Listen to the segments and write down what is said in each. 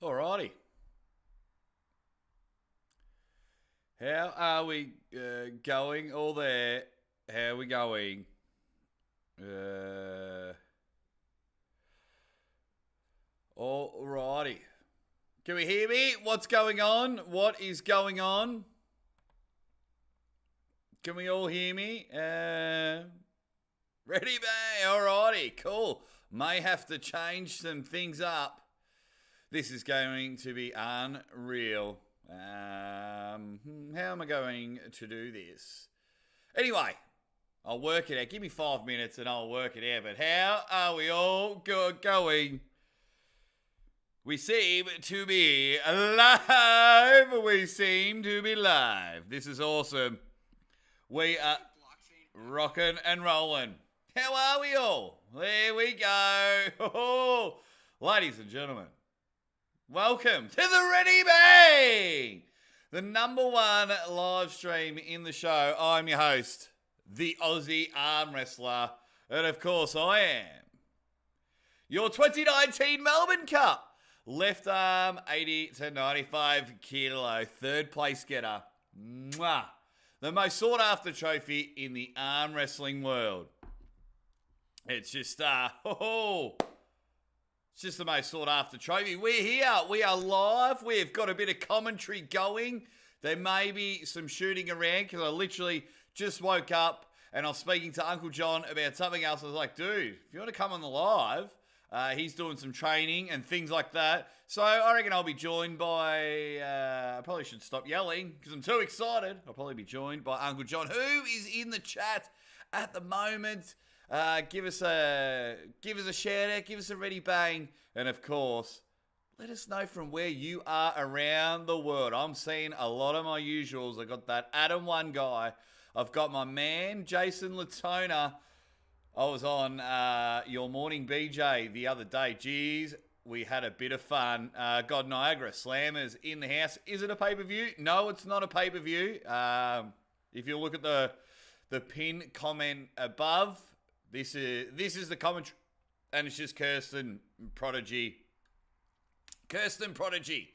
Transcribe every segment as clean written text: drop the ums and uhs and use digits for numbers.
Alrighty. How are we going? All there. How are we going? Alrighty. Can we hear me? What's going on? What is going on? Can we all hear me? Ready, bang. Alrighty. Cool. May have to change some things up. This is going to be unreal. How am I going to do this? Anyway, I'll work it out. Give me 5 minutes and I'll work it out. But how are we all going? We seem to be live. We seem to be live. This is awesome. We are rocking and rolling. How are we all? There we go. Oh, ladies and gentlemen. Welcome to the Ready Bang, the #1 live stream in the show. I'm your host, the Aussie Armwrestler, and of course I am your 2019 Melbourne Cup left arm 80 to 95 kilo third place getter. Mwah. The most sought after trophy in the arm wrestling world. It's just it's just the most sought after trophy. We're here. We are live. We've got a bit of commentary going. There may be some shooting around because I literally just woke up and I was speaking to Uncle John about something else. I was like, dude, if you want to come on the live, he's doing some training and things like that. So I reckon I'll be joined by, I probably should stop yelling because I'm too excited. I'll probably be joined by Uncle John, who is in the chat at the moment. Give us a shout out, give us a ready bang, and of course, let us know from where you are around the world. I'm seeing a lot of my usuals. I got that Adam One guy. I've got my man Jason Latona. I was on your morning BJ the other day. Jeez, we had a bit of fun. God Niagara Slammers in the house. Is it a pay-per-view? No, it's not a pay-per-view. If you look at the pin comment above. This is the commentary, and it's just Kirsten Prodigy. Kirsten Prodigy,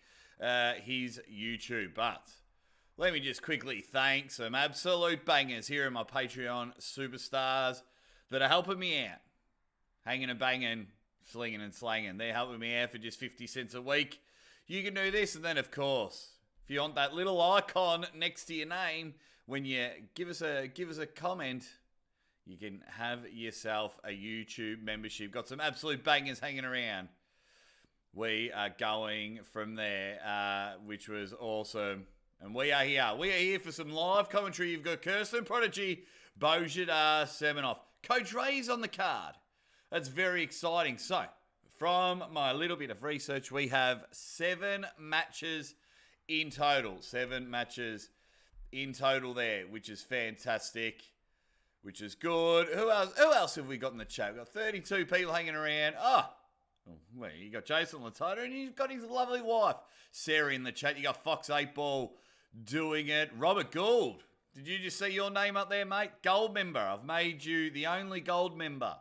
his YouTube. But let me just quickly thank some absolute bangers. Here are my Patreon superstars that are helping me out. Hanging and banging, slinging and slanging. They're helping me out for just 50 cents a week. You can do this, and then, of course, if you want that little icon next to your name, when you give us a comment, you can have yourself a YouTube membership. Got some absolute bangers hanging around. We are going from there, which was awesome. And we are here. We are here for some live commentary. You've got Kirsten Prodigy, Bozhidar, Semenov. Coach Ray's on the card. That's very exciting. So, from my little bit of research, we have 7 matches in total. 7 matches in total there, which is fantastic. Which is good. Who else have we got in the chat? We've got 32 people hanging around. Well, you got Jason Latona and you've got his lovely wife, Sarah, in the chat. You got Fox 8 Ball doing it. Robert Gould. Did you just see your name up there, mate? Gold member. I've made you the only gold member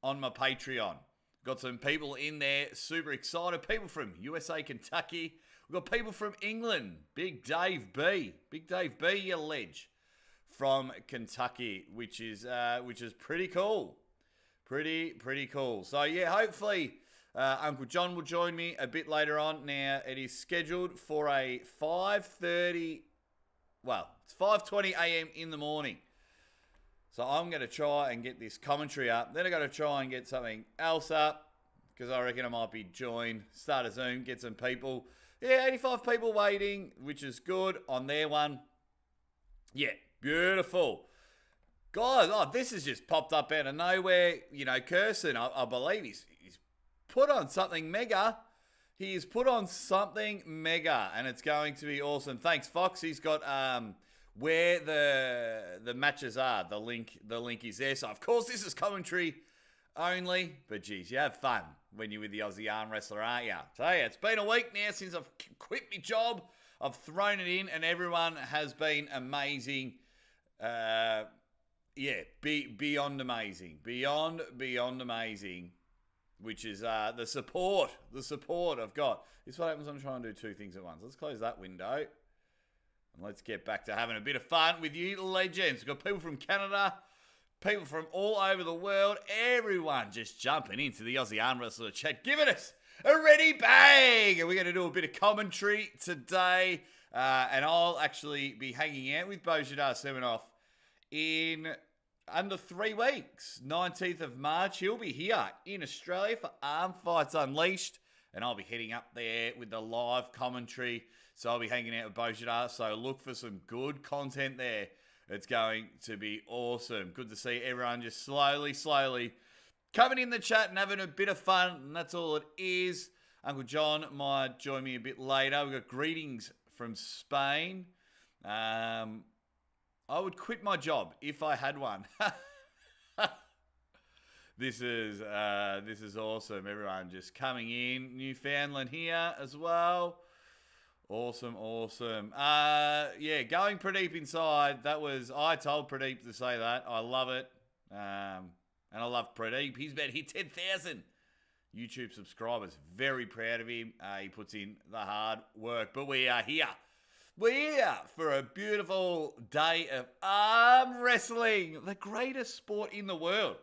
on my Patreon. Got some people in there, super excited. People from USA, Kentucky. We've got people from England. Big Dave B. Big Dave B, you ledge. From Kentucky, which is pretty cool. Pretty cool. So, yeah, hopefully Uncle John will join me a bit later on. Now, it is scheduled for a 5:30, well, it's 5:20 a.m. in the morning. So, I'm going to try and get this commentary up. Then I've got to try and get something else up because I reckon I might be joined. Start a Zoom, get some people. Yeah, 85 people waiting, which is good on their one. Yeah. Beautiful. Guys, this has just popped up out of nowhere. You know, Kirsten, I believe he's put on something mega. He's put on something mega, and it's going to be awesome. Thanks, Fox. He's got where the matches are. The link is there. So, of course, this is commentary only. But, geez, you have fun when you're with the Aussie Armwrestler, aren't you? So, yeah, it's been a week now since I've quit my job. I've thrown it in, and everyone has been amazing. Beyond amazing. Beyond amazing. which is the support I've got. This is what happens when I'm trying to do two things at once. Let's close that window. And let's get back to having a bit of fun with you legends. We've got people from Canada, people from all over the world, everyone just jumping into the Aussie Armwrestler chat, giving us a ready bang. And we're going to do a bit of commentary today. And I'll actually be hanging out with Bozhidar Semenoff in under 3 weeks. 19th of March, he'll be here in Australia for Arm Fights Unleashed. And I'll be heading up there with the live commentary. So I'll be hanging out with Beaujohn. So look for some good content there. It's going to be awesome. Good to see everyone just slowly coming in the chat and having a bit of fun. And that's all it is. Uncle John might join me a bit later. We've got greetings from Spain. I would quit my job if I had one. This is awesome. Everyone just coming in. Newfoundland here as well. Awesome. Yeah, going Pradeep inside. I told Pradeep to say that. I love it. And I love Pradeep. He's about to hit 10,000 YouTube subscribers. Very proud of him. He puts in the hard work. But we are here. We're here for a beautiful day of arm wrestling. The greatest sport in the world.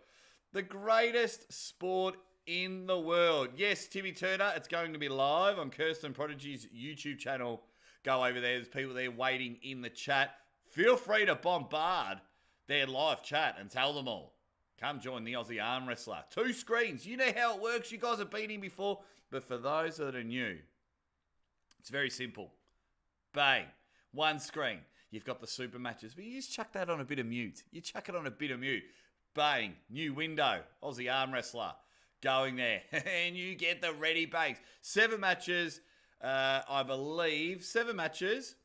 The greatest sport in the world. Yes, Timmy Turner, it's going to be live on Kirsten Prodigy's YouTube channel. Go over there. There's people there waiting in the chat. Feel free to bombard their live chat and tell them all. Come join the Aussie Arm Wrestler. 2 screens. You know how it works. You guys have been in before. But for those that are new, it's very simple. Bang. 1 screen. You've got the super matches. But you just chuck that on a bit of mute. You chuck it on a bit of mute. Bang. New window. Aussie Arm Wrestler. Going there. And you get the ready bangs. 7 matches. I believe. 7 matches.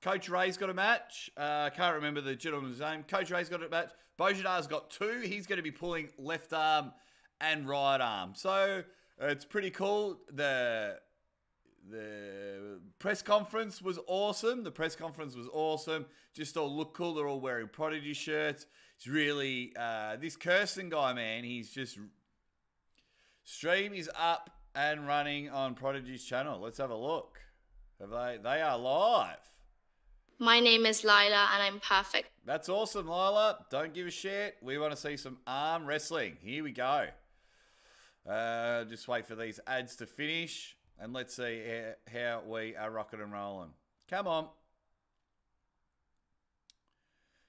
Coach Ray's got a match. Can't remember the gentleman's name. Coach Ray's got a match. Bozhidar's got 2. He's going to be pulling left arm and right arm. So it's pretty cool. The press conference was awesome. Just all look cool. They're all wearing Prodigy shirts. It's really, this Kirsten guy, man, he's just, stream is up and running on Prodigy's channel. Let's have a look. They are live. My name is Lila and I'm perfect. That's awesome, Lila. Don't give a shit. We want to see some arm wrestling. Here we go. Just wait for these ads to finish. And let's see how we are rocking and rolling. Come on.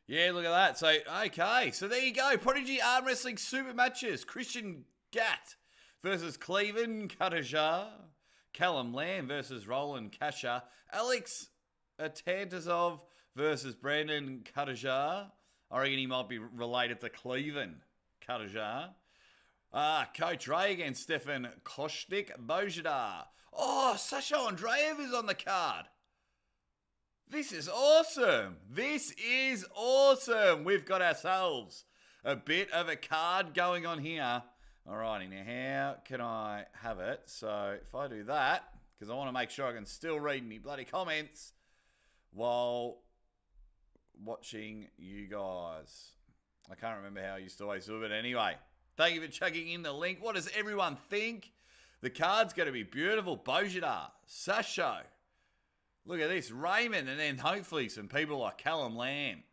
Yeah, look at that. So, okay. So there you go. Prodigy arm wrestling super matches. Christian Gatt versus Cleveland Kasha. Callum Lamb versus Roland Kasha. Alex Tantazov versus Brandon Kasha. I reckon he might be related to Cleveland Kasha. Coach Ray against Stefan Koshnik Bozhidar. Oh, Sasha Andreev is on the card. This is awesome. We've got ourselves a bit of a card going on here. Alrighty, now how can I have it? So if I do that, because I want to make sure I can still read any bloody comments while watching you guys. I can't remember how I used to always do it, but anyway. Thank you for checking in the link. What does everyone think? The card's going to be beautiful. Bozhidar, Sasho. Look at this. Raymond, and then hopefully some people like Callum Lamb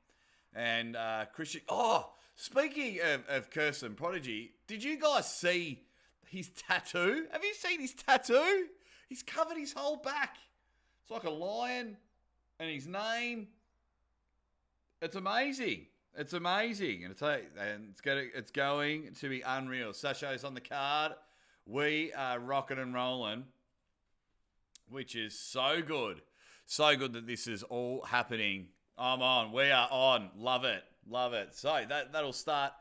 and Christian. Oh, speaking of Kirsten Prodigy, did you guys see his tattoo? Have you seen his tattoo? He's covered his whole back. It's like a lion and his name. It's amazing. And it's going to be unreal. Sasho's on the card. We are rocking and rolling, which is so good. So good that this is all happening. I'm on. We are on. Love it. So that'll start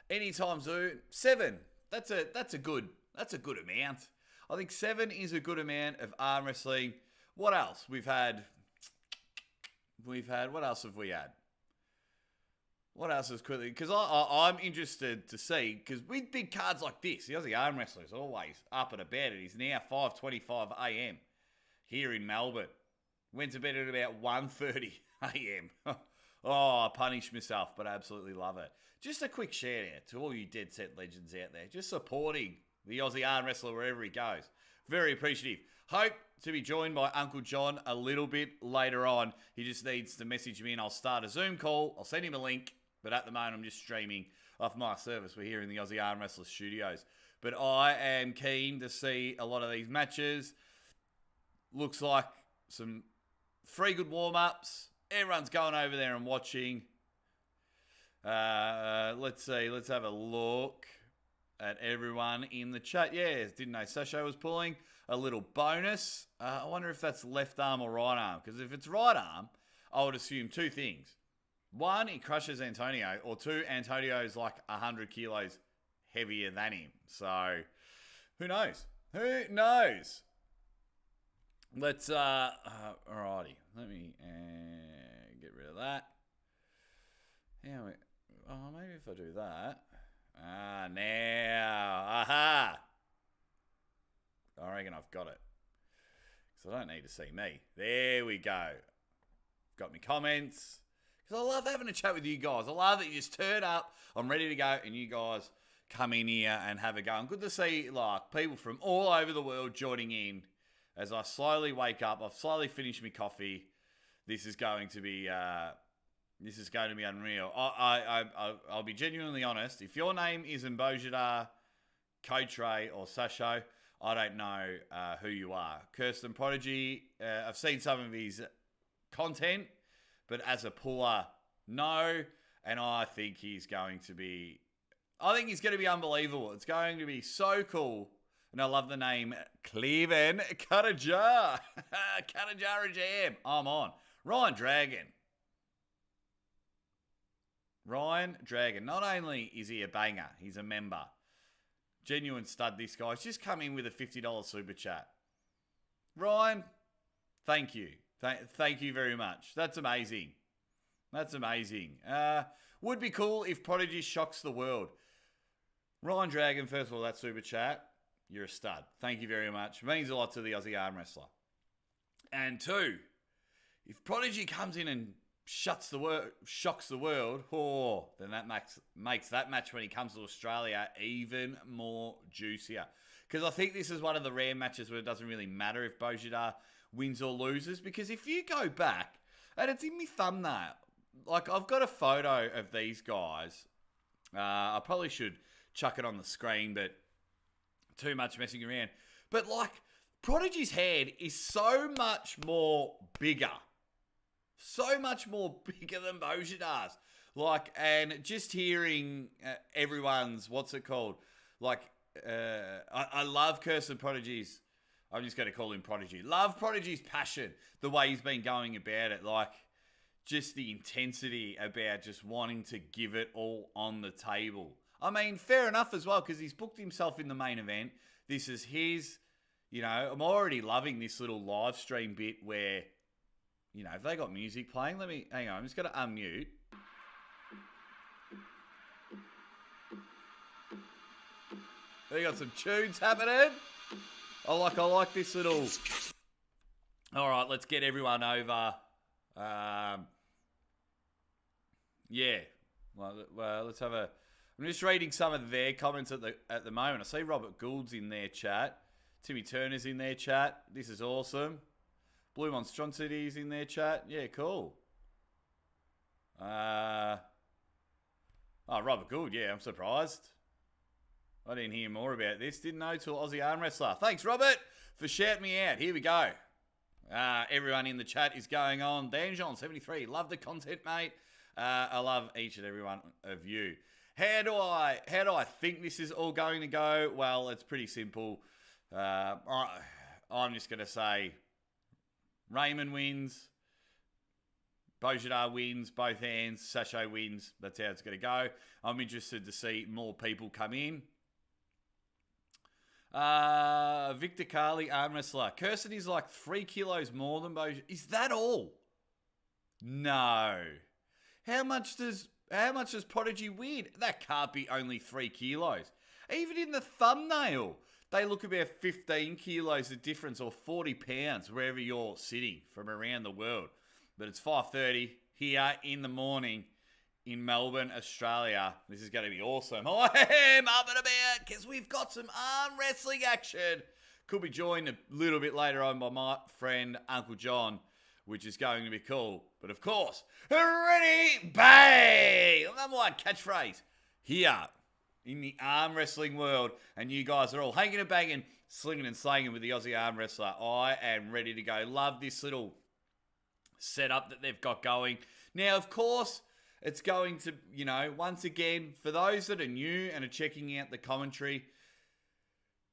anytime soon. 7. That's a good amount. I think 7 is a good amount of arm wrestling. What else? What else have we had? What else is quickly? Because I'm interested to see, because with big cards like this, the Aussie Arm Wrestler is always up and about. It is now 5:25 a.m. here in Melbourne. Went to bed at about 1:30 a.m. Oh, I punished myself, but I absolutely love it. Just a quick shout out to all you Dead Set legends out there, just supporting the Aussie Armwrestler wherever he goes. Very appreciative. Hope to be joined by Uncle John a little bit later on. He just needs to message me and I'll start a Zoom call. I'll send him a link. But at the moment, I'm just streaming off my service. We're here in the Aussie Armwrestler studios. But I am keen to see a lot of these matches. Looks like some 3 good warm-ups. Everyone's going over there and watching. Let's see. Let's have a look at everyone in the chat. Yeah, didn't know Sasha was pulling. A little bonus. I wonder if that's left arm or right arm. Because if it's right arm, I would assume 2 things. 1, he crushes Antonio. Or 2, Antonio's like 100 kilos heavier than him. So, who knows? Who knows? Let's, alrighty. Let me get rid of that. Maybe if I do that. Now. Aha. I reckon I've got it. Because I don't need to see me. There we go. Got me comments. Because I love having a chat with you guys. I love that you just turn up. I'm ready to go. And you guys come in here and have a go. And good to see like people from all over the world joining in. As I slowly wake up. I've slowly finished my coffee. This is going to be unreal. I'll be genuinely honest. If your name isn't Bozhidar, Coach Ray, or Sasho, I don't know who you are. Kirsten Prodigy, I've seen some of his content, but as a puller, no. And I think he's going to be unbelievable. It's going to be so cool. And I love the name Cleveland Cuttajar. Cuttajar Jam. I'm on. Ryan Dragon. Not only is he a banger, he's a member. Genuine stud, this guy. He's just come in with a $50 super chat. Ryan, thank you. Thank you very much. That's amazing. Would be cool if Prodigy shocks the world. Ryan Dragon, first of all, that super chat. You're a stud. Thank you very much. It means a lot to the Aussie Armwrestler. And 2, if Prodigy comes in and shocks the world, then that makes that match when he comes to Australia even more juicier. Because I think this is one of the rare matches where it doesn't really matter if Bozhidar wins or loses. Because if you go back, and it's in my thumbnail, like I've got a photo of these guys. I probably should chuck it on the screen, but too much messing around. But like Prodigy's head is so much more bigger. So much more bigger than Bozhidar's. Like, and just hearing everyone's, what's it called? Like, I love Kirsten Prodigy's, I'm just going to call him Prodigy. Love Prodigy's passion, the way he's been going about it. Like, just the intensity about just wanting to give it all on the table. I mean, fair enough as well, because he's booked himself in the main event. This is his, I'm already loving this little live stream bit where, if they got music playing, hang on, I'm just going to unmute. They got some tunes happening. I like this little. All right, let's get everyone over. Yeah. Well, let's have a. I'm just reading some of their comments at the moment. I see Robert Gould's in their chat. Timmy Turner's in their chat. This is awesome. Blue Monstrosity's in their chat. Yeah, cool. Robert Gould. Yeah, I'm surprised. I didn't hear more about this. Didn't know till Aussie Armwrestler. Thanks, Robert, for shouting me out. Here we go. Everyone in the chat is going on. Danjon 73. Love the content, mate. I love each and every one of you. How do I think this is all going to go? Well, it's pretty simple. I'm just going to say Raymond wins. Bozhidar wins, both hands. Sasho wins. That's how it's going to go. I'm interested to see more people come in. Victor Carley, Armwrestler. Kirsten is like 3 kilos more than Bozhidar. Is that all? No. How much does Prodigy win? That can't be only 3 kilos. Even in the thumbnail, they look about 15 kilos of difference or 40 pounds wherever you're sitting from around the world. But it's 5:30 here in the morning in Melbourne, Australia. This is going to be awesome. I am up and about because we've got some arm wrestling action. Could be joined a little bit later on by my friend Uncle John, which is going to be cool. But of course, ready, bang! Number one catchphrase here in the arm wrestling world. And you guys are all hanging and banging, slinging and slanging with the Aussie Armwrestler. I am ready to go. Love this little setup that they've got going. Now, of course, it's going to, once again, for those that are new and are checking out the commentary,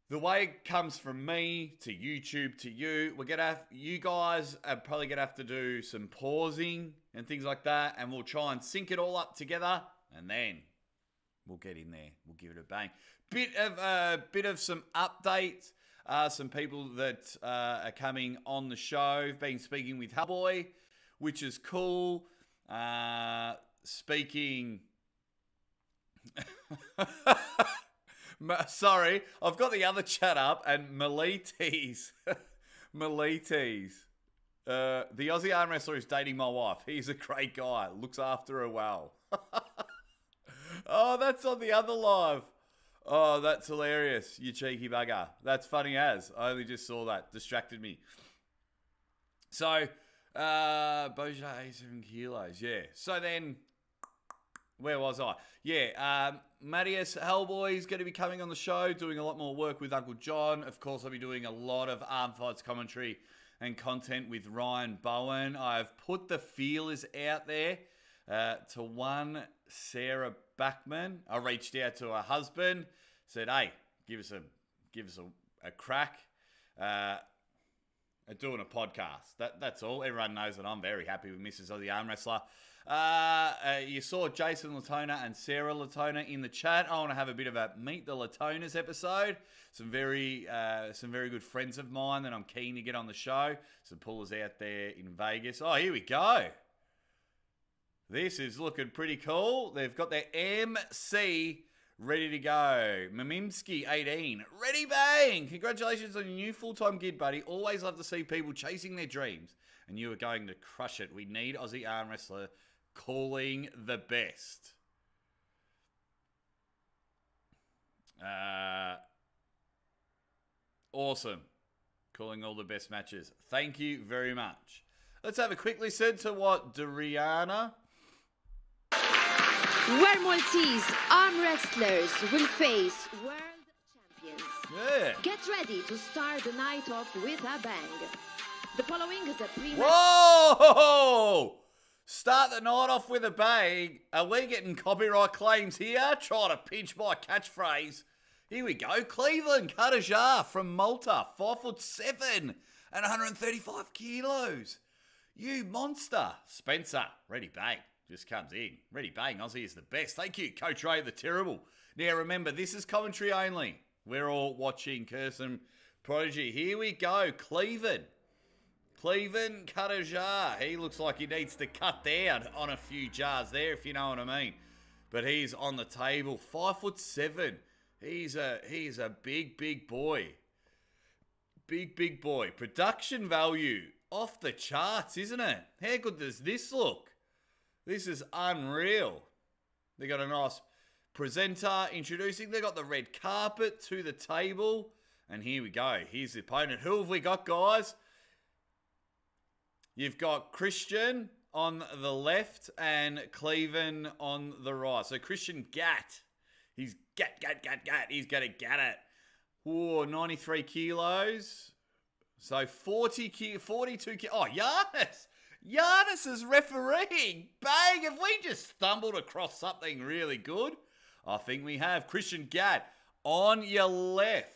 the way it comes from me to YouTube to you, you guys are probably going to have to do some pausing and things like that, and we'll try and sync it all up together, and then we'll get in there. We'll give it a bang. Bit of some updates. Some people that are coming on the show. I've been speaking with Hellboy, which is cool. Speaking... Sorry, I've got the other chat up, and Milites. The Aussie arm wrestler is dating my wife. He's a great guy. Looks after her well. Oh, that's on the other live. Oh, that's hilarious, you cheeky bugger. That's funny as. I only just saw that. Distracted me. So, Bozhidar, 87 kilos. Yeah. So then... where was I? Yeah, Mattias Hellboy is going to be coming on the show, doing a lot more work with Uncle John. Of course, I'll be doing a lot of Arm Fights commentary and content with Ryan Bowen. I've put the feelers out there to one Sarah Backman. I reached out to her husband, said, "Hey, give us a crack at doing a podcast." That's all. Everyone knows that I'm very happy with Mrs. Aussie Arm Wrestler. You saw Jason Latona and Sarah Latona in the chat. I want to have a bit of a Meet the Latonas episode. Some very good friends of mine that I'm keen to get on the show. Some pullers out there in Vegas. Oh, here we go. This is looking pretty cool. They've got their MC ready to go. Mamimski 18. Ready, bang! Congratulations on your new full-time gig, buddy. Always love to see people chasing their dreams. And you are going to crush it. We need Aussie Arm Wrestler calling the best. Awesome. Calling all the best matches. Thank you very much. Let's have a quick listen to what Dariana... where Maltese arm wrestlers will face world champions. Yeah. Get ready to start the night off with a bang. The following is a pre-match. Whoa! Start the night off with a bang. Are we getting copyright claims here? Trying to pinch my catchphrase. Here we go. Cleveland Kasha from Malta. 5'7" and 135 kilos. You monster. Spencer. Ready, bang. Just comes in. Ready, bang. Aussie is the best. Thank you, Coach Ray the Terrible. Now, remember, this is commentary only. We're all watching Kirsten Prodigy. Here we go. Cleveland Kasha. He looks like he needs to cut down on a few jars there, if you know what I mean. But he's on the table. 5'7". He's a big boy. Big boy. Production value off the charts, isn't it? How good does this look? This is unreal. They got a nice presenter introducing. They got the red carpet to the table. And here we go. Here's the opponent. Who have we got, guys? You've got Christian on the left and Cleveland on the right. So Christian Gatt. He's Gatt. He's going to get it. Whoa, 93 kilos. So 42 kilos. Oh, Giannis. Giannis is refereeing. Bang, have we just stumbled across something really good? I think we have. Christian Gatt on your left.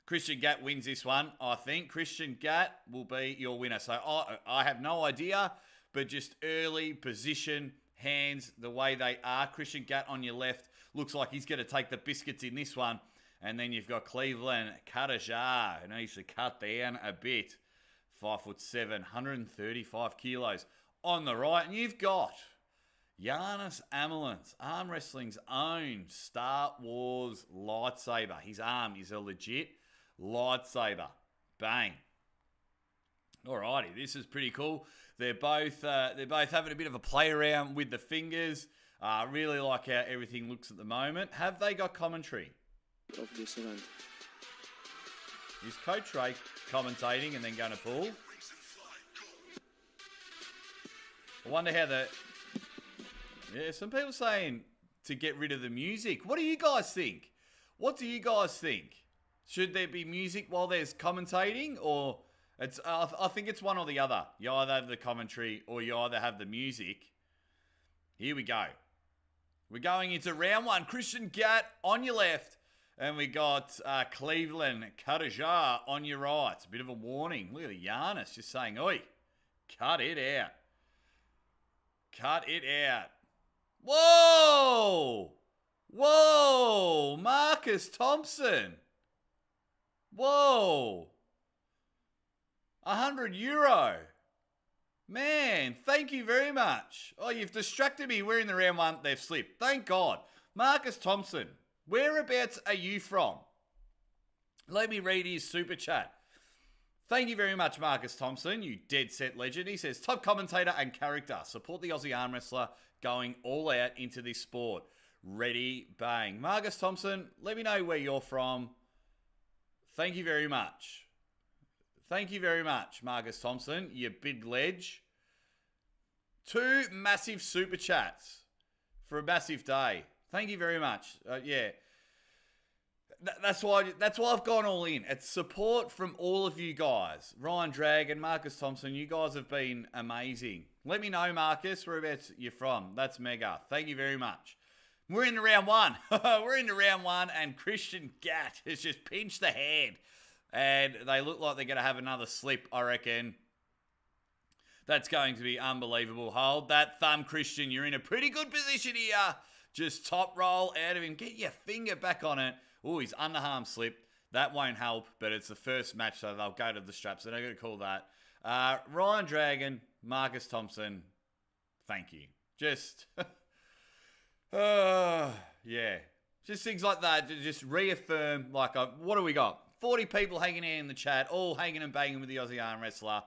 Christian Gatt wins this one, I think. Christian Gatt will be your winner. So I have no idea, but just early position, hands, the way they are. Christian Gatt on your left. Looks like he's going to take the biscuits in this one. And then you've got Cleveland Kasha, who needs to cut down a bit. 5'7", 135 kilos on the right. And you've got Giannis Amelins, arm wrestling's own Star Wars lightsaber. His arm is a legit lightsaber. Bang. Alrighty, this is pretty cool. They're both having a bit of a play around with the fingers. Really like how everything looks at the moment. Have they got commentary? Of this event. Is Coach Ray commentating and then going to pull? I wonder how some people saying to get rid of the music. What do you guys think? What do you guys think? Should there be music while there's commentating, or it's? I think it's one or the other. You either have the commentary or you either have the music. Here we go. We're going into round one. Christian Gatt on your left, and we got Cleveland Kasha on your right. It's a bit of a warning. Look at the Giannis just saying, "Oi, cut it out, cut it out." Whoa! Whoa! Marcus Thompson. Whoa! €100. Man, thank you very much. Oh, you've distracted me. We're in the round one. They've slipped. Thank God. Marcus Thompson, whereabouts are you from? Let me read his super chat. Thank you very much, Marcus Thompson, you dead set legend. He says, top commentator and character. Support the Aussie Armwrestler going all out into this sport. Ready, bang. Marcus Thompson, let me know where you're from. Thank you very much. Thank you very much, Marcus Thompson, you big ledge. 2 massive super chats for a massive day. Thank you very much. Yeah. That's why I've gone all in. It's support from all of you guys. Ryan Dragon, Marcus Thompson, you guys have been amazing. Let me know, Marcus, whereabouts you're from. That's mega. Thank you very much. We're in the round one. We're in the round one, and Christian Gatt has just pinched the hand. And they look like they're going to have another slip, I reckon. That's going to be unbelievable. Hold that thumb, Christian. You're in a pretty good position here. Just top roll out of him. Get your finger back on it. Oh, he's underarm slip. That won't help, but it's the first match, so they'll go to the straps. They're not going to call that. Ryan Dragon, Marcus Thompson, thank you. Just, yeah. Just things like that to just reaffirm, like, what do we got? 40 people hanging out in the chat, all hanging and banging with the Aussie Armwrestler.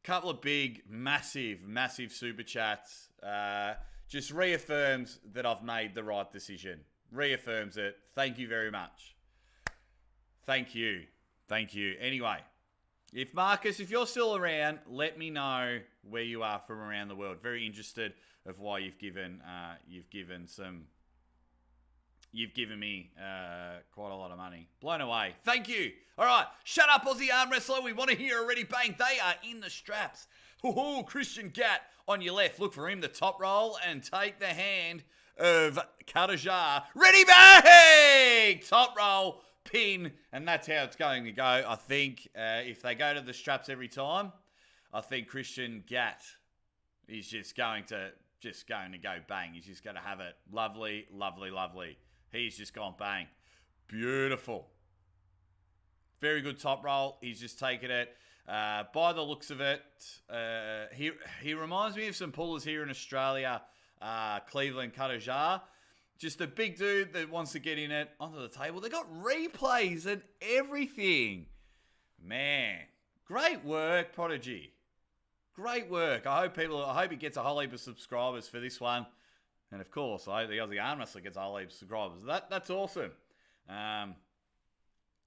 Couple of big, massive super chats. Just reaffirms that I've made the right decision. Reaffirms it. Thank you very much. Thank you. Some Anyway, if Marcus, if you're still around, let me know where you are from around the world. Very interested of why you've given me quite a lot of money. Blown away. Thank you. All right. Shut up, Aussie Armwrestler. We want to hear already. Bang. They are in the straps. Ooh, Christian Gatt on your left. Look for him to top roll and take the hand of Kasha. Ready, bang! Top roll, pin, and that's how it's going to go. I think if they go to the straps every time, I think Christian Gatt is just going to go bang. He's just going to have it. Lovely. He's just gone bang. Beautiful. Very good top roll. He's just taken it. By the looks of it, he reminds me of some pullers here in Australia. Cleveland Kasha. Just a big dude that wants to get in it onto the table. They got replays and everything. Man, great work, Prodigy. Great work. I hope he gets a whole heap of subscribers for this one. And of course, I hope the Aussie Armwrestler gets a whole heap of subscribers. That's awesome.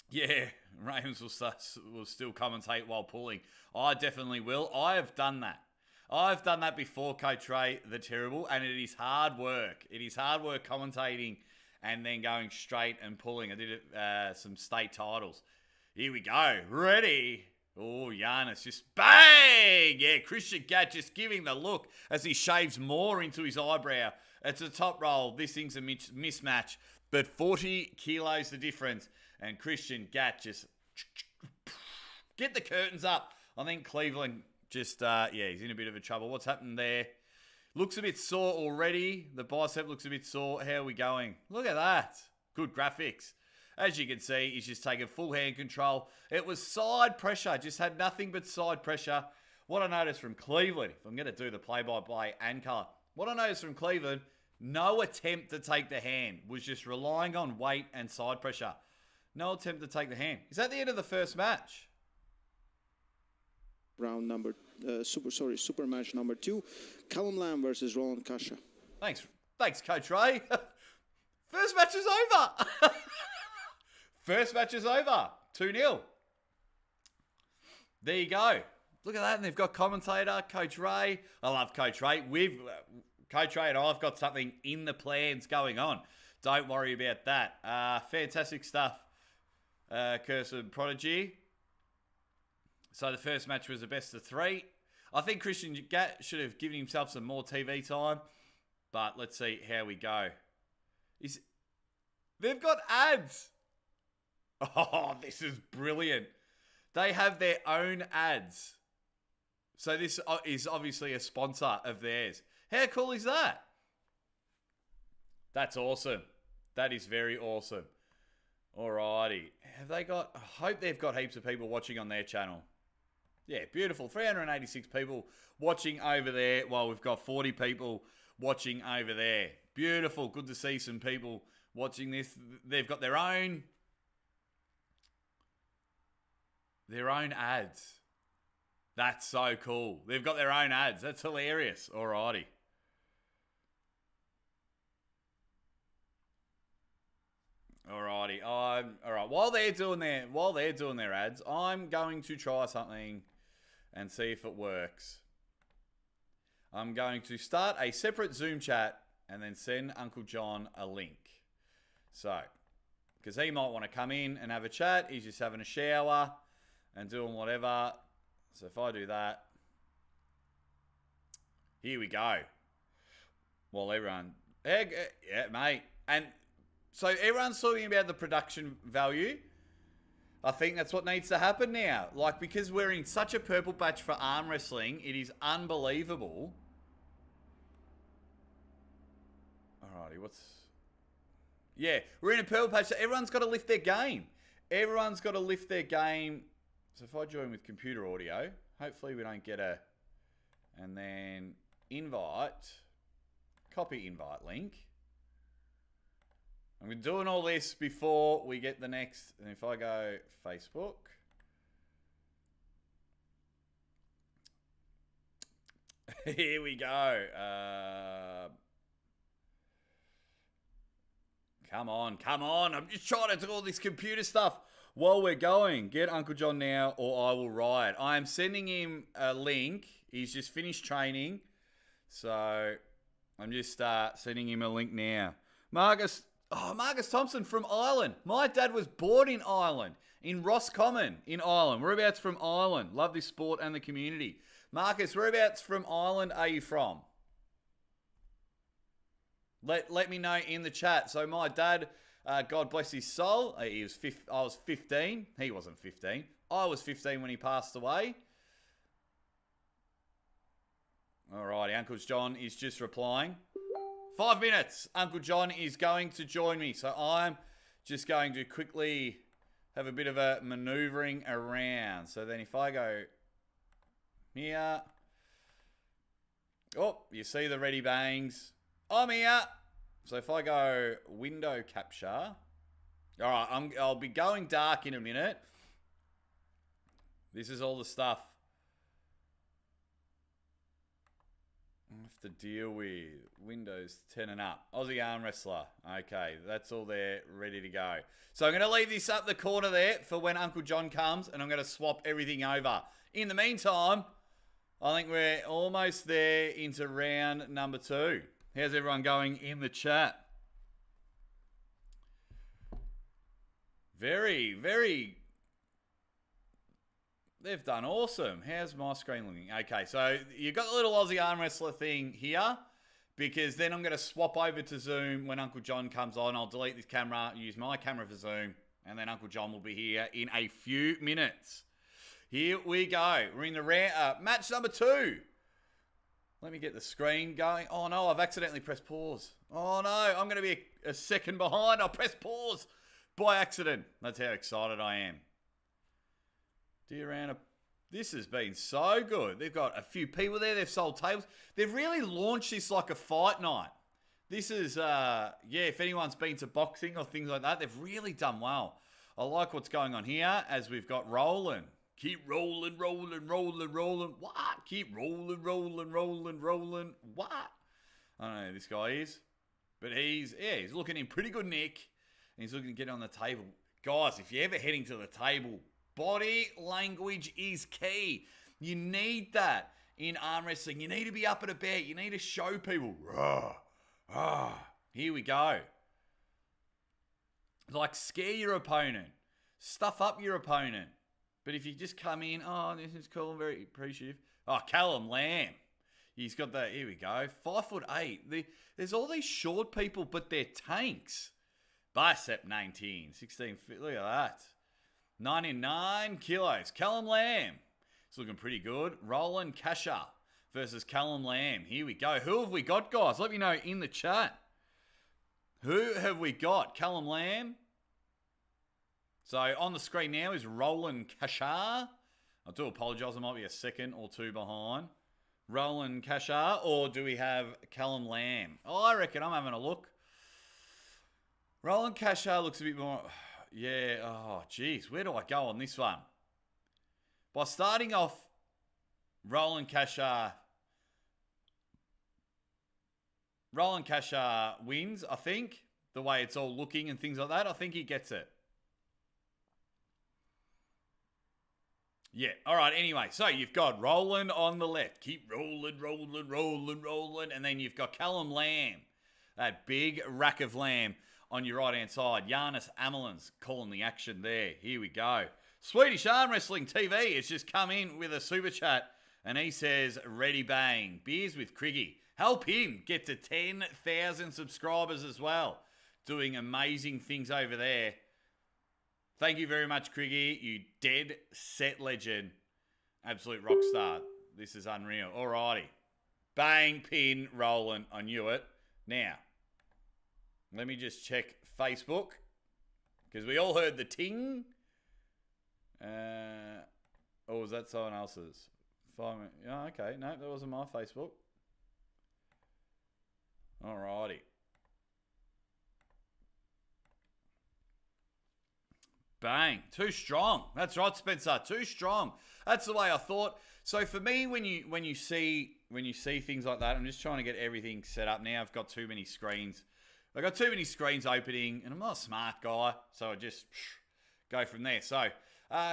Yeah, Ravens will still commentate while pulling. I definitely will. I have done that. I've done that before, Coach Ray, the Terrible, and it is hard work. It is hard work commentating and then going straight and pulling. I did it, some state titles. Here we go. Ready? Oh, Giannis just bang! Yeah, Christian Gatt just giving the look as he shaves more into his eyebrow. It's a top roll. This thing's a mismatch, but 40 kilos the difference. And Christian Gatt just get the curtains up. I think Cleveland just, he's in a bit of a trouble. What's happened there? Looks a bit sore already. The bicep looks a bit sore. How are we going? Look at that. Good graphics. As you can see, he's just taken full hand control. It was side pressure. Just had nothing but side pressure. What I noticed from Cleveland, if I'm going to do the play-by-play and colour, what I noticed from Cleveland, no attempt to take the hand. Was just relying on weight and side pressure. No attempt to take the hand. Is that the end of the first match? super match number 2. Callum Lamb versus Roland Kasha. Thanks, Coach Ray. First match is over. First match is over. 2-0. There you go. Look at that. And they've got commentator, Coach Ray. I love Coach Ray. Coach Ray and I have got something in the plans going on. Don't worry about that. Fantastic stuff. Curse of Prodigy. So the first match was a best of 3. I think Christian Gatt should have given himself some more TV time. But let's see how we go. They've got ads. Oh, this is brilliant. They have their own ads. So this is obviously a sponsor of theirs. How cool is that? That's awesome. That is very awesome. Alrighty. I hope they've got heaps of people watching on their channel. Yeah, beautiful. 386 people watching over there while we've got 40 people watching over there. Beautiful. Good to see some people watching this. They've got their own ads. That's so cool. They've got their own ads. That's hilarious. Alrighty. Alrighty. All right. While they're doing their ads, I'm going to try something and see if it works. I'm going to start a separate Zoom chat and then send Uncle John a link. So, because he might want to come in and have a chat. He's just having a shower and doing whatever. So if I do that, here we go. Well, everyone, yeah, mate. And so everyone's talking about the production value. I think that's what needs to happen now. Like, because we're in such a purple patch for arm wrestling, it is unbelievable. Alrighty, yeah, we're in a purple patch, so everyone's got to lift their game. Everyone's got to lift their game. So if I join with computer audio, hopefully we don't get and then invite, copy invite link. I'm doing all this before we get the next, and if I go Facebook, here we go. Come on. I'm just trying to do all this computer stuff while we're going. Get Uncle John now or I will riot. I am sending him a link. He's just finished training. So I'm just sending him a link now. Marcus Thompson from Ireland. My dad was born in Ireland, in Roscommon in Ireland. Whereabouts from Ireland? Love this sport and the community. Marcus, whereabouts from Ireland are you from? Let me know in the chat. So my dad, God bless his soul, I was 15. He wasn't 15. I was 15 when he passed away. Alrighty, Uncle John is just replying. 5 minutes. Uncle John is going to join me. So I'm just going to quickly have a bit of a maneuvering around. So then if I go here. Oh, you see the ready bangs. I'm here. So if I go window capture. All right, I'll be going dark in a minute. This is all the stuff I have to deal with. Windows 10 and up. Aussie Armwrestler. Okay, that's all there, ready to go. So I'm going to leave this up the corner there for when Uncle John comes, and I'm going to swap everything over. In the meantime, I think we're almost there into round number 2. How's everyone going in the chat? Very, very... They've done awesome. How's my screen looking? Okay, so you've got the little Aussie Armwrestler thing here, because then I'm going to swap over to Zoom when Uncle John comes on. I'll delete this camera, use my camera for Zoom, and then Uncle John will be here in a few minutes. Here we go. We're in the match number 2. Let me get the screen going. Oh, no, I've accidentally pressed pause. Oh, no, I'm going to be a second behind. I'll press pause by accident. That's how excited I am. This has been so good. They've got a few people there. They've sold tables. They've really launched this like a fight night. This is, if anyone's been to boxing or things like that, they've really done well. I like what's going on here as we've got Roland. Keep rolling, rolling, rolling, rolling. What? Keep rolling, rolling, rolling, rolling. What? I don't know who this guy is. But he's looking in pretty good nick. And he's looking to get on the table. Guys, if you're ever heading to the table, body language is key. You need that in arm wrestling. You need to be up and about. You need to show people. Here we go. Like, scare your opponent. Stuff up your opponent. But if you just come in, oh, this is cool, I'm very appreciative. Oh, Callum Lamb. He's got the, here we go, 5'8". There's all these short people, but they're tanks. Bicep 19, 16 feet, look at that. 99 kilos. Callum Lamb. It's looking pretty good. Roland Kasha versus Callum Lamb. Here we go. Who have we got, guys? Let me know in the chat. Who have we got? Callum Lamb. So on the screen now is Roland Kasha. I do apologise, I might be a second or two behind. Roland Kasha, or do we have Callum Lamb? Oh, I reckon I'm having a look. Roland Kasha looks a bit more... Yeah, oh, geez. Where do I go on this one? By starting off, Roland Kasha wins, I think. The way it's all looking and things like that. I think he gets it. Yeah, all right, anyway. So you've got Roland on the left. Keep rolling, rolling, rolling, rolling. And then you've got Callum Lamb. That big rack of lamb on your right-hand side. Giannis Amelin's calling the action there. Here we go. Swedish Arm Wrestling TV has just come in with a super chat. And he says, ready bang. Beers with Criggy. Help him get to 10,000 subscribers as well. Doing amazing things over there. Thank you very much, Criggy. You dead set legend. Absolute rock star. This is unreal. Alrighty. Bang, pin, Roland. I knew it. Now, let me just check Facebook. Because we all heard the ting. Or was that someone else's? Oh, okay. No, that wasn't my Facebook. Alrighty. Bang. Too strong. That's right, Spencer. Too strong. That's the way I thought. So for me, when you see things like that, I'm just trying to get everything set up now. I've got too many screens. I've got too many screens opening, and I'm not a smart guy, so I just go from there. So,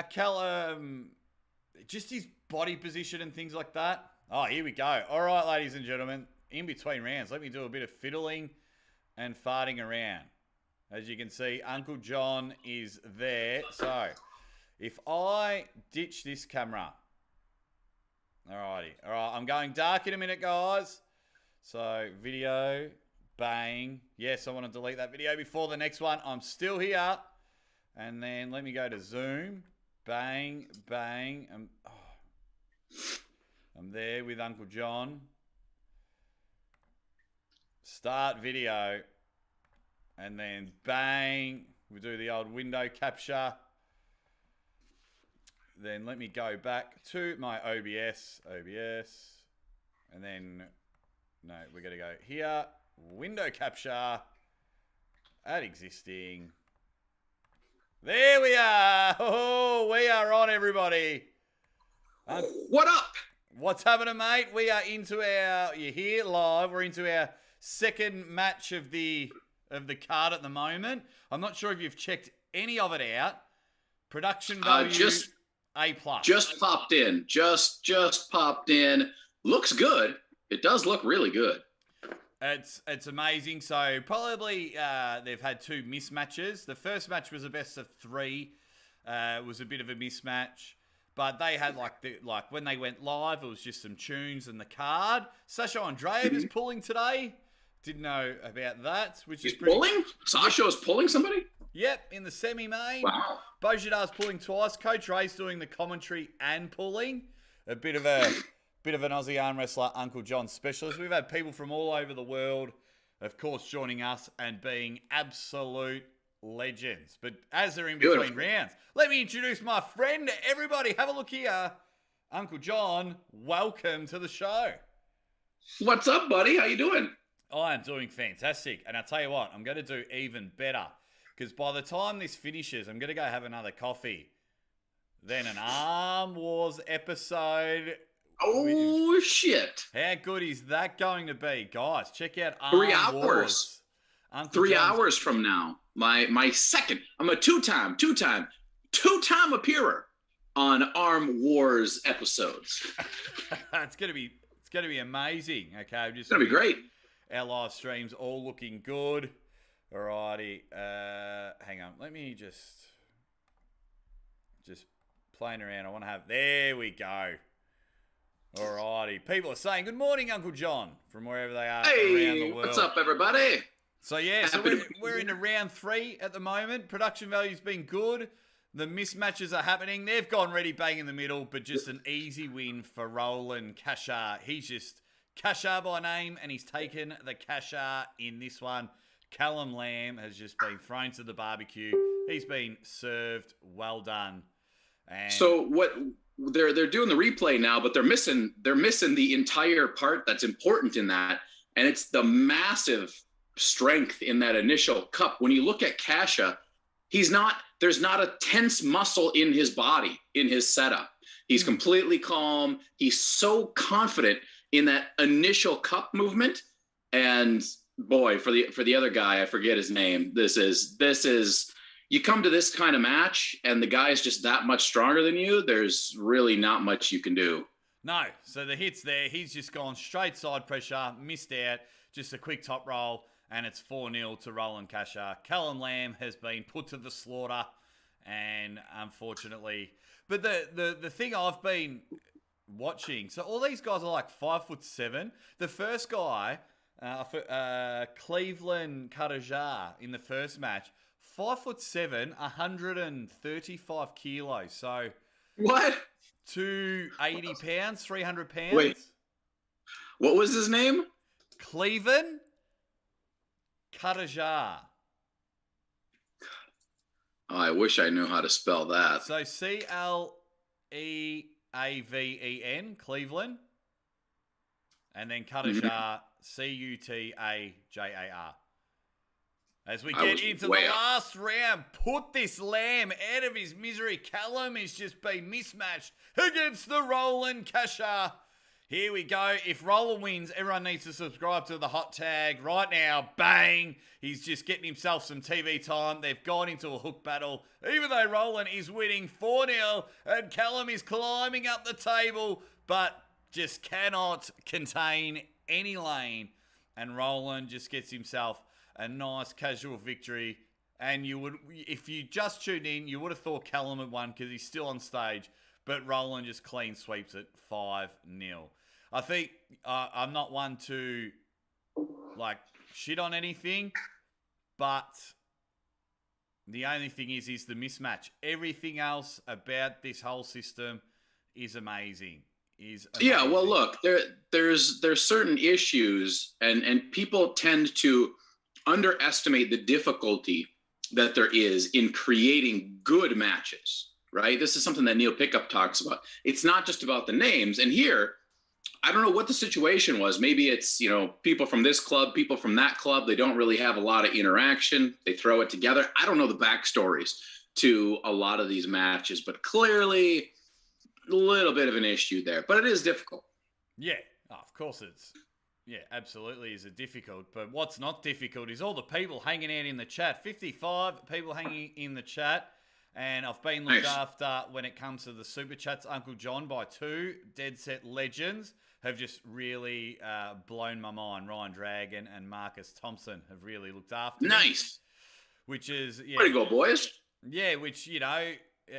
Callum, just his body position and things like that. Oh, here we go. All right, ladies and gentlemen, in between rounds, let me do a bit of fiddling and farting around. As you can see, Uncle John is there. So, if I ditch this camera... Alrighty. Alright, I'm going dark in a minute, guys. So, video, bang. Yes, I want to delete that video before the next one. I'm still here. And then let me go to Zoom. Bang, bang. I'm there with Uncle John. Start video. And then bang. We do the old window capture. Then let me go back to my OBS. And then, no, we're going to go here. Window capture. Add existing. There we are. Oh, we are on, everybody. What up? What's happening, mate? We are into our, you're here live. We're into our second match of the card at the moment. I'm not sure if you've checked any of it out. Production value... A+. Just popped in. Just popped in. Looks good. It does look really good. It's amazing. So probably they've had two mismatches. The first match was a best of 3. It was a bit of a mismatch. But they had like when they went live, it was just some tunes and the card. Sasha Andreev is pulling today. Didn't know about that. He's pulling? Sasha is pulling somebody? Yep, in the semi, mate. Wow. Bozhidar's pulling twice. Coach Ray's doing the commentary and pulling. A bit of an Aussie Armwrestler, Uncle John specialist. We've had people from all over the world, of course, joining us and being absolute legends. But as they're in between rounds, let me introduce my friend. Everybody, have a look here. Uncle John, welcome to the show. What's up, buddy? How you doing? I am doing fantastic. And I'll tell you what, I'm going to do even better. Because by the time this finishes, I'm going to go have another coffee. Then an Arm Wars episode. Oh, shit. How good is that going to be? Guys, check out Arm 3 hours. Wars. Uncle 3 John's- hours from now. My second. I'm a two-time appearer on Arm Wars episodes. it's gonna be amazing. Okay, It's gonna be great. Our live streams all looking good. Alrighty. Hang on. Let me just playing around. I want to have. There we go. Alrighty. People are saying good morning, Uncle John, from wherever they are around the world. What's up, everybody? So yeah, we're into round 3 at the moment. Production value's been good. The mismatches are happening. They've gone ready bang in the middle, but just an easy win for Roland Kasha. He's just Kasha by name, and he's taken the Kasha in this one. Callum Lamb has just been thrown to the barbecue. He's been served. Well done. And So what they're doing the replay now, but they're missing the entire part that's important in that, and it's the massive strength in that initial cup. When you look at Kasha, there's not a tense muscle in his body, in his setup. He's completely calm. He's so confident in that initial cup movement. And boy, for the other guy, I forget his name. This is you come to this kind of match and the guy's just that much stronger than you. There's really not much you can do. no, so the hit's there. He's just gone straight side pressure, missed out, just a quick top roll, and it's 4-0 to Roland Kasha. Callum Lamb has been put to the slaughter, and unfortunately, but the thing I've been watching, so all these guys are like 5'7". The first guy, Cleveland Karajar in the first match, 5'7", 135 kilos. So What? 280 pounds, 300 pounds. Wait. What was his name? Cleveland Karajar. Oh, I wish I knew how to spell that. So Cleaven, Cleveland, and then Karajar, Cutajar. As we get into the last round, put this Lamb out of his misery. Callum is just been mismatched against the Roland Kasha. Here we go. If Roland wins, everyone needs to subscribe to the hot tag right now. Bang! He's just getting himself some TV time. They've gone into a hook battle. Even though Roland is winning 4-0 and Callum is climbing up the table, but just cannot contain any lane. And Roland just gets himself a nice casual victory. And you would, if you just tuned in, you would have thought Callum had won because he's still on stage. But Roland just clean sweeps it 5-0. I think I'm not one to like shit on anything, but the only thing is the mismatch. Everything else about this whole system is amazing. Yeah, well, look, there's certain issues, and people tend to underestimate the difficulty that there is in creating good matches, right? This is something that Neil Pickup talks about. It's not just about the names. And here, I don't know what the situation was. Maybe it's, people from this club, people from that club. They don't really have a lot of interaction. They throw it together. I don't know the backstories to a lot of these matches, but clearly a little bit of an issue there. But it is difficult. Yeah, of course it's. Yeah, absolutely is it difficult. But what's not difficult is all the people hanging out in the chat. 55 people hanging in the chat. And I've been looked after when it comes to the Super Chats. Uncle John by 2 Dead Set Legends have just really blown my mind. Ryan Dragon and Marcus Thompson have really looked after me. Nice. Which is... yeah, way to go, boys. Yeah, which,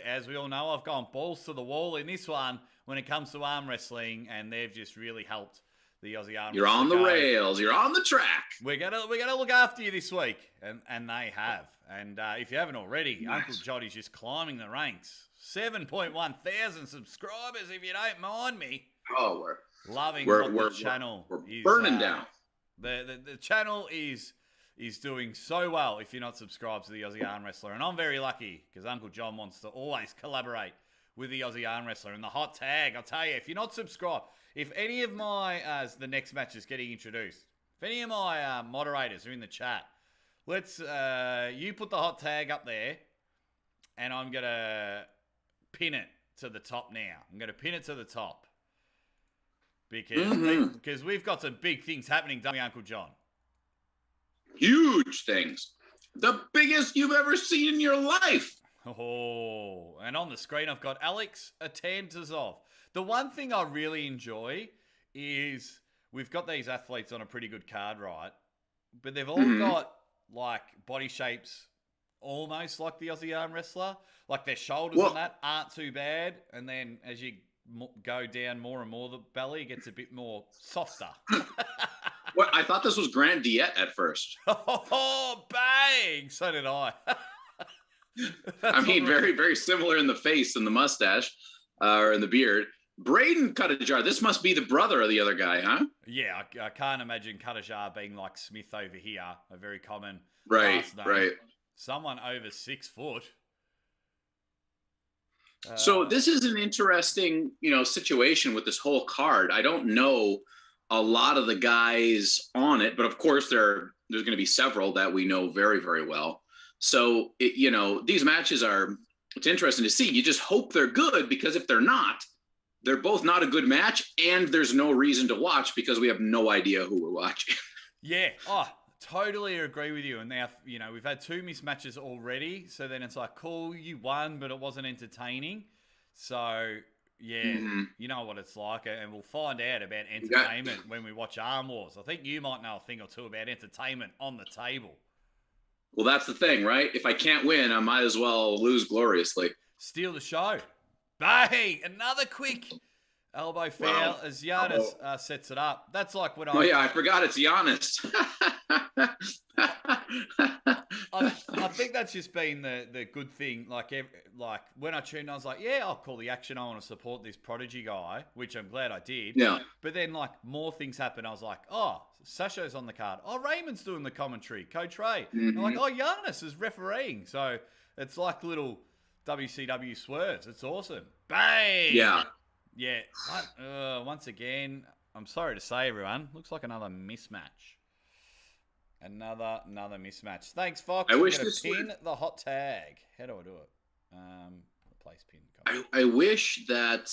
as we all know, I've gone balls to the wall in this one when it comes to arm wrestling, and they've just really helped the Aussie Armwrestler. You're on the rails. You're on the track. We're gonna look after you this week, and they have. And if you haven't already, Nice. Uncle Joddy's just climbing the ranks. 7.1 thousand subscribers, if you don't mind me. Oh, Loving we're what the channel we're is burning down. The channel is doing so well if you're not subscribed to the Aussie Armwrestler. And I'm very lucky because Uncle John wants to always collaborate with the Aussie Armwrestler. And the hot tag, I'll tell you, if you're not subscribed, if any of my, as the next match is getting introduced, if any of my moderators are in the chat, let's, you put the hot tag up there, and I'm going to pin it to the top now. I'm going to pin it to the top. Because we've got some big things happening, don't we, Uncle John? Huge things. The biggest you've ever seen in your life. Oh, and on the screen I've got Alex Atantasov. The one thing I really enjoy is we've got these athletes on a pretty good card, right? But they've all got like body shapes almost like the Aussie Armwrestler. Like their shoulders and that aren't too bad. And then as you go down more and more, the belly gets a bit more softer. What? I thought this was Grand Diet at first. Oh, bang! So did I. I mean, very, very similar in the face and the mustache, or in the beard. Braden Bozhidar, this must be the brother of the other guy, huh? Yeah, I can't imagine Bozhidar being like Smith over here, a very common Right, last name. right. Someone over 6 foot. So this is an interesting, situation with this whole card. I don't know a lot of the guys on it, but of course there's going to be several that we know very, very well. So, these matches it's interesting to see. You just hope they're good, because if they're not, they're both not a good match, and there's no reason to watch because we have no idea who we're watching. Yeah. Oh, totally agree with you. And now, we've had 2 mismatches already. So then it's like, cool, you won, but it wasn't entertaining. So, yeah, you know what it's like. And we'll find out about entertainment when we watch Arm Wars. I think you might know a thing or two about entertainment on the table. Well, that's the thing, right? If I can't win, I might as well lose gloriously. Steal the show. Bang! Another quick elbow foul as Giannis sets it up. That's like when I forgot it's Giannis. I think that's just been the good thing. Like when I tuned, I was like, yeah, I'll call the action. I want to support this Prodigy guy, which I'm glad I did. Yeah. But then more things happen. I was like, oh, Sasha's on the card. Oh, Raymond's doing the commentary. Coach Ray. I'm like, oh, Giannis is refereeing. So it's like little WCW swerves. It's awesome. Bang! Yeah. Yeah. Once again, I'm sorry to say, everyone, looks like another mismatch. Another mismatch. Thanks, Fox. I wish I'm this pin the hot tag. How do I do it? Replace pin. I wish that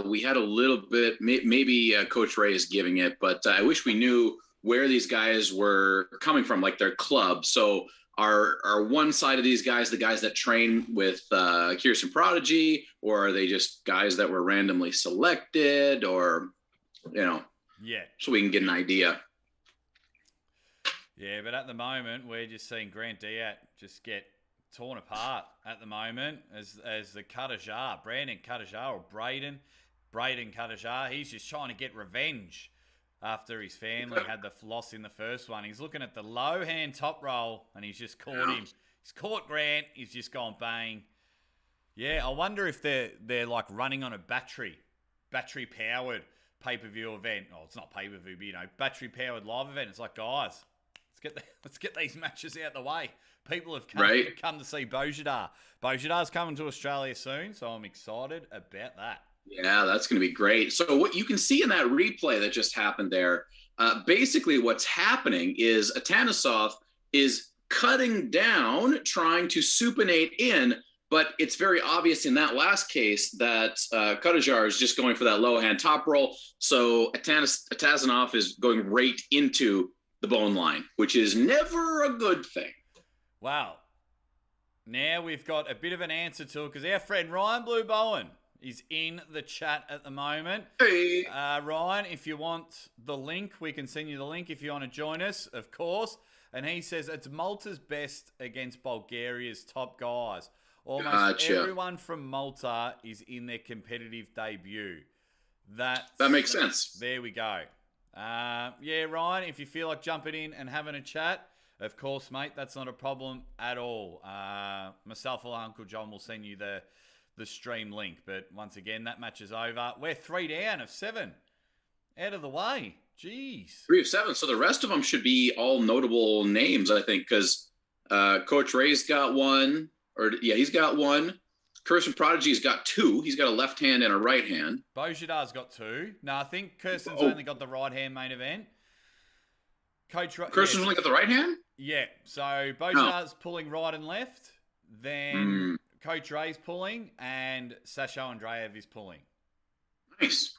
we had a little bit. Maybe Coach Ray is giving it, but I wish we knew where these guys were coming from, like their club. So are one side of these guys the guys that train with Kirsten Prodigy, or are they just guys that were randomly selected, or yeah, so we can get an idea. Yeah, but at the moment, we're just seeing Grant Diat just get torn apart at the moment as the Bozhidar, Brandon Bozhidar, or Braden Bozhidar. He's just trying to get revenge after his family had the loss in the first one. He's looking at the low hand top roll, and he's just caught him. He's caught Grant. He's just gone bang. Yeah, I wonder if they're like running on a battery-powered pay-per-view event. Oh, it's not pay-per-view, but battery-powered live event. It's like, guys, let's get these matches out the way. People have come to see Bozhidar. Bozhidar's coming to Australia soon, so I'm excited about that. Yeah, that's going to be great. So what you can see in that replay that just happened there, basically what's happening is Atanasov is cutting down, trying to supinate in, but it's very obvious in that last case that Bozhidar is just going for that low hand top roll. So Atanasov is going right into the bone line, which is never a good thing. Wow. Now we've got a bit of an answer to it, because our friend Ryan Blue Bowen is in the chat at the moment. Hey. Ryan, if you want the link, we can send you the link if you want to join us, of course. And he says it's Malta's best against Bulgaria's top guys. Almost everyone from Malta is in their competitive debut. That makes sense. There we go. Yeah, Ryan, if you feel like jumping in and having a chat, of course, mate, that's not a problem at all. Myself or Uncle John will send you the stream link. But once again, that match is over. We're 3 down of 7. Out of the way. Jeez. 3 of 7. So the rest of them should be all notable names, I think, because Coach Ray's got one. He's got one. Kirsten Prodigy's got 2. He's got a left hand and a right hand. Bozhidar's got 2. No, I think Kirsten's only got the right hand main event. Kirsten's only got the right hand? Yeah. So Bozhidar's pulling right and left. Then Coach Ray's pulling and Sasha Andreev is pulling. Nice.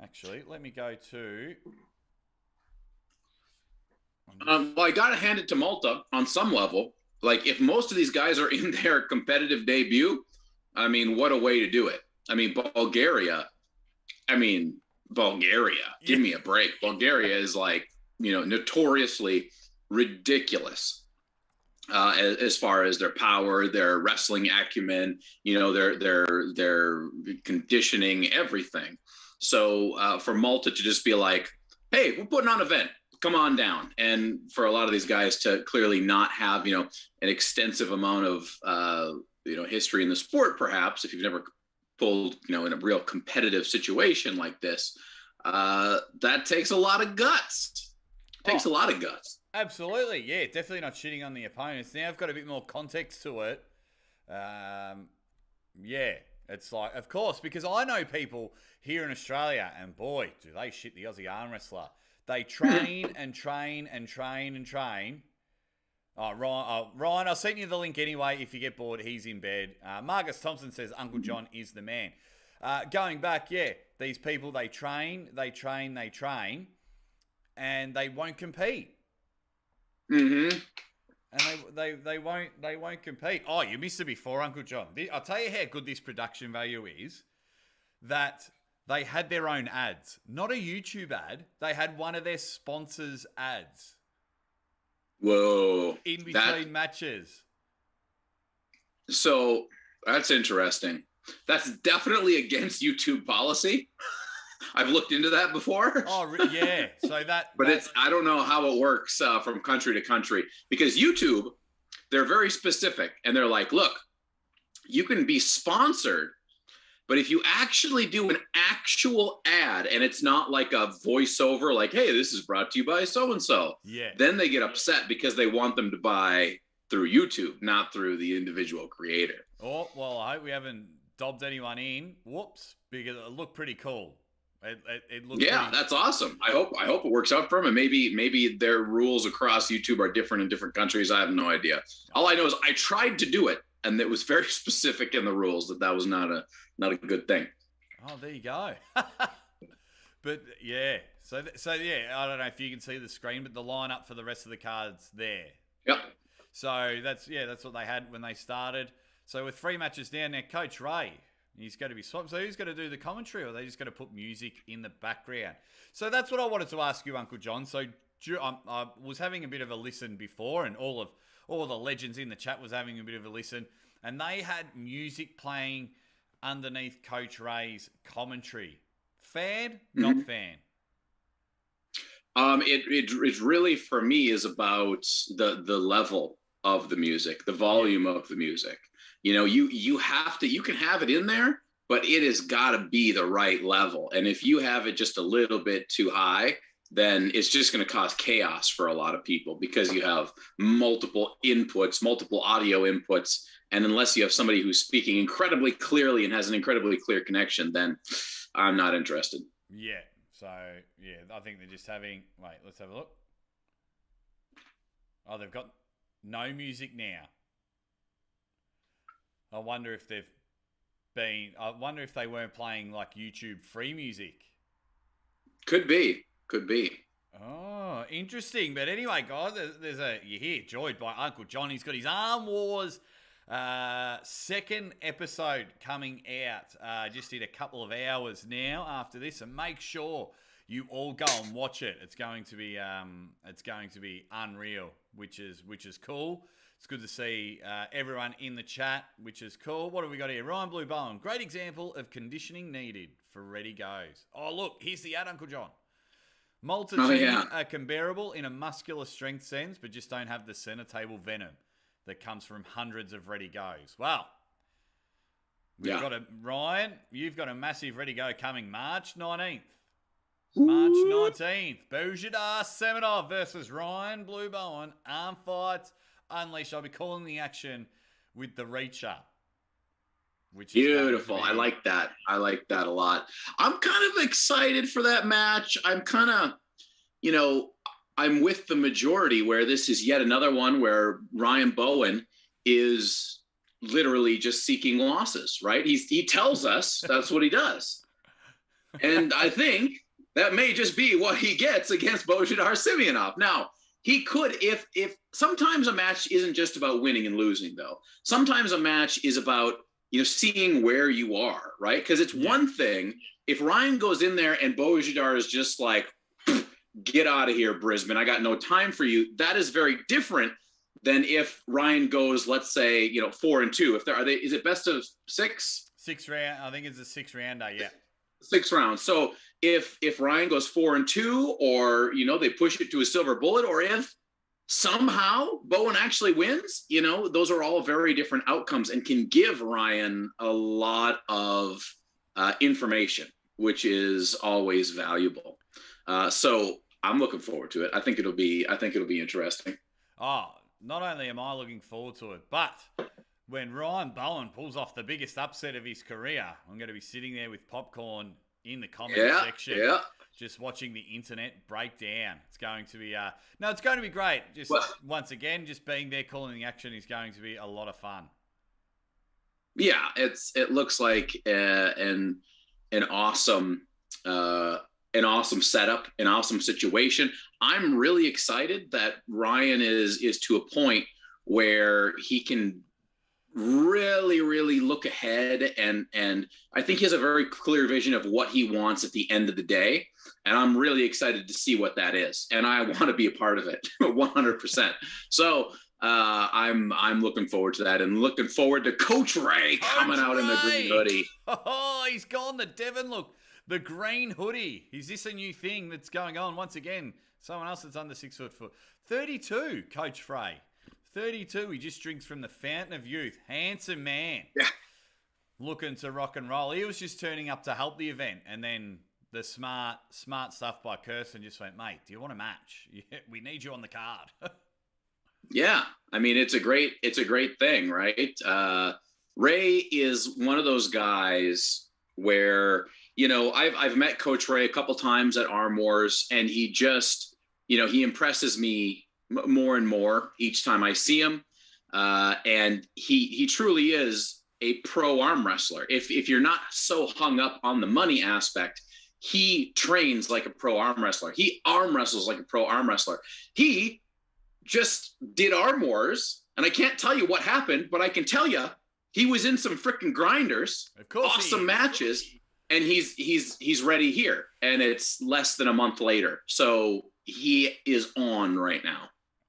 Actually, let me go to... Well, I got to hand it to Malta on some level. Like, if most of these guys are in their competitive debut, I mean, what a way to do it. I mean, Bulgaria, give me a break. Bulgaria is like, notoriously ridiculous as far as their power, their wrestling acumen, their conditioning, everything. So for Malta to just be like, hey, we're putting on an event, come on down. And for a lot of these guys to clearly not have, an extensive amount of, history in the sport, perhaps, if you've never pulled, in a real competitive situation like this, that takes a lot of guts. Takes a lot of guts. Absolutely. Yeah, definitely not shitting on the opponents. Now I've got a bit more context to it. Yeah, it's like, of course, because I know people here in Australia, and boy, do they shit the Aussie Armwrestler. They train and train and train and train. Oh, Ryan, I'll send you the link anyway. If you get bored, he's in bed. Marcus Thompson says Uncle John is the man. Going back, yeah, these people, they train, and they won't compete. Mm-hmm. And they won't compete. Oh, you missed it before, Uncle John. I'll tell you how good this production value is. That they had their own ads, not a YouTube ad. They had one of their sponsors' ads. Whoa! In between matches. So that's interesting. That's definitely against YouTube policy. I've looked into that before. Oh, yeah. So but I don't know how it works from country to country, because YouTube, they're very specific, and they're like, look, you can be sponsored, but if you actually do an actual ad and it's not like a voiceover, like, hey, this is brought to you by so-and-so, yeah, then they get upset because they want them to buy through YouTube, not through the individual creator. Oh, well, I hope we haven't dobbed anyone in. Whoops, because it looked pretty cool. It looked that's awesome. I hope it works out for them, and maybe their rules across YouTube are different in different countries. I have no idea. All I know is I tried to do it, and it was very specific in the rules that was not a good thing. Oh, there you go. But yeah, so yeah, I don't know if you can see the screen, but the lineup for the rest of the cards there. Yep. So that's what they had when they started. So with 3 matches down now, Coach Ray, he's going to be swapped. So who's going to do the commentary, or are they just going to put music in the background? So that's what I wanted to ask you, Uncle John. So I was having a bit of a listen before, and all the legends in the chat was having a bit of a listen, and they had music playing underneath Coach Ray's commentary. Fan, not fan? It really, for me, is about the level of the music, the volume of the music. You can have it in there, but it has got to be the right level. And if you have it just a little bit too high, then it's just going to cause chaos for a lot of people, because you have multiple inputs, multiple audio inputs. And unless you have somebody who's speaking incredibly clearly and has an incredibly clear connection, then I'm not interested. Yeah. So, yeah, I think they're just having... Wait, let's have a look. Oh, they've got no music now. I wonder if they weren't playing like YouTube free music. Could be. Oh, interesting. But anyway, guys, you hear joined by Uncle John. He's got his Arm Wars second episode coming out. Just in a couple of hours now after this, and make sure you all go and watch it. It's going to be unreal, which is cool. It's good to see everyone in the chat, which is cool. What have we got here? Ryan Blue Bowen. Great example of conditioning needed for ready goes. Oh, look, here's the ad, Uncle John. Malta team are comparable in a muscular strength sense, but just don't have the center table venom that comes from hundreds of ready goes. Wow. Ryan, you've got a massive ready go coming March 19th. March 19th. Bozhidar Semenov versus Ryan Blue Bowen. Arm fights. Unleashed. I'll be calling the action with the Reacher. Which is beautiful. I like that. I like that a lot. I'm kind of excited for that match. I'm kind of, I'm with the majority where this is yet another one where Ryan Bowen is literally just seeking losses, right? He tells us that's what he does. And I think that may just be what he gets against Bozhidar Simeonov. Now, he could, if sometimes a match isn't just about winning and losing, though. Sometimes a match is about, seeing where you are, right? Because it's one thing if Ryan goes in there and Bozhidar is just like, get out of here, Brisbane. I got no time for you. That is very different than if Ryan goes, let's say, 4-2. Is it best of 6? 6 round. I think it's a 6-rounder. Yeah. 6 rounds. So if Ryan goes 4-2, or they push it to a silver bullet, or if somehow Bowen actually wins, those are all very different outcomes and can give Ryan a lot of information, which is always valuable. So I'm looking forward to it. I think it'll be interesting. Oh, not only am I looking forward to it, but when Ryan Bowen pulls off the biggest upset of his career, I'm going to be sitting there with popcorn in the comment section, just watching the internet break down. It's going to be it's going to be great. Once again, just being there, calling the action is going to be a lot of fun. Yeah, it looks like an awesome setup, an awesome situation. I'm really excited that Ryan is to a point where he can really, really look ahead, and I think he has a very clear vision of what he wants at the end of the day, and I'm really excited to see what that is, and I want to be a part of it 100%. So I'm looking forward to that, and looking forward to Coach Ray coming out in the green hoodie. Oh, he's gone the Devon look, the green hoodie. Is this a new thing that's going on once again? Someone else that's under 6 foot. 32, Coach Frey. 32, he just drinks from the fountain of youth. Handsome man. Yeah. Looking to rock and roll. He was just turning up to help the event, and then the smart stuff by Kirsten just went, mate, do you want a match? Yeah, we need you on the card. Yeah. I mean, it's a great thing, right? Ray is one of those guys where, I've met Coach Ray a couple times at Arm Wars, and he just, he impresses me more and more each time I see him. And he truly is a pro arm wrestler. If you're not so hung up on the money aspect, he trains like a pro arm wrestler. He arm wrestles like a pro arm wrestler. He just did Arm Wars, and I can't tell you what happened, but I can tell you he was in some freaking grinders, of course, awesome matches, and he's ready here, and it's less than a month later. So he is on right now.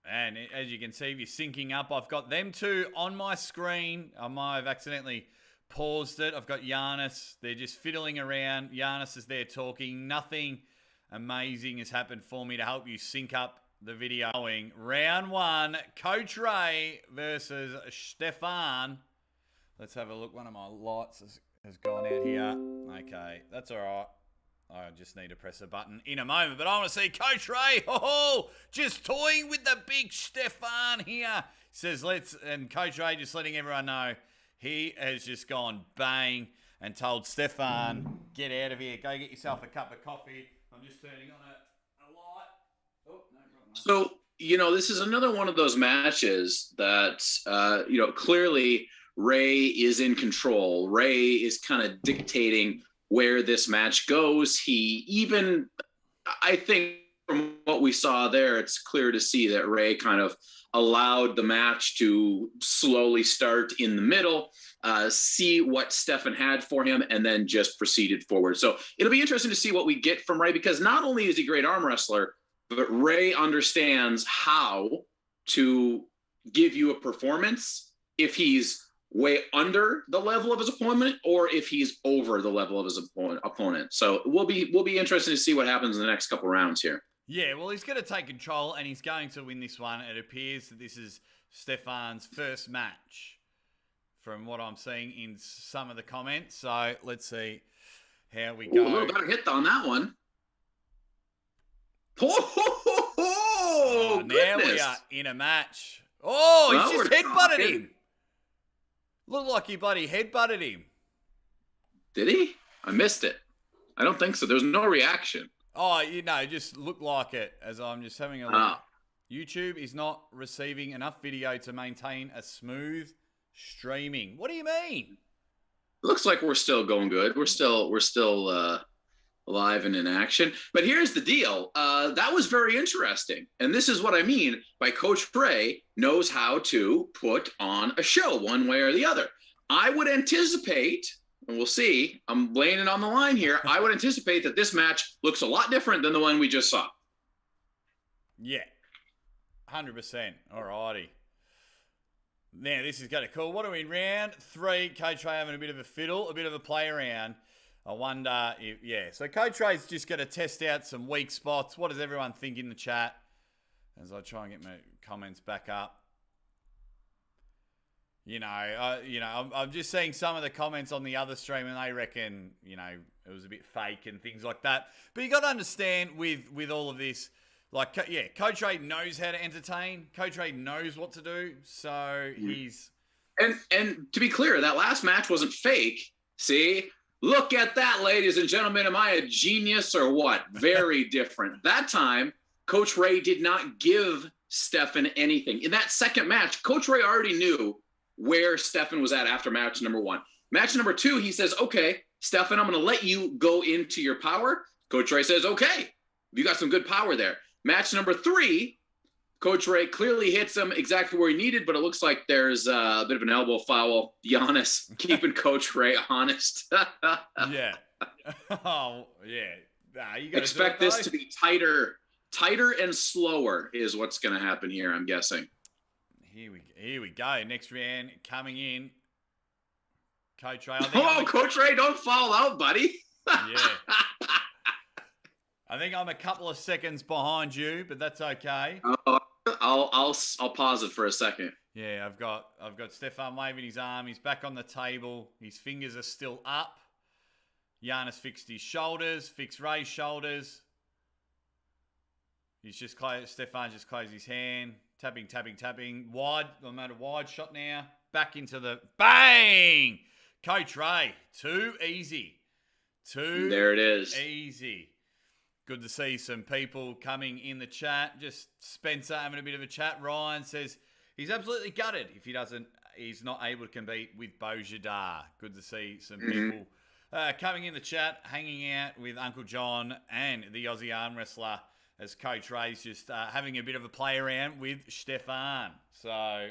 And as you can see, if you're syncing up, I've got them two on my screen. I might have accidentally paused it. I've got Giannis. They're just fiddling around. Giannis is there talking. Nothing amazing has happened for me to help you sync up the video. Round 1, Coach Ray versus Stefan. Let's have a look. One of my lights has gone out here. Okay, that's all right. I just need to press a button in a moment, but I want to see Coach Ray, just toying with the big Stefan here. Says and Coach Ray just letting everyone know he has just gone bang and told Stefan, get out of here, go get yourself a cup of coffee. I'm just turning on a light. Oh, no problem. So, this is another one of those matches that, clearly Ray is in control. Ray is kind of dictating where this match goes. I think from what we saw there, it's clear to see that Ray kind of allowed the match to slowly start in the middle, see what Stefan had for him, and then just proceeded forward. So it'll be interesting to see what we get from Ray, because not only is he a great arm wrestler, but Ray understands how to give you a performance if he's way under the level of his opponent, or if he's over the level of his opponent. So we'll be interested to see what happens in the next couple rounds here. Yeah, well, he's going to take control, and he's going to win this one. It appears that this is Stefan's first match, from what I'm seeing in some of the comments. So let's see how we go. A little better hit on that one. Now we are in a match. Oh, he's just headbutted him. Looked like he bloody headbutted him. Did he? I missed it. I don't think so. There's no reaction. Oh, just looked like it as I'm just having a look. YouTube is not receiving enough video to maintain a smooth streaming. What do you mean? Looks like we're still going good. We're still alive and in action. But here's the deal. That was very interesting. And this is what I mean by Coach Ray knows how to put on a show one way or the other. I would anticipate, and we'll see, I'm laying it on the line here. I would anticipate that this match looks a lot different than the one we just saw. Yeah. 100%. All righty. Now, this is going to cool. What are we in round 3? Coach Ray having a bit of a fiddle, a bit of a play around. I wonder if, So Coach Ray's just going to test out some weak spots. What does everyone think in the chat? As I try and get my comments back up. I'm just seeing some of the comments on the other stream and they reckon, it was a bit fake and things like that. But you got to understand with all of this, Coach Ray knows how to entertain. Coach Ray knows what to do. So he's... And to be clear, that last match wasn't fake. See? Look at that, ladies and gentlemen. Am I a genius or what? Very different. That time, Coach Ray did not give Stefan anything. In that second match, Coach Ray already knew where Stefan was at after match number 1. Match number 2, he says, okay, Stefan, I'm going to let you go into your power. Coach Ray says, okay, you got some good power there. Match number 3, Coach Ray clearly hits him exactly where he needed, but it looks like there's a bit of an elbow foul. Giannis keeping Coach Ray honest. Yeah. Oh, yeah. Nah, you gotta expect this to be tighter and slower is what's going to happen here, I'm guessing. Here we go. Next round coming in. Coach Ray. Coach Ray, don't fall out, buddy. Yeah. I think I'm a couple of seconds behind you, but that's okay. I'll pause it for a second. Yeah, I've got Stefan waving his arm. He's back on the table. His fingers are still up. Giannis fixed his shoulders, fixed Ray's shoulders. Stefan just closed his hand. Tapping. Wide, no matter wide shot now. Back into the bang! Coach Ray, too easy. There it is. Easy. Good to see some people coming in the chat. Just Spencer having a bit of a chat. Ryan says he's absolutely gutted if he's not able to compete with Bozhidar. Good to see some people coming in the chat, hanging out with Uncle John and the Aussie Armwrestler as Coach Ray's just having a bit of a play around with Stefan. So...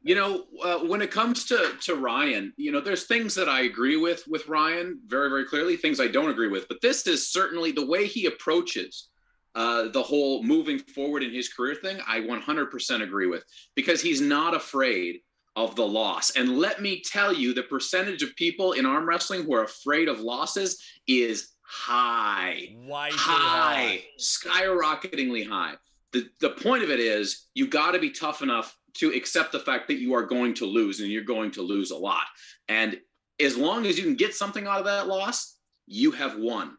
when it comes to Ryan, there's things that I agree with Ryan very, very clearly, things I don't agree with. But this is certainly the way he approaches the whole moving forward in his career thing. I 100% agree with, because he's not afraid of the loss. And let me tell you, the percentage of people in arm wrestling who are afraid of losses is high. Way too high. Skyrocketingly high. The point of it is you got to be tough enough to accept the fact that you are going to lose, and you're going to lose a lot. And as long as you can get something out of that loss, you have won.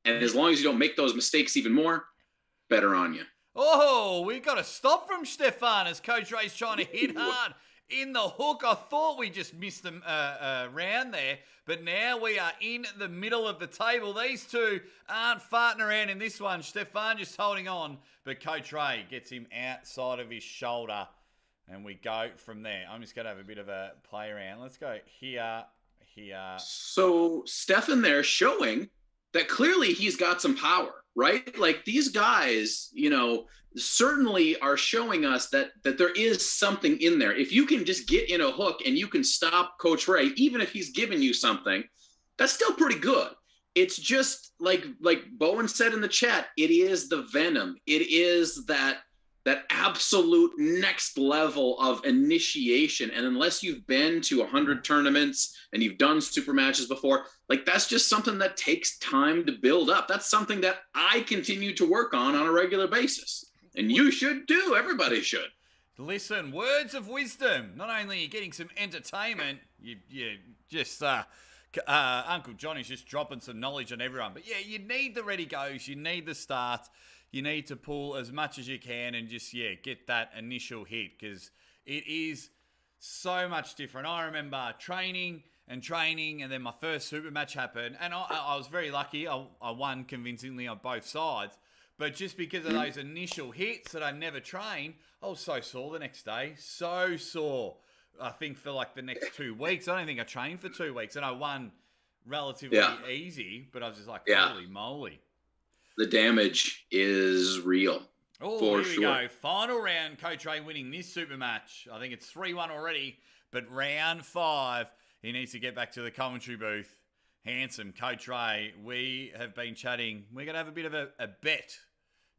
And as long as you don't make those mistakes even more, better on you. Oh, we got to stop from Stefan as Coach Ray's trying to hit hard in the hook. I thought we just missed a round there, but now we are in the middle of the table. These two aren't farting around in this one. Stefan just holding on, but Coach Ray gets him outside of his shoulder, and we go from there. I'm just going to have a bit of a play around. Let's go here. So Stefan there showing that clearly he's got some power, right? Like these guys, certainly are showing us that there is something in there. If you can just get in a hook and you can stop Coach Ray, even if he's giving you something, that's still pretty good. It's just like Bowen said in the chat, it is the venom. It is that absolute next level of initiation. And unless you've been to 100 tournaments and you've done super matches before, like that's just something that takes time to build up. That's something that I continue to work on a regular basis. And you should too. Everybody should. Listen, words of wisdom. Not only are you getting some entertainment, you just... Uncle Johnny's just dropping some knowledge on everyone. But yeah, you need the ready goes. You need the start. You need to pull as much as you can and just, get that initial hit, because it is so much different. I remember training, and then my first super match happened, and I was very lucky. I won convincingly on both sides. But just because of those initial hits that I never trained, I was so sore the next day. So sore. I think for like the next 2 weeks. I don't think I trained for 2 weeks, and I won relatively easy. But I was just like, holy moly, the damage is real. Oh, for here we go. Final round. Coach Ray winning this super match. I think it's 3-1 already, but round 5, he needs to get back to the commentary booth. Handsome, Coach Ray. We have been chatting. We're going to have a bit of a bet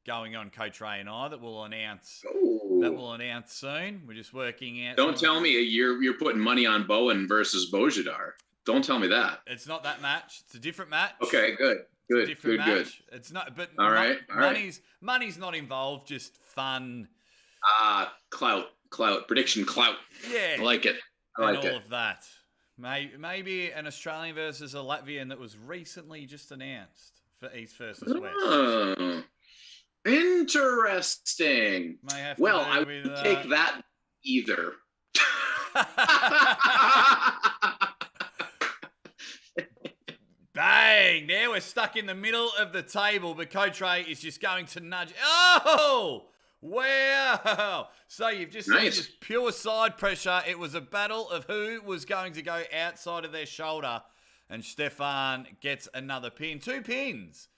going on, Coach Ray and I, that we'll announce. Ooh. That we'll announce soon. We're just working out. Don't tell me you're putting money on Bowen versus Bozhidar. Don't tell me that. It's not that match. It's a different match. Okay, good. Good. It's not, but all right. Money's not involved. Just fun. Clout. Prediction clout. Yeah, I like it. All of that. Maybe an Australian versus a Latvian that was recently just announced for East versus West. Oh, interesting. Well, I would take that either. Bang! Now we're stuck in the middle of the table, but Coach Ray is just going to nudge. Oh! Wow! So you've just seen just pure side pressure. It was a battle of who was going to go outside of their shoulder, and Stefan gets another pin. 2 pins.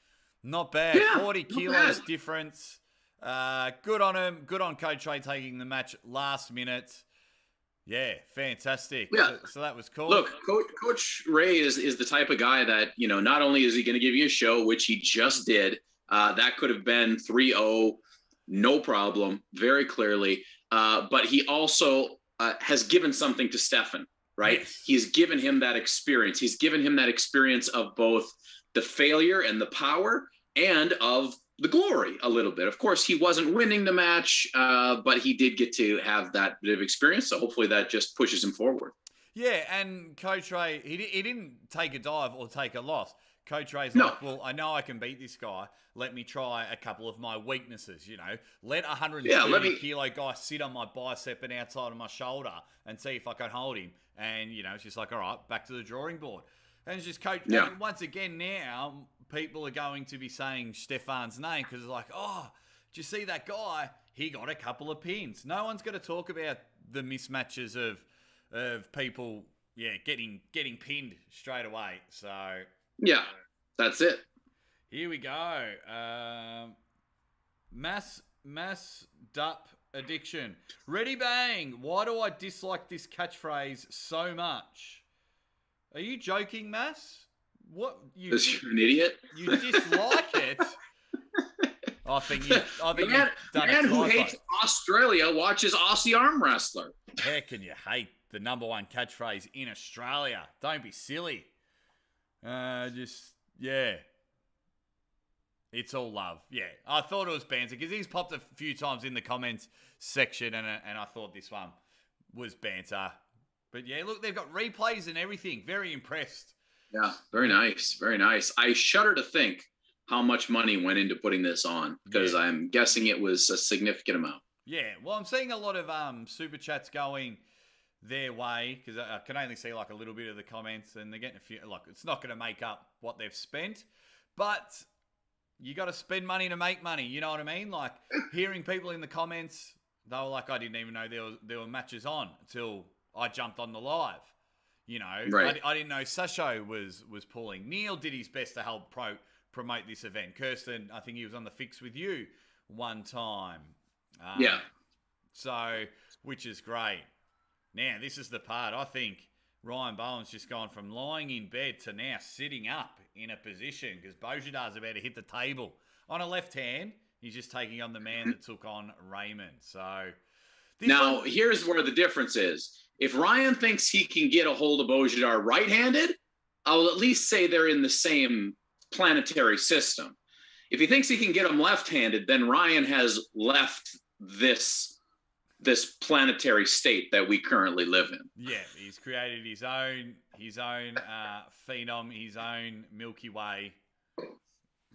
Not bad. Yeah, 40 kilos difference. Good on him. Good on Coach Ray taking the match last minute. Yeah, fantastic. Yeah. So that was cool. Look, Coach Ray is the type of guy that, not only is he going to give you a show, which he just did, that could have been 3-0, no problem, very clearly. But he also has given something to Stefan, right? Yes. He's given him that experience. He's given him that experience of both the failure and the power and of the glory a little bit. Of course, he wasn't winning the match, but he did get to have that bit of experience. So hopefully that just pushes him forward. Yeah, and Coach Ray, he didn't take a dive or take a loss. Coach Ray's No. like, well, I know I can beat this guy. Let me try a couple of my weaknesses, Let a 130 kilo guy sit on my bicep and outside of my shoulder and see if I can hold him. And, it's just like, all right, back to the drawing board. And it's just Coach, and once again now, people are going to be saying Stefan's name because it's like, oh, did you see that guy? He got a couple of pins. No one's going to talk about the mismatches of people, getting pinned straight away. So yeah, that's it. Here we go. Mass dup addiction. Ready bang. Why do I dislike this catchphrase so much? Are you joking, Mass? What Because you're an idiot. You dislike it? I think you've done a man who typo. hates Australia watches Aussie Armwrestler. How can you hate the number one catchphrase in Australia? Don't be silly. It's all love. Yeah, I thought it was banter because he's popped a few times in the comments section, and I thought this one was banter. But yeah, look, they've got replays and everything. Very impressed. Yeah, very nice. Very nice. I shudder to think how much money went into putting this on because I'm guessing it was a significant amount. Yeah, well, I'm seeing a lot of super chats going their way because I can only see like a little bit of the comments, and they're getting a few. Like, it's not going to make up what they've spent, but you got to spend money to make money. You know what I mean? Like hearing people in the comments, they were like, I didn't even know there were matches on until I jumped on the live. Right. I didn't know Sasho was pulling. Neil did his best to help promote this event. Kirsten, I think he was on the fix with you one time. So, which is great. Now, this is the part. I think Ryan Bowen's just gone from lying in bed to now sitting up in a position because Bozhidar's about to hit the table. On a left hand, he's just taking on the man that took on Raymond. So, here's where the difference is. If Ryan thinks he can get a hold of Bozhidar right-handed, I'll at least say they're in the same planetary system. If he thinks he can get him left-handed, then Ryan has left this planetary state that we currently live in. Yeah, he's created his own phenom, his own Milky Way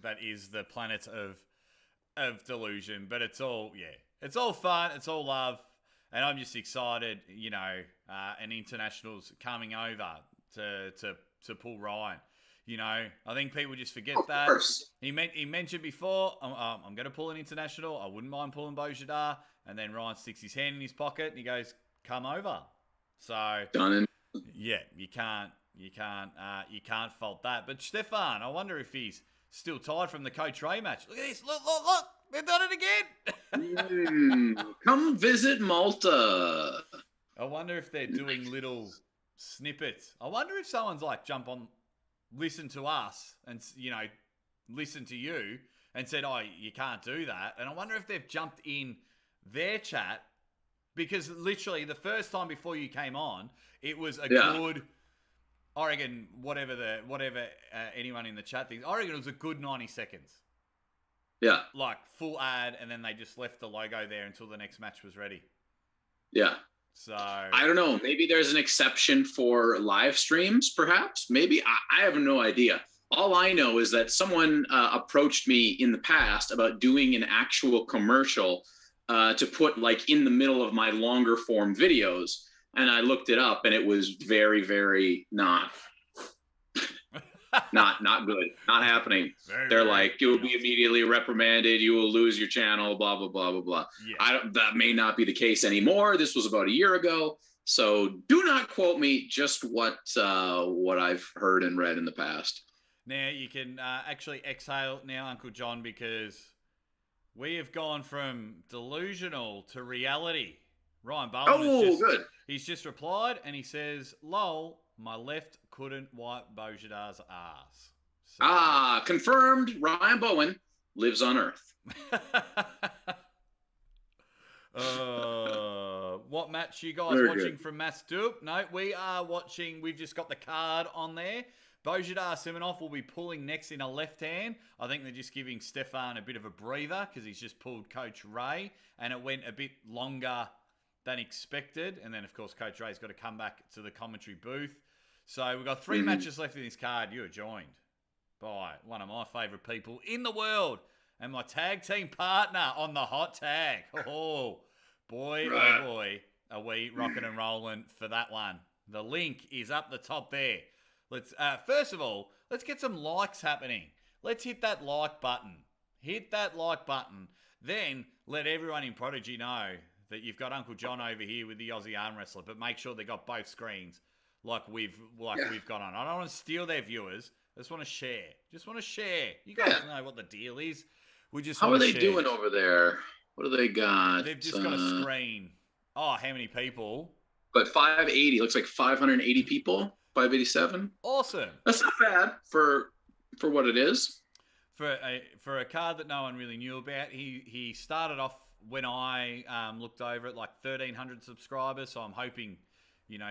that is the planet of delusion. But it's all fun, it's all love. And I'm just excited, an international's coming over to pull Ryan. I think people just forget that. He mentioned before, I'm going to pull an international. I wouldn't mind pulling Bozhidar. And then Ryan sticks his hand in his pocket and he goes, come over. So Done. yeah, you can't fault that. But Stefan, I wonder if he's still tired from the Coach Ray match. Look at this. Look. They've done it again. Come visit Malta. I wonder if they're doing little snippets. I wonder if someone's like jump on, listen to us and, listen to you and said, oh, you can't do that. And I wonder if they've jumped in their chat, because literally the first time before you came on, it was a good, I reckon, whatever anyone in the chat thinks, I reckon it was a good 90 seconds. Yeah. Like full ad, and then they just left the logo there until the next match was ready. Yeah. So I don't know. Maybe there's an exception for live streams, perhaps. Maybe. I have no idea. All I know is that someone approached me in the past about doing an actual commercial to put like in the middle of my longer form videos. And I looked it up, and it was very, very not good, not happening. They're like, you will be immediately reprimanded. You will lose your channel, blah, blah, blah, blah, blah. Yeah. That may not be the case anymore. This was about a year ago. So do not quote me, just what I've heard and read in the past. Now you can actually exhale now, Uncle John, because we have gone from delusional to reality. Ryan Bowen good. He's just replied, and he says, lol, my left couldn't wipe Bozhidar's ass. So, confirmed. Ryan Bowen lives on Earth. What match you guys watching from Mass Dupe? No, we are watching. We've just got the card on there. Bozhidar Simonov will be pulling next in a left hand. I think they're just giving Stefan a bit of a breather because he's just pulled Coach Ray, and it went a bit longer than expected. And then, of course, Coach Ray's got to come back to the commentary booth. So we've got 3 matches left in this card. You are joined by one of my favourite people in the world and my tag team partner on the hot tag. Oh, boy, oh boy, are we rocking and rolling for that one. The link is up the top there. Let's first of all, let's get some likes happening. Let's hit that like button. Hit that like button. Then let everyone in Prodigy know that you've got Uncle John over here with the Aussie Armwrestler, but make sure they got both screens like we've got on. I don't want to steal their viewers. I just want to share. You guys know what the deal is. We just How are they doing over there? What do they got? They've just got a screen. Oh, how many people? But 580. Looks like 580 people. 587. Awesome. That's not bad for what it is. For a card that no one really knew about. He started off when I looked over at like 1,300 subscribers. So I'm hoping,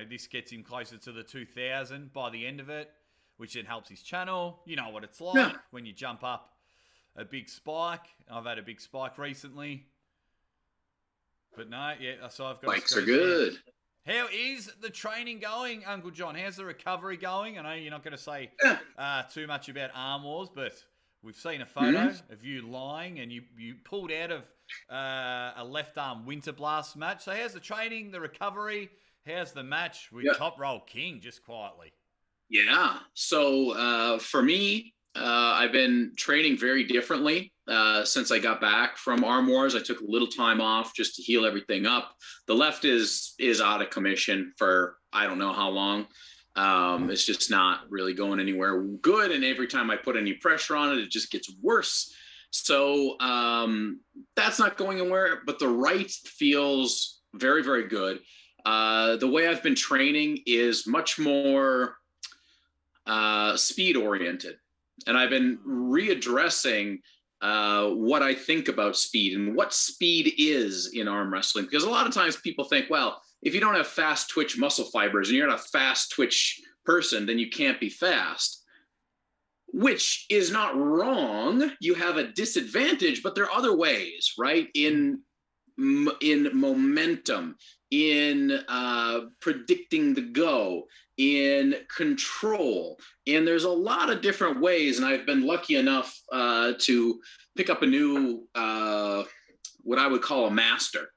this gets him closer to the 2,000 by the end of it, which then helps his channel. You know what it's like when you jump up a big spike. I've had a big spike recently. But no, so I've got spikes are good. How is the training going, Uncle John? How's the recovery going? I know you're not going to say too much about Arm Wars, but we've seen a photo of you lying, and you pulled out of a left arm winter blast match. So how's the training, the recovery? How's the match with Top Roll King, just quietly? Yeah. So for me, I've been training very differently since I got back from Arm Wars. I took a little time off just to heal everything up. The left is out of commission for I don't know how long. It's just not really going anywhere good. And every time I put any pressure on it, it just gets worse. So that's not going anywhere, but the right feels very, very good. The way I've been training is much more speed oriented. And I've been readdressing what I think about speed and what speed is in arm wrestling. Because a lot of times people think, well, if you don't have fast twitch muscle fibers and you're not a fast twitch person, then you can't be fast, which is not wrong. You have a disadvantage, but there are other ways, right? In momentum, in predicting the go, in control. And there's a lot of different ways. And I've been lucky enough to pick up a new, what I would call a master.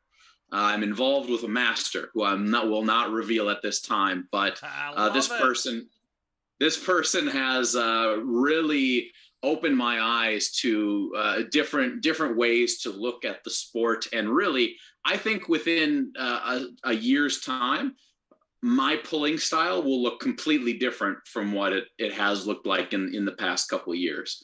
I'm involved with a master who will not reveal at this time, but this person has really opened my eyes to different ways to look at the sport. And really, I think within a year's time, my pulling style will look completely different from what it has looked like in the past couple of years.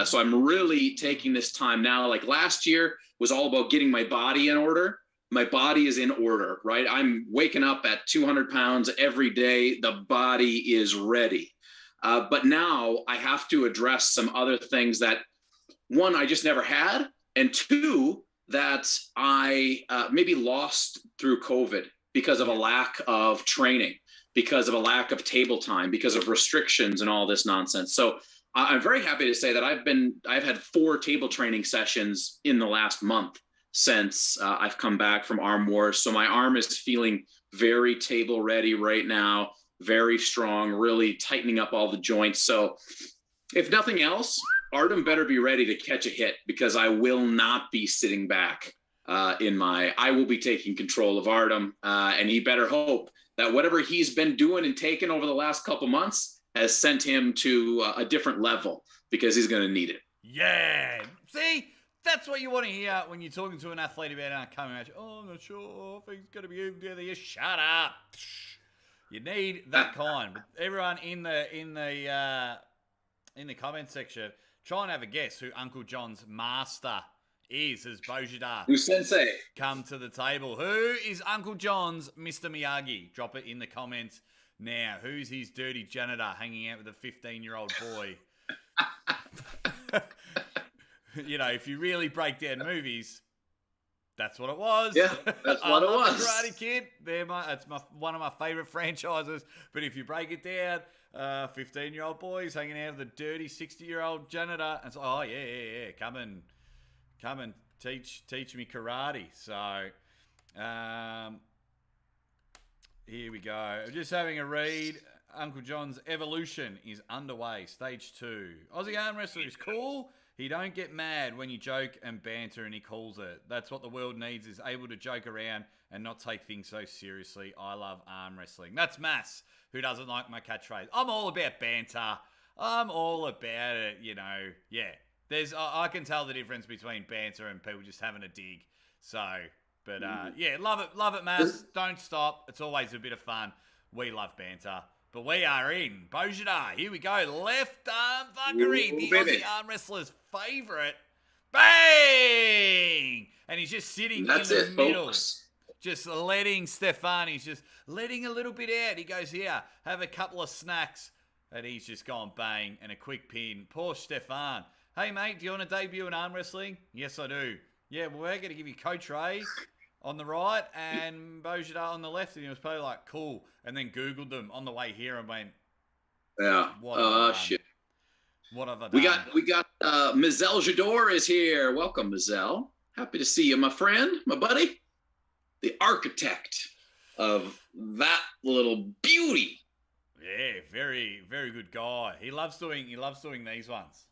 So I'm really taking this time now. Like last year was all about getting my body in order. My body is in order, right? I'm waking up at 200 pounds every day. The body is ready. But now I have to address some other things that, one, I just never had, and two, that I maybe lost through COVID because of a lack of training, because of a lack of table time, because of restrictions and all this nonsense. So I'm very happy to say that I've had 4 table training sessions in the last month since I've come back from Arm Wars. So my arm is feeling very table ready right now, very strong, really tightening up all the joints. So if nothing else, Artem better be ready to catch a hit, because I will not be sitting back I will be taking control of Artem, and he better hope that whatever he's been doing and taking over the last couple months has sent him to a different level, because he's going to need it. Yeah. See, that's what you want to hear when you're talking to an athlete about an upcoming match. Oh, I'm not sure if he's going to be able to do this. Shut up. You need that kind. But everyone in the comment section, try and have a guess who Uncle John's master is as Bozhidar. Who's sensei? Come to the table. Who is Uncle John's Mr. Miyagi? Drop it in the comments now. Who's his dirty janitor hanging out with a 15-year-old boy? You know, if you really break down movies, that's what it was. Yeah, that's what it was. The Karate Kid. That's one of my favorite franchises. But if you break it down, 15-year-old boys hanging out with a dirty 60-year-old janitor, and so, oh yeah, come and teach me karate. So, here we go. I'm just having a read. Uncle John's evolution is underway. Stage 2. Aussie Armwrestler is cool. He don't get mad when you joke and banter, and he calls it. That's what the world needs, is able to joke around and not take things so seriously. I love arm wrestling. That's Mass, who doesn't like my catchphrase. I'm all about banter. I'm all about it, you know. Yeah. I can tell the difference between banter and people just having a dig. So, but yeah, love it, Mass. Don't stop. It's always a bit of fun. We love banter. But we are in Bozhidar. Here we go. Left arm fuckery. The Aussie arm wrestler's favourite. Bang! And he's just sitting in the middle. Folks. Just letting Stefan. He's just letting a little bit out. He goes, here, have a couple of snacks. And he's just gone bang and a quick pin. Poor Stefan. Hey, mate, do you want to debut in arm wrestling? Yes, I do. Yeah, well, we're going to give you Coach Ray on the right and Bozhidar on the left. And he was probably like, cool. And then Googled them on the way here and went, yeah. Shit. What have I done? We got Mizel Jador is here. Welcome, Mizel. Happy to see you, my friend, my buddy. The architect of that little beauty. Yeah, very, very good guy. He loves doing these ones.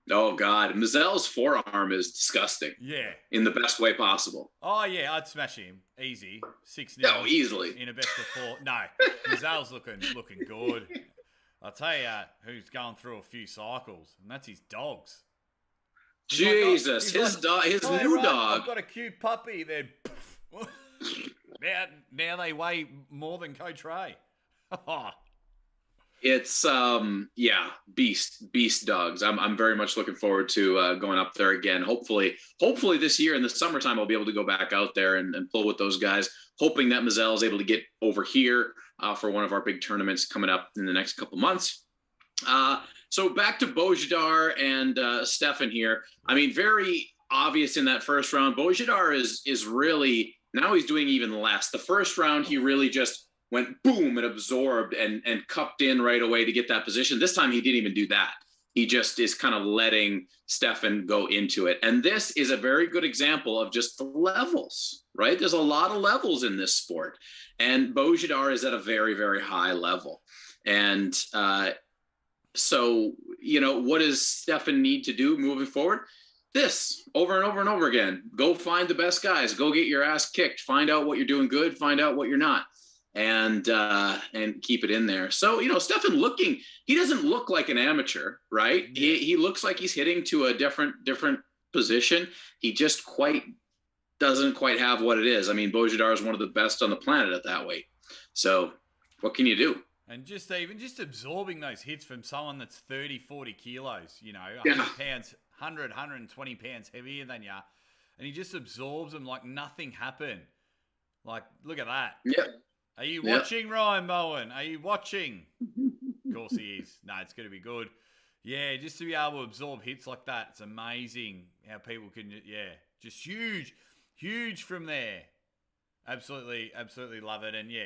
Oh, God. Mizel's forearm is disgusting. Yeah. In the best way possible. Oh, yeah. I'd smash him. Easy. 6-0. No, easily. In a best of 4. No. Mizel's looking good. I'll tell you who's going through a few cycles, and that's his dogs. Jesus. His new dog. I've got a cute puppy. Then now they weigh more than Coach Ray. It's beast dogs. I'm very much looking forward to going up there again. Hopefully this year in the summertime I'll be able to go back out there and pull with those guys. Hoping that Mizel is able to get over here for one of our big tournaments coming up in the next couple months. So back to Bozhidar and Stefan here. I mean, very obvious in that first round. Bozhidar is really, now he's doing even less. The first round he really just went boom and absorbed and cupped in right away to get that position. This time he didn't even do that. He just is kind of letting Stefan go into it. And this is a very good example of just the levels, right? There's a lot of levels in this sport. And Bozhidar is at a very, very high level. And so, what does Stefan need to do moving forward? This over and over and over again. Go find the best guys. Go get your ass kicked. Find out what you're doing good. Find out what you're not. And keep it in there. So, Stefan he doesn't look like an amateur, right? Yeah. He looks like he's hitting to a different position. He just doesn't quite have what it is. I mean, Bozhidar is one of the best on the planet at that weight. So what can you do? And just absorbing those hits from someone that's 30, 40 kilos, 100 Yeah. pounds, 120 pounds heavier than you, and he just absorbs them like nothing happened. Like, look at that. Yeah. Are you watching, Ryan Bowen? Are you watching? Of course he is. No, it's going to be good. Yeah, just to be able to absorb hits like that, it's amazing how people can, just huge from there. Absolutely love it. And yeah,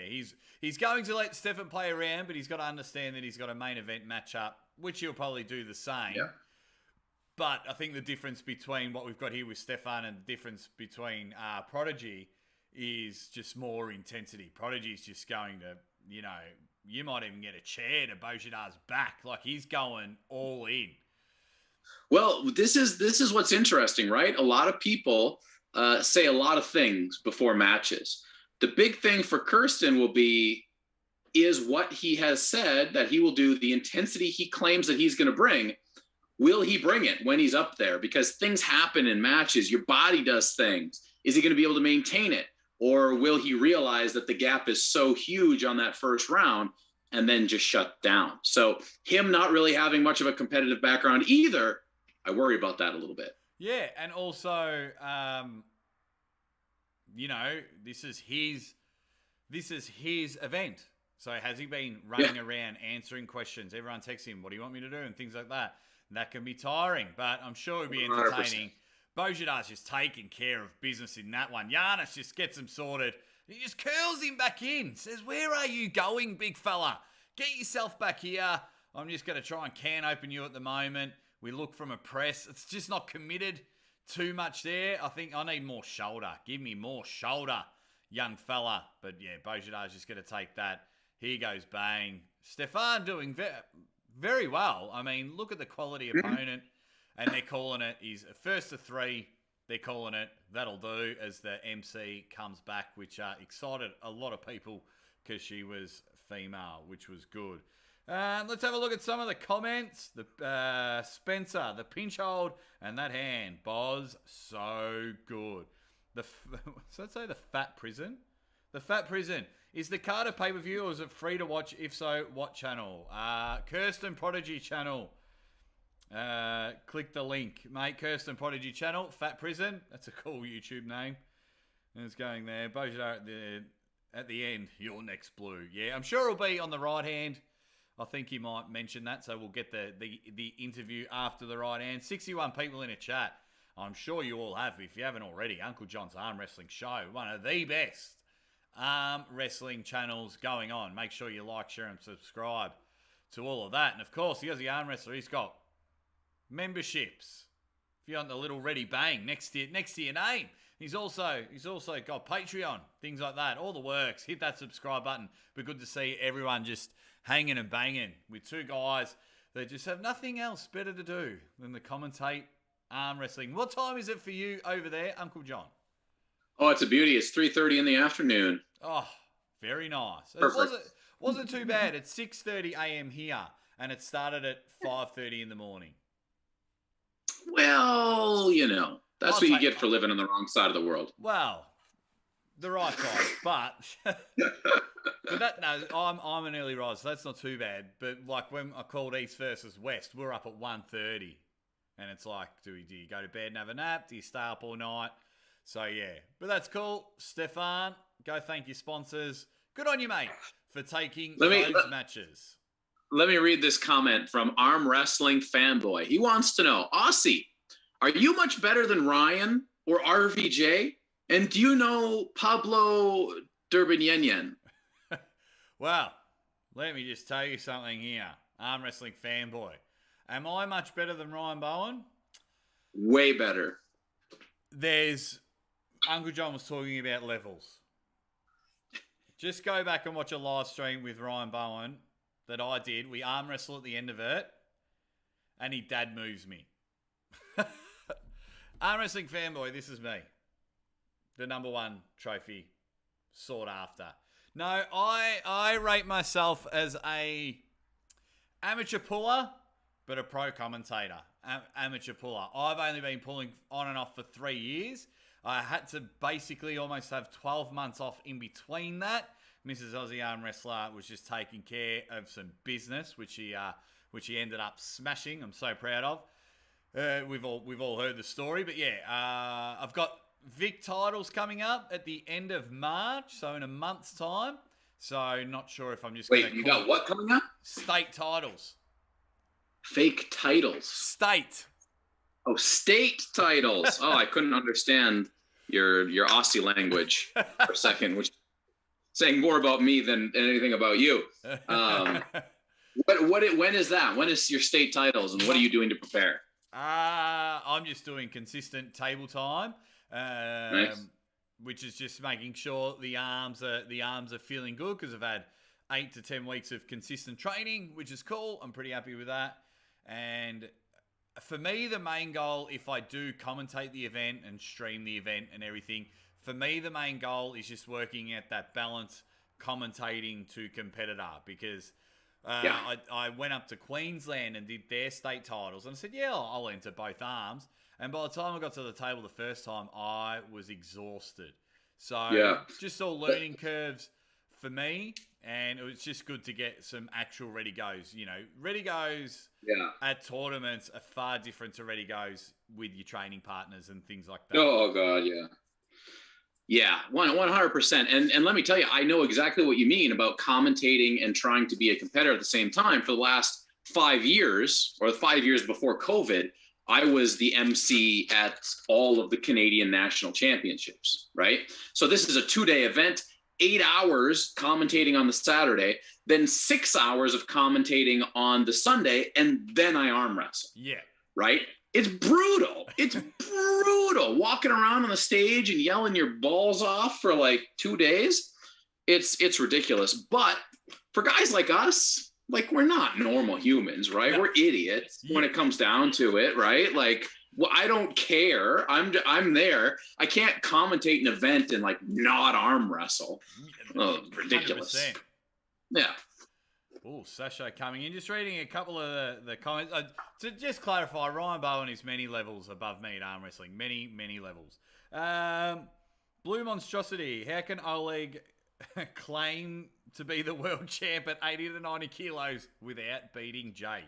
he's going to let Stefan play around, but he's got to understand that he's got a main event matchup, which he'll probably do the same. Yeah. But I think the difference between what we've got here with Stefan and the difference between Prodigy is just more intensity. Prodigy's just going to, you might even get a chair to Bozhidar's back. Like, he's going all in. Well, this is what's interesting, right? A lot of people say a lot of things before matches. The big thing for Kirsten is what he has said that he will do, the intensity he claims that he's going to bring. Will he bring it when he's up there? Because things happen in matches. Your body does things. Is he going to be able to maintain it? Or will he realize that the gap is so huge on that first round and then just shut down? So him not really having much of a competitive background either, I worry about that a little bit. Yeah, and also, this is his event. So has he been running around answering questions? Everyone texts him, what do you want me to do? And things like that. And that can be tiring, but I'm sure it'll be entertaining. 100%. Bozhidar's just taking care of business in that one. Giannis just gets him sorted. He just curls him back in. Says, where are you going, big fella? Get yourself back here. I'm just going to try and can open you at the moment. We look from a press. It's just not committed too much there. I think I need more shoulder. Give me more shoulder, young fella. But yeah, Bozhidar's just going to take that. Here goes bang. Stefan doing very well. I mean, look at the quality opponent. And they're calling it, he's first to 3. They're calling it, that'll do, as the MC comes back, which excited a lot of people because she was female, which was good. Let's have a look at some of the comments. The Spencer, the pinch hold, and that hand. Boz, so good. So let's say the Fat Prison. The Fat Prison. Is the card a pay-per-view or is it free to watch? If so, what channel? Kirsten Prodigy channel. Click the link, mate. Kirsten Prodigy channel. Fat Prison. That's a cool YouTube name. And it's going there. Bozhidar at the end. Your next blue. Yeah, I'm sure it'll be on the right hand. I think he might mention that, so we'll get the interview after the right hand. 61 people in a chat. I'm sure you all have, if you haven't already. Uncle John's Arm Wrestling Show, one of the best arm wrestling channels going on. Make sure you like, share, and subscribe to all of that. And of course, he has the Arm Wrestler. He's got memberships. If you want the little ready bang next to your name. He's also got Patreon, things like that. All the works. Hit that subscribe button. Be good to see everyone just hanging and banging with two guys that just have nothing else better to do than to commentate arm wrestling. What time is it for you over there, Uncle John? Oh, it's a beauty. It's 3:30 in the afternoon. Oh, very nice. Perfect. It wasn't too bad. It's 6:30 a.m. here, and it started at 5:30 in the morning. Well, that's what you get for living on the wrong side of the world. Well, the right side, but I'm an early riser, so that's not too bad. But like when I called East versus West, we're up at 1:30, and it's like, do you go to bed and have a nap? Do you stay up all night? So yeah, but that's cool. Stefan, go thank your sponsors. Good on you, mate, for taking those matches. Let me read this comment from Arm Wrestling Fanboy. He wants to know, Aussie, are you much better than Ryan or RVJ? And do you know Pablo Durbanyenyen? Well, let me just tell you something here. Arm Wrestling Fanboy. Am I much better than Ryan Bowen? Way better. Uncle John was talking about levels. Just go back and watch a live stream with Ryan Bowen that I did. We arm wrestle at the end of it, and he dad moves me. Arm Wrestling Fanboy, this is me. The number one trophy sought after. No, I rate myself as a amateur puller, but a pro commentator. Amateur puller. I've only been pulling on and off for 3 years. I had to basically almost have 12 months off in between that Mrs. Aussie Armwrestler was just taking care of some business, which he ended up smashing. I'm so proud of. We've all heard the story, but yeah, I've got Vic titles coming up at the end of March, so in a month's time. So not sure if I'm just Wait, you got what coming up? State titles. Fake titles. State. Oh, state titles. Oh, I couldn't understand your Aussie language for a second, which saying more about me than anything about you. When is that? When is your state titles, and what are you doing to prepare? I'm just doing consistent table time, Nice. which is just making sure the arms are feeling good because I've had 8 to 10 weeks of consistent training, which is cool. I'm pretty happy with that. And for me, the main goal, if I do commentate the event and stream the event and everything, for me, the main goal is just working at that balance, commentating to competitor, because I went up to Queensland and did their state titles, and I said, yeah, I'll enter both arms. And by the time I got to the table the first time, I was exhausted. So just all learning curves for me, and it was just good to get some actual ready goes. You know, ready goes at tournaments are far different to ready goes with your training partners and things like that. Oh God, yeah. Yeah, 100%. And let me tell you, I know exactly what you mean about commentating and trying to be a competitor at the same time. For the last 5 years, or 5 years before COVID, I was the MC at all of the Canadian national championships, right? So this is a 2-day event, 8 hours commentating on the Saturday, then 6 hours of commentating on the Sunday, and then I arm wrestle. Yeah. Right? It's brutal. It's brutal. Walking around on the stage and yelling your balls off for like 2 days. It's ridiculous. But for guys like us, like, we're not normal humans, right? No. We're idiots when it comes down to it, right? Like, well, I don't care. I'm there. I can't commentate an event and like not arm wrestle. Oh, ridiculous. 100%. Yeah. Oh, Sasha coming in. Just reading a couple of the comments. To just clarify, Ryan Bowen is many levels above me at arm wrestling. Many, many levels. Blue Monstrosity. How can Oleg claim to be the world champ at 80 to 90 kilos without beating Jake?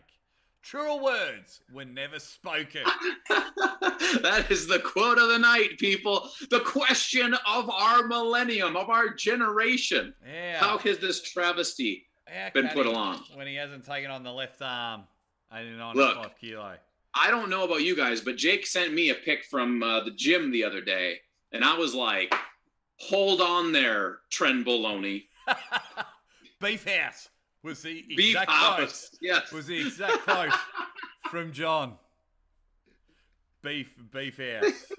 Truer words were never spoken. That is the quote of the night, people. The question of our millennium, of our generation. Yeah. How has this travesty been put along? When he hasn't taken on the left arm, 89.5 Look, kilo. I don't know about you guys, but Jake sent me a pic from the gym the other day, and I was like, hold on there, Tren Bologna. Beef House was the Beef exact house. quote. Yes. Was the exact quote from John. Beef House.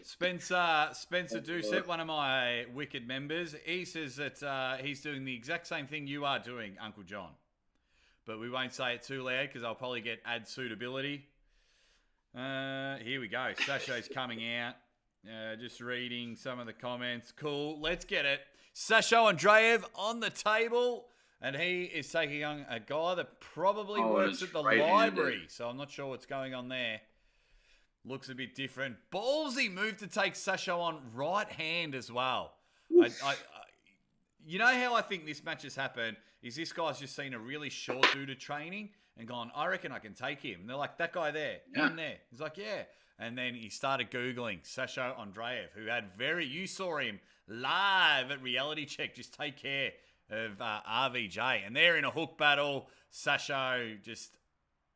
Spencer Doucette, one of my wicked members, he says that he's doing the exact same thing you are doing, Uncle John. But we won't say it too loud because I'll probably get ad suitability. Here we go. Sasha's coming out. Just reading some of the comments. Cool. Let's get it. Sasha Andreev on the table. And he is taking on a guy that probably works at the library. So I'm not sure what's going on there. Looks a bit different. Ballsy move to take Sasha on right hand as well. You know how I think this match has happened is this guy's just seen a really short dude at training and gone, I reckon I can take him. And they're like, that guy there, him there. He's like, yeah. And then he started Googling Sasha Andreev, who had you saw him live at Reality Check, just take care of RVJ. And they're in a hook battle. Sasha just,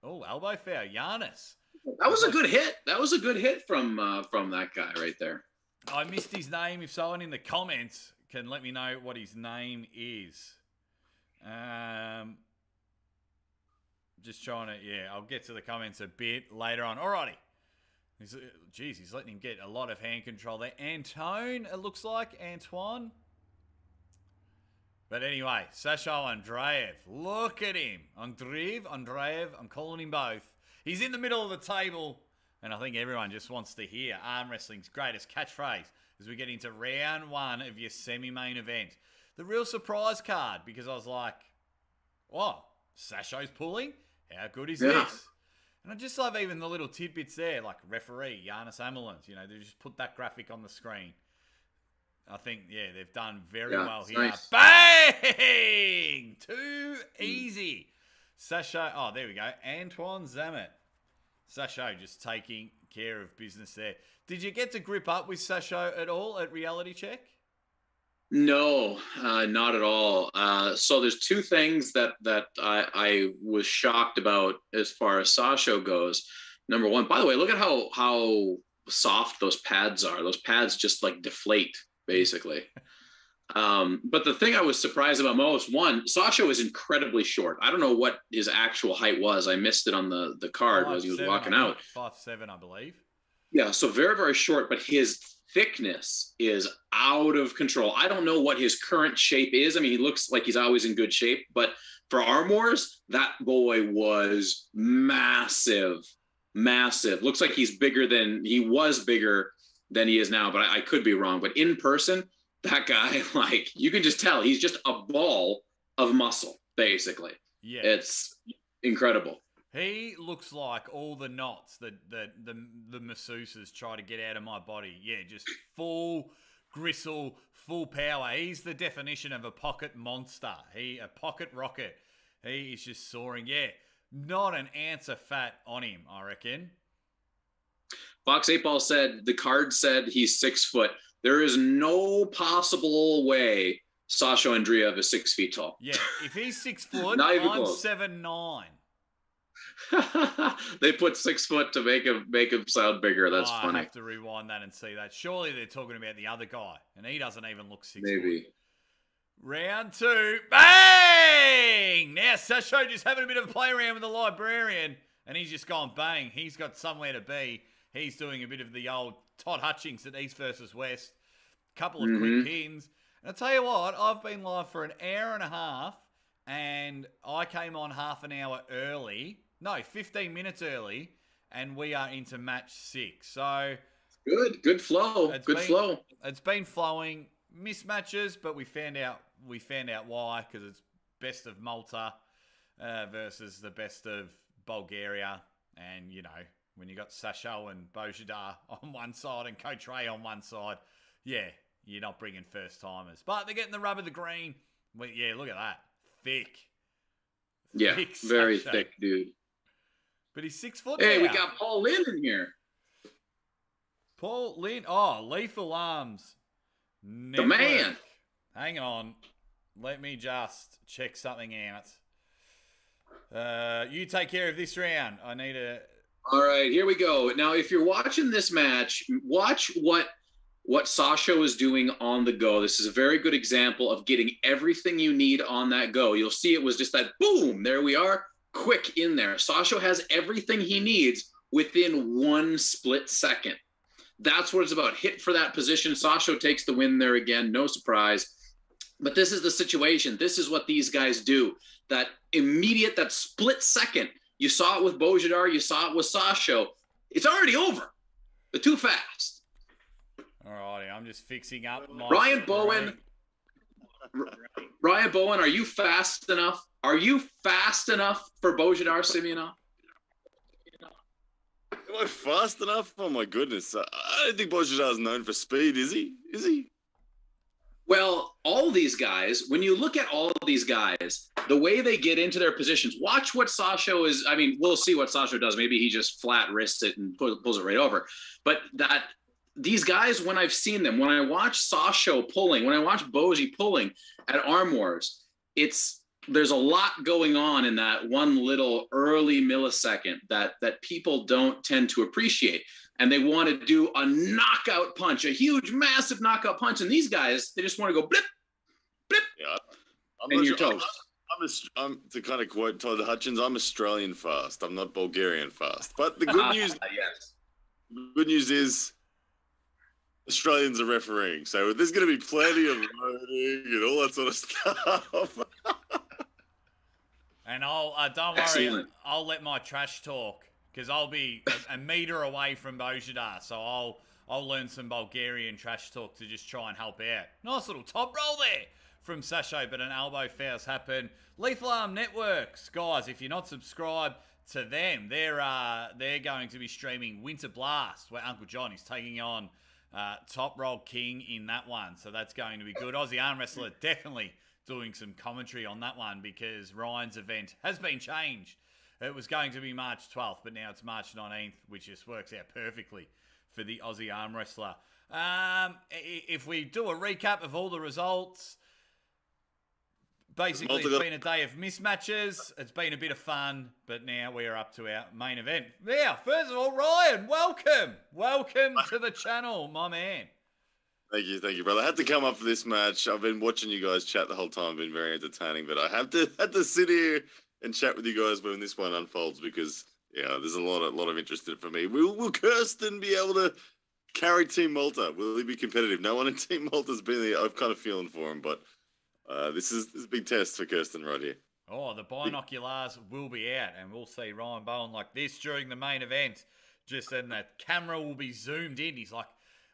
elbow foul. Giannis. That was a good hit. That was a good hit from that guy right there. I missed his name. If someone in the comments can let me know what his name is. Just trying to, I'll get to the comments a bit later on. Alrighty. He's letting him get a lot of hand control there. Antone, it looks like. Antoine. But anyway, Sasha Andreev. Look at him. Andreev. I'm calling him both. He's in the middle of the table, and I think everyone just wants to hear arm wrestling's greatest catchphrase as we get into round 1 of your semi-main event. The real surprise card, because I was like, Sasha's pulling? How good is this? And I just love even the little tidbits there, like referee, Giannis Amelins. They just put that graphic on the screen. I think, they've done very Yeah, well it's here. nice. Bang! Too easy. Sasho, there we go. Antoine Zamet. Sasho just taking care of business there. Did you get to grip up with Sasho at all at Reality Check? No, not at all. So there's two things that I was shocked about as far as Sasho goes. Number one, by the way, look at how soft those pads are. Those pads just like deflate, basically. But the thing I was surprised about most, one, Sasha was incredibly short. I don't know what his actual height was. I missed it on the card as he was walking out. 5'7", I believe. Yeah, so very, very short, but his thickness is out of control. I don't know what his current shape is. I mean, he looks like he's always in good shape, but for Arm Wars, that boy was massive. Looks like he was bigger than he is now, but I could be wrong. But in person, that guy, like, you can just tell he's just a ball of muscle, basically. Yeah. It's incredible. He looks like all the knots that the masseuses try to get out of my body. Yeah, just full gristle, full power. He's the definition of a pocket monster. A pocket rocket. He is just soaring. Yeah, not an ounce of fat on him, I reckon. Fox 8 Ball said, the card said he's 6 foot. There is no possible way Sasha Andreev is 6 feet tall. Yeah, if he's 6 foot, Not even I'm close. 7'9". They put 6 foot to make him sound bigger. That's funny. I have to rewind that and see that. Surely they're talking about the other guy, and he doesn't even look 6 Maybe. foot. Round 2. Bang! Now Sasho just having a bit of a play around with the librarian, and he's just gone bang. He's got somewhere to be. He's doing a bit of the old Todd Hutchings at East versus West. Couple of quick pins. And I'll tell you what, I've been live for an hour and a half, and I came on half an hour early. No, 15 minutes early, and we are into match 6. So good flow. Flow. It's been flowing. Mismatches, but we found out why, because it's best of Malta versus the best of Bulgaria, and you know, when you got Sasho and Bozhidar on one side and Coach Ray on one side, yeah, you're not bringing first timers, but they're getting the rub of the green. Well, yeah, look at that, thick. Yeah, very Sasho. thick dude. But he's 6 foot. Hey, now. we got Paul Lynn in here. Paul Lynn. Oh, Lethal Arms. The man. Hang on. Let me just check something out. You take care of this round. I need a... All right, here we go. Now, if you're watching this match, watch what Sasha is doing on the go. This is a very good example of getting everything you need on that go. You'll see it was just that boom. There we are. Quick in there. Sasha has everything he needs within 1 split second. That's what it's about. Hit for that position. Sasha takes the win there again. No surprise. But this is the situation. This is what these guys do. That immediate, that split second. You saw it with Bozhidar. You saw it with Sasha. It's already over. They're too fast. All righty. I'm just fixing up my... Ryan Bowen, are you fast enough? Are you fast enough for Bozhidar Simeonov? Am I fast enough? Oh my goodness! I don't think Bozhidar is known for speed, is he? Is he? Well, all these guys. When you look at all these guys, the way they get into their positions. Watch what Sasha is. I mean, we'll see what Sasha does. Maybe he just flat wrists it and pulls it right over. But that these guys, when I've seen them, when I watch Sasha pulling, when I watch Bozy pulling at Arm Wars, there's a lot going on in that one little early millisecond that people don't tend to appreciate. And they want to do a knockout punch, a huge, massive knockout punch. And these guys, they just want to go blip, blip, Yeah, and you're toast. I'm to kind of quote Todd Hutchins. I'm Australian fast. I'm not Bulgarian fast. But the good news, yes. the good news is Australians are refereeing, so there's going to be plenty of loading and all that sort of stuff. And I'll don't worry, Excellent. I'll let my trash talk, because I'll be a meter away from Bozhidar, so I'll learn some Bulgarian trash talk to just try and help out. Nice little top roll there from Sasho, but an elbow foul's happened. Lethal Arm Networks, guys, if you're not subscribed to them, they're going to be streaming Winter Blast, where Uncle John is taking on Top Roll King in that one. So that's going to be good. Aussie Armwrestler definitely doing some commentary on that one because Ryan's event has been changed. It was going to be March 12th, but now it's March 19th, which just works out perfectly for the Aussie Armwrestler. If we do a recap of all the results, basically it's been a day of mismatches. It's been a bit of fun, but now we are up to our main event. Now, first of all, Ryan, welcome. Welcome to the channel, my man. Thank you, brother. I had to come up for this match. I've been watching you guys chat the whole time. Been very entertaining, but I had to sit here and chat with you guys when this one unfolds because there's a lot of interest in it for me. Will Kirsten be able to carry Team Malta? Will he be competitive? No one in Team Malta's been there. I'm kind of feeling for him, but this is a big test for Kirsten right here. Oh, the binoculars will be out, and we'll see Ryan Bowen like this during the main event. Just then the camera will be zoomed in. He's like,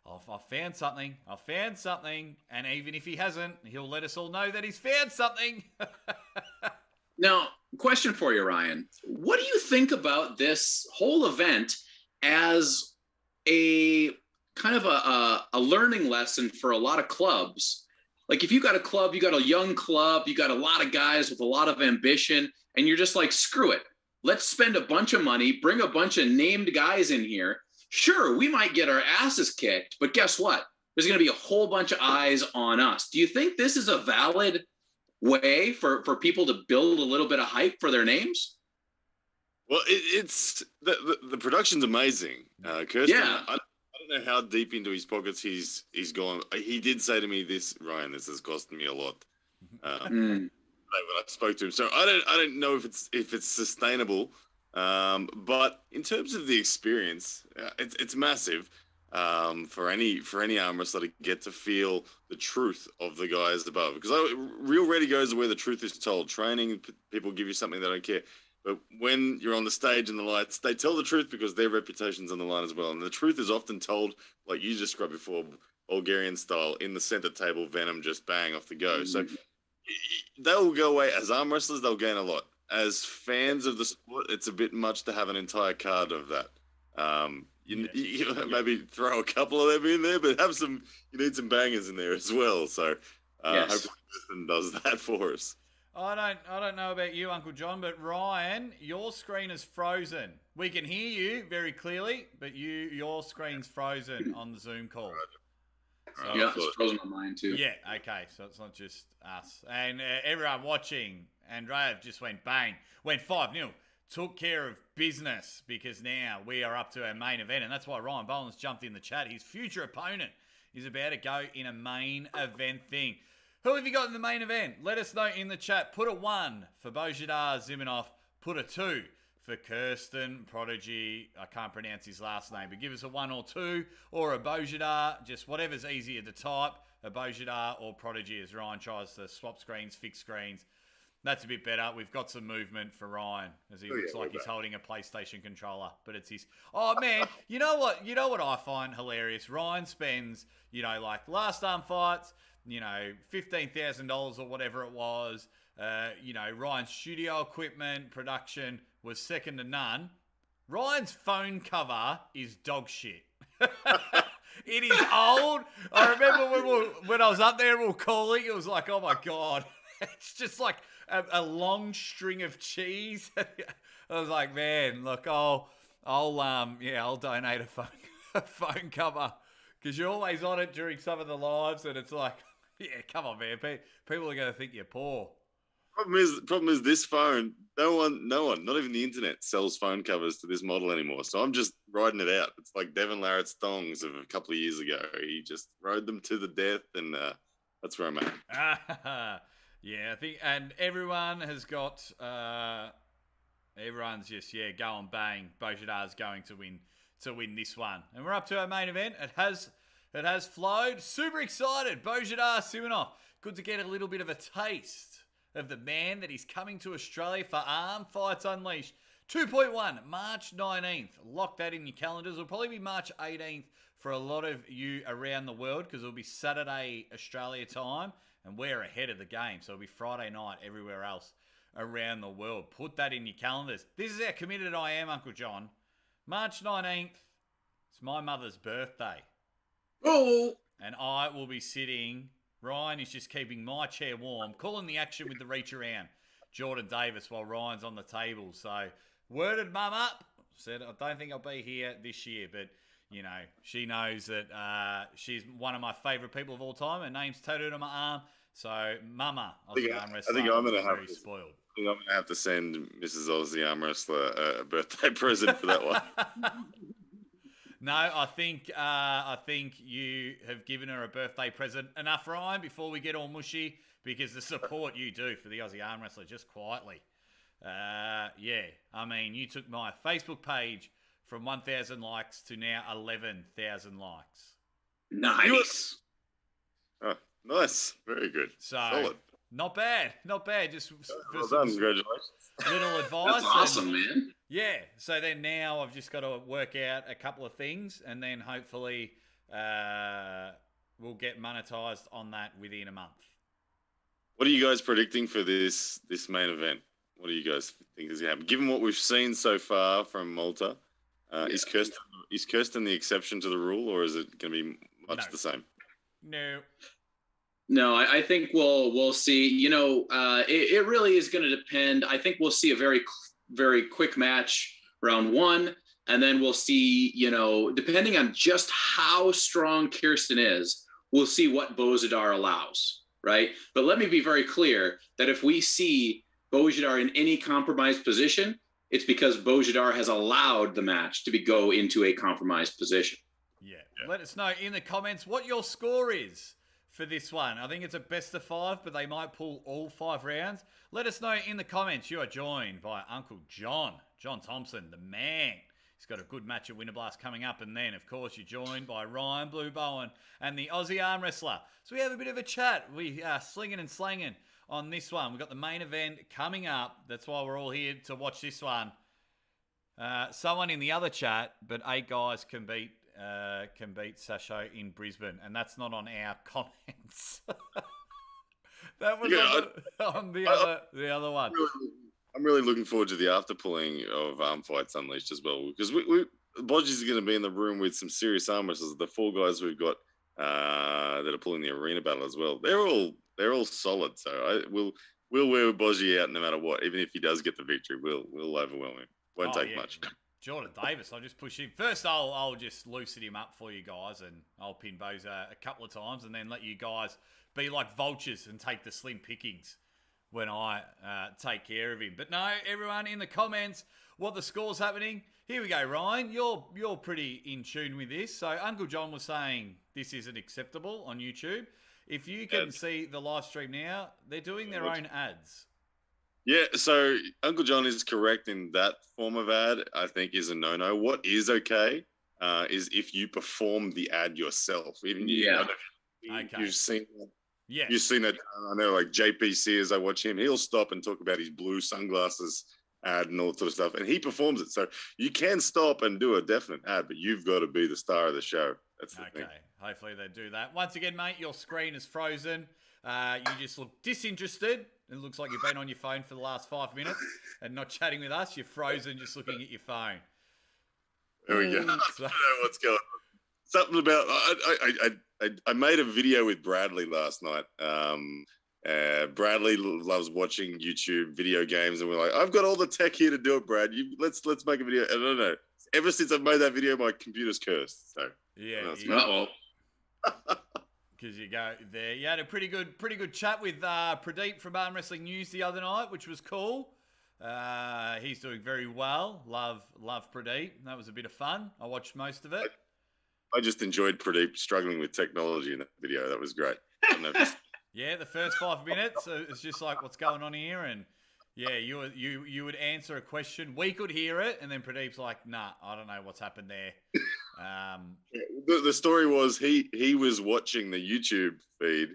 I found something. I found something. And even if he hasn't, he'll let us all know that he's found something. Now, question for you, Ryan. What do you think about this whole event as a kind of a learning lesson for a lot of clubs? Like if you got a club, you got a young club, you got a lot of guys with a lot of ambition, and you're just like, screw it. Let's spend a bunch of money, bring a bunch of named guys in here. Sure, we might get our asses kicked, but guess what? There's going to be a whole bunch of eyes on us. Do you think this is a valid way for people to build a little bit of hype for their names? Well, it's the production's amazing. Kirsten, I don't know how deep into his pockets he's gone. He did say to me, "This Ryan, this has cost me a lot." When I spoke to him, so I don't know if it's sustainable. But in terms of the experience, it's massive. For any arm wrestler to get to feel the truth of the guys above. Because real ready goes where the truth is told. Training, people give you something they don't care. But when you're on the stage and the lights, they tell the truth because their reputation's on the line as well. And the truth is often told, like you described before, Bulgarian style, in the center table, Venom just bang off the go. So they'll go away. As arm wrestlers, they'll gain a lot. As fans of the sport, it's a bit much to have an entire card of that. You maybe throw a couple of them in there, but you need some bangers in there as well. So hopefully Kristen does that for us. I don't know about you, Uncle John, but Ryan, your screen is frozen. We can hear you very clearly, but your screen's frozen on the Zoom call. So, it's frozen on mine too. Yeah, okay, so it's not just us. And everyone watching, Andrea just went bang, went 5-0. Took care of business because now we are up to our main event, and that's why Ryan Bowen's jumped in the chat. His future opponent is about to go in a main event thing. Who have you got in the main event? Let us know in the chat. Put a 1 for Bozhidar Zimonov. Put a 2 for Kirsten Prodigy. I can't pronounce his last name, but give us a 1 or 2 or a Bozhidar. Just whatever's easier to type. A Bozhidar or Prodigy as Ryan tries to swap screens, fix screens. That's a bit better. We've got some movement for Ryan as he looks like he's holding a PlayStation controller, but it's his. Oh man, you know what I find hilarious? Ryan spends, like last arm fights, $15,000 or whatever it was. Ryan's studio equipment production was second to none. Ryan's phone cover is dog shit. It is old. I remember when I was up there, we were calling. It was like, oh my god, it's just like a long string of cheese. I was like, man, look, I'll donate a phone cover because you're always on it during some of the lives, and it's like, yeah, come on, man, people are going to think you're poor. Problem is this phone. No one, not even the internet sells phone covers to this model anymore. So I'm just riding it out. It's like Devin Larratt's thongs of a couple of years ago. He just rode them to the death, and that's where I'm at. Yeah, I think, and everyone has got, everyone's just, going bang. Bozhidar's going to win this one. And we're up to our main event. It has flowed. Super excited. Bozhidar Simonov. Good to get a little bit of a taste of the man that is coming to Australia for Arm Fights Unleashed. 2.1, March 19th. Lock that in your calendars. It'll probably be March 18th for a lot of you around the world because it'll be Saturday Australia time. And we're ahead of the game. So it'll be Friday night everywhere else around the world. Put that in your calendars. This is how committed I am, Uncle John. March 19th. It's my mother's birthday. Oh, And I will be sitting. Ryan is just keeping my chair warm, calling the action with the reach around. Jordan Davis while Ryan's on the table. So, worded mum up. Said, I don't think I'll be here this year, but, you know, she knows that she's one of my favourite people of all time. Her name's tattooed on my arm. So, Mama, Aussie Armwrestler, I think I'm going to have very spoiled. I think I'm going to have to send Mrs. Aussie Armwrestler a birthday present for that one. No, I think you have given her a birthday present enough, Ryan, before we get all mushy, because the support you do for the Aussie Armwrestler just quietly. Yeah, I mean, you took my Facebook page from 1,000 likes to now 11,000 likes. nice. Oh, nice. Very good. So, Solid. not bad. Just Well done. Congratulations. little advice. That's awesome, man. Yeah, so then now I've just got to work out a couple of things, and then hopefully we'll get monetized on that within a month. What are you guys predicting for this main event? What do you guys think is going to happen? Given what we've seen so far from Malta, is Kirsten the exception to the rule, or is it going to be much the same? No. No, I think we'll see. You know, it really is going to depend. I think we'll see a very, very quick match round one, and then we'll see, you know, depending on just how strong Kirsten is, we'll see what Bozhidar allows, right? But let me be very clear that if we see Bozhidar in any compromised position, it's because Bozhidar has allowed the match to go into a compromised position. Yeah. Let us know in the comments what your score is for this one. I think it's a best of 5, but they might pull all 5 rounds. Let us know in the comments. You are joined by Uncle John Thompson, the man. He's got a good match at Winter Blast coming up. And then, of course, you're joined by Ryan Blue Bowen and the Aussie Armwrestler. So we have a bit of a chat. We are slinging and slanging on this one. We've got the main event coming up. That's why we're all here to watch this one. Someone in the other chat, but 8 guys can beat Sasho in Brisbane, and that's not on our comments. That was on the other one. I'm really looking forward to the after pulling of Arm Fights Unleashed as well, because Bodgy's going to be in the room with some serious arm wrestlers. The 4 guys we've got that are pulling the arena battle as well. They're all solid. So we'll wear Bodgy out no matter what. Even if he does get the victory, we'll overwhelm him. Won't take much. Jordan Davis, I'll just push him. First, I'll just loosen him up for you guys, and I'll pin Boza a couple of times, and then let you guys be like vultures and take the slim pickings when I take care of him. But no, everyone in the comments, what the score's happening. Here we go, Ryan. You're pretty in tune with this. So Uncle John was saying this isn't acceptable on YouTube. If you can see the live stream now, they're doing their own ads. Yeah, so Uncle John is correct in that form of ad, I think, is a no-no. What is okay is if you perform the ad yourself. Even you've seen that. Yeah. You've seen that. I know, like JPC, as I watch him, he'll stop and talk about his blue sunglasses ad and all that sort of stuff, and he performs it. So you can stop and do a definite ad, but you've got to be the star of the show. That's the thing. Hopefully they do that. Once again, mate, your screen is frozen. You just look disinterested. It looks like you've been on your phone for the last 5 minutes and not chatting with us. You're frozen, just looking at your phone. There we go. I don't know what's going on. Something about I made a video with Bradley last night. Bradley loves watching YouTube video games, and we're like, I've got all the tech here to do it, Brad. Let's make a video. I don't know. Ever since I've made that video, my computer's cursed. So yeah. Because you go there. You had a pretty good chat with Pradeep from Arm Wrestling News the other night, which was cool. He's doing very well. Love Pradeep. That was a bit of fun. I watched most of it. I just enjoyed Pradeep struggling with technology in that video. That was great. Yeah, the first 5 minutes, it's just like, what's going on here? And yeah, you would answer a question. We could hear it, and then Pradeep's like, nah, I don't know what's happened there. The story was he was watching the YouTube feed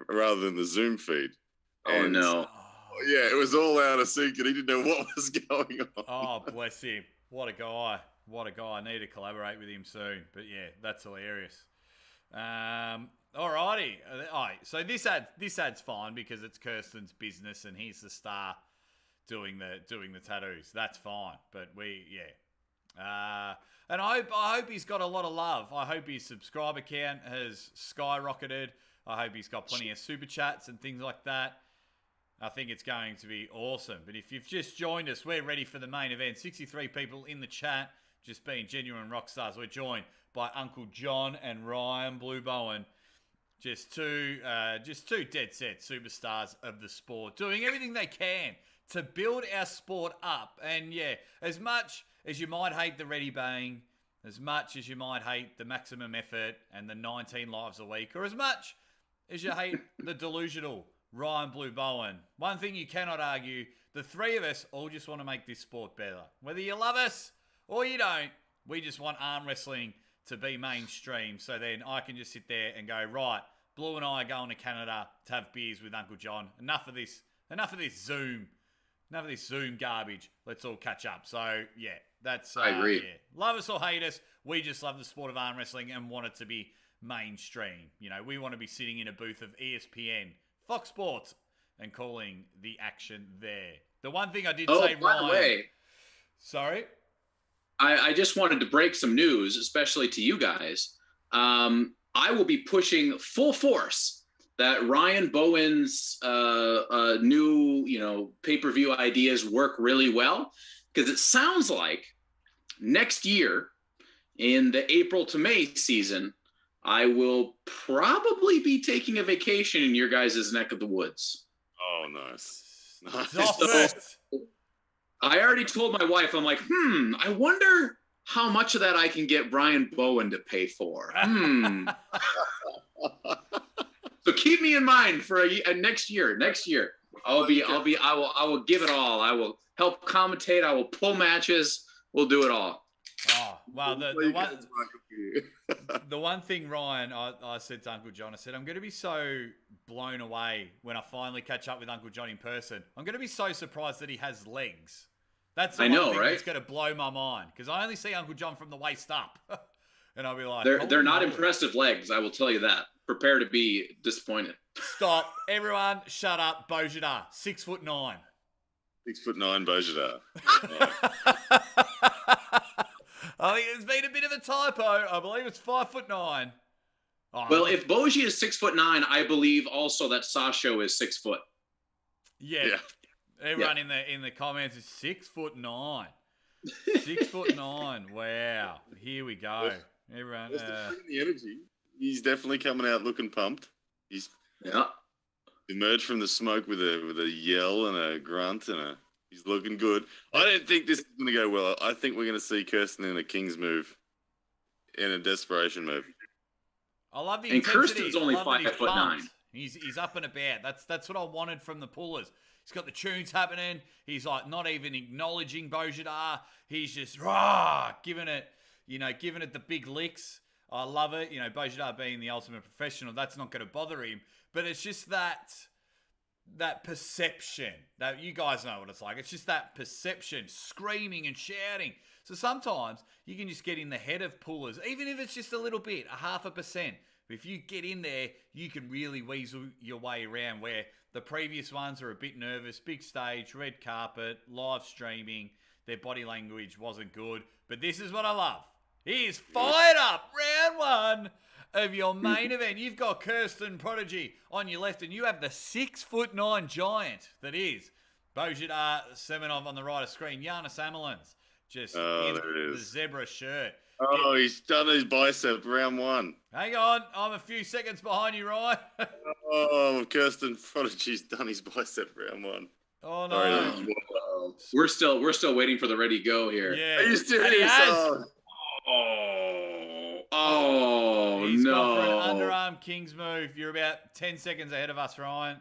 rather than the Zoom feed. Oh, no. Yeah, it was all out of sync, and he didn't know what was going on. Oh, bless him. What a guy. I need to collaborate with him soon. But yeah, that's hilarious. Alrighty. All right. So this ad's fine because it's Kirsten's business and he's the star doing the tattoos. That's fine. But And I hope he's got a lot of love. I hope his subscriber count has skyrocketed. I hope he's got plenty of super chats and things like that. I think it's going to be awesome. But if you've just joined us, we're ready for the main event. 63 people in the chat, just being genuine rock stars. We're joined by Uncle John and Ryan Blue Bowen. Just two dead set superstars of the sport, doing everything they can to build our sport up. And yeah, as much as you might hate the ready bang, as much as you might hate the maximum effort and the 19 lives a week, or as much as you hate the delusional Ryan Blue Bowen, one thing you cannot argue, the three of us all just want to make this sport better. Whether you love us or you don't, we just want arm wrestling to be mainstream. So then I can just sit there and go, right, Blue and I are going to Canada to have beers with Uncle John. Enough of this Zoom garbage. Let's all catch up. So yeah, that's I agree. Yeah. Love us or hate us, we just love the sport of arm wrestling and want it to be mainstream. You know, we want to be sitting in a booth of ESPN, Fox Sports, and calling the action there. The one thing I did say, by the way, sorry, I just wanted to break some news, especially to you guys. I will be pushing full force that Ryan Bowen's new, pay-per-view ideas work really well, because it sounds like next year in the April to May season, I will probably be taking a vacation in your guys' neck of the woods. Oh, nice. So, I already told my wife, I'm like, I wonder how much of that I can get Brian Bowen to pay for. So keep me in mind for next year. I will give it all. I will help commentate. I will pull matches. We'll do it all. Oh, wow. The one thing, Ryan, I said to Uncle John, I said, I'm going to be so blown away when I finally catch up with Uncle John in person. I'm going to be so surprised that he has legs. That's the one thing that's going to blow my mind, because I only see Uncle John from the waist up. And I'll be like, they're not impressive legs, I will tell you that. Prepare to be disappointed. Stop. Everyone, shut up. Bozhidar, 6'9". 6'9" Bozhidar. I think it's been a bit of a typo. I believe it's 5'9". Oh, well, if Bozhi is 6'9", I believe also that Sasho is 6 foot. Yeah. Everyone in the comments is 6'9". 6'9". Wow. Here we go. Everyone. The energy. He's definitely coming out looking pumped. He's emerged from the smoke with a yell and a grunt and he's looking good. I don't think this is going to go well. I think we're going to see Kirsten in a King's move, in a desperation move. I love the and intensity. Kirsten's only 5'9". He's up and about. That's what I wanted from the pullers. He's got the tunes happening. He's like not even acknowledging Bozhidar. He's just giving it the big licks. I love it. Bozhidar being the ultimate professional, that's not going to bother him. But it's just that perception that you guys know what it's like. It's just that perception, screaming and shouting. So sometimes you can just get in the head of pullers, even if it's just a little bit, 0.5%. But if you get in there, you can really weasel your way around, where the previous ones are a bit nervous, big stage, red carpet, live streaming, their body language wasn't good. But this is what I love. He is fired up. Round one of your main event. You've got Kirsten Prodigy on your left, and you have the 6'9" giant that is Bozhidar Semenov on the right of screen. Giannis Amelins just in the zebra shirt. Oh, he's done his bicep, round one. Hang on, I'm a few seconds behind you, Ryan. Oh, Kirsten Prodigy's done his bicep, round one. Oh no, we're still waiting for the ready go here. Yeah, are you serious? He's no! gone for an underarm King's move. You're about 10 seconds ahead of us, Ryan,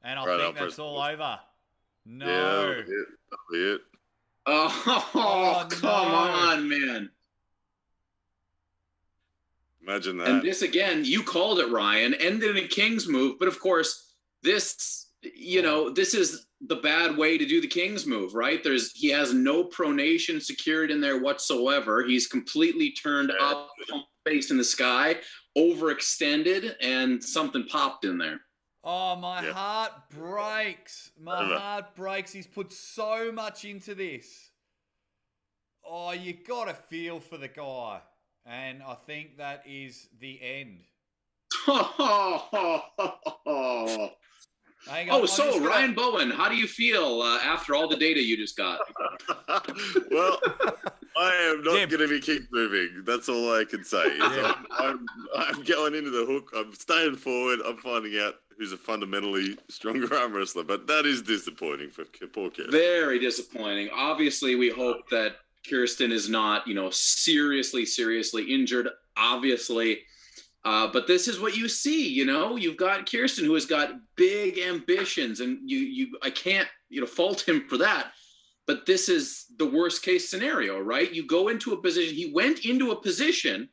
and I think that's all over. No, that'll be it. Oh, come on, man. Imagine that. And this again, you called it, Ryan, ended in a King's move, but of course, this is the bad way to do the King's move, right? He has no pronation secured in there whatsoever. He's completely turned up, face in the sky, overextended, and something popped in there. Oh, my heart breaks. My heart breaks. He's put so much into this. Oh, you got to feel for the guy. And I think that is the end. Hang on, Ryan Bowen, how do you feel after all the data you just got? Well, I am not going to be keep moving. That's all I can say. I'm going into the hook. I'm staying forward. I'm finding out who's a fundamentally stronger arm wrestler. But that is disappointing for poor Kirsten. Very disappointing. Obviously, we hope that Kirsten is not, seriously injured. Obviously. But this is what you see, you've got Kirsten who has got big ambitions, and I can't, fault him for that. But this is the worst case scenario, right? You go into a position, he went into a position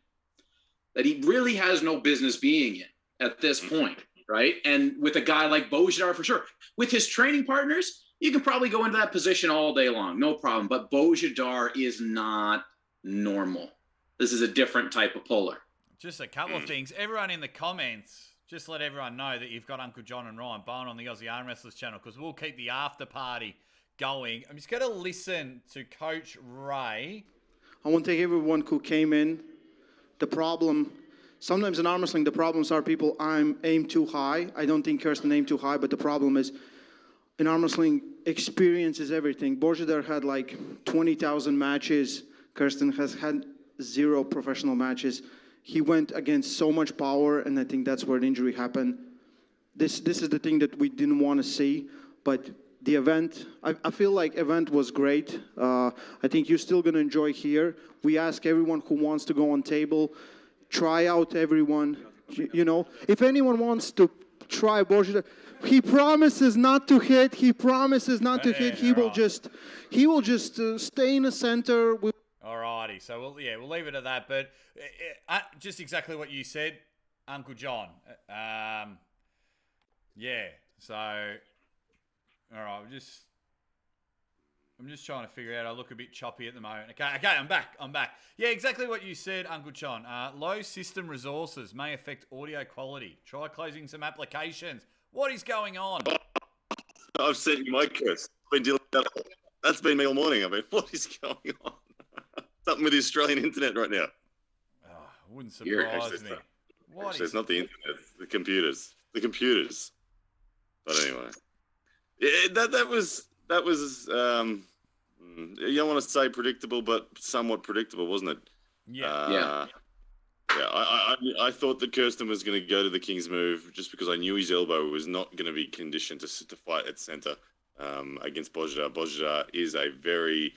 that he really has no business being in at this point, right? And with a guy like Bozhidar, for sure, with his training partners, you can probably go into that position all day long, no problem. But Bozhidar is not normal. This is a different type of puller. Just a couple of things. Everyone in the comments, just let everyone know that you've got Uncle John and Ryan Bowen on the Aussie Armwrestlers channel, because we'll keep the after party going. I'm just going to listen to Coach Ray. I want to thank everyone who came in. The problem, sometimes in arm wrestling, the problems are people aim too high. I don't think Kirsten aimed too high, but the problem is in arm wrestling, experience is everything. Bozhidar had like 20,000 matches. Kirsten has had 0 professional matches. He went against so much power, and I think that's where the injury happened. This is the thing that we didn't want to see, but the event, I feel like event was great. I think you're still going to enjoy here. We ask everyone who wants to go on table, try out everyone. If anyone wants to try Bozhidar, he promises not to hit. He promises not to hit. He will just stay in the center. Alrighty, so we'll leave it at that. But just exactly what you said, Uncle John. So all right, I'm just trying to figure out. I look a bit choppy at the moment. Okay, I'm back. Yeah, exactly what you said, Uncle John. Low system resources may affect audio quality. Try closing some applications. What is going on? I've sent you my curse. I've been dealing with that. That's been me all morning. I mean, what is going on? Something with the Australian internet right now. Wouldn't surprise me. Actually, it's not the internet. It's the computers. But anyway, that was you don't want to say predictable, but somewhat predictable, wasn't it? Yeah. I thought that Kirsten was going to go to the King's move just because I knew his elbow was not going to be conditioned to fight at center against Bozhidar. Bozhidar is a very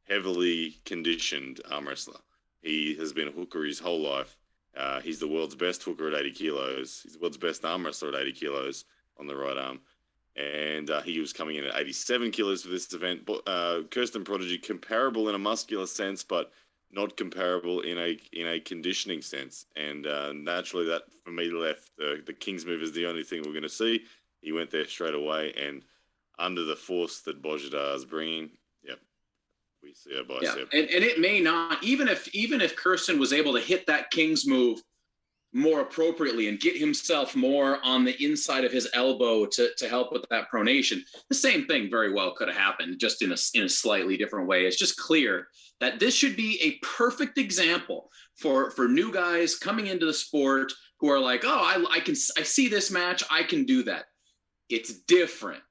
heavily conditioned arm wrestler. He has been a hooker his whole life. He's the world's best hooker at 80 kilos. He's the world's best arm wrestler at 80 kilos on the right arm. And he was coming in at 87 kilos for this event. Kirsten Prodigy, comparable in a muscular sense, but not comparable in a conditioning sense. And naturally, that for me left the King's move is the only thing we're going to see. He went there straight away, and under the force that Bozhidar is bringing, we see a bicep. Yeah. And it may not, even if Kirsten was able to hit that King's move more appropriately and get himself more on the inside of his elbow to help with that pronation, the same thing very well could have happened, just in a slightly different way. It's just clear that this should be a perfect example for new guys coming into the sport who are like, oh, I see this match, I can do that. It's different.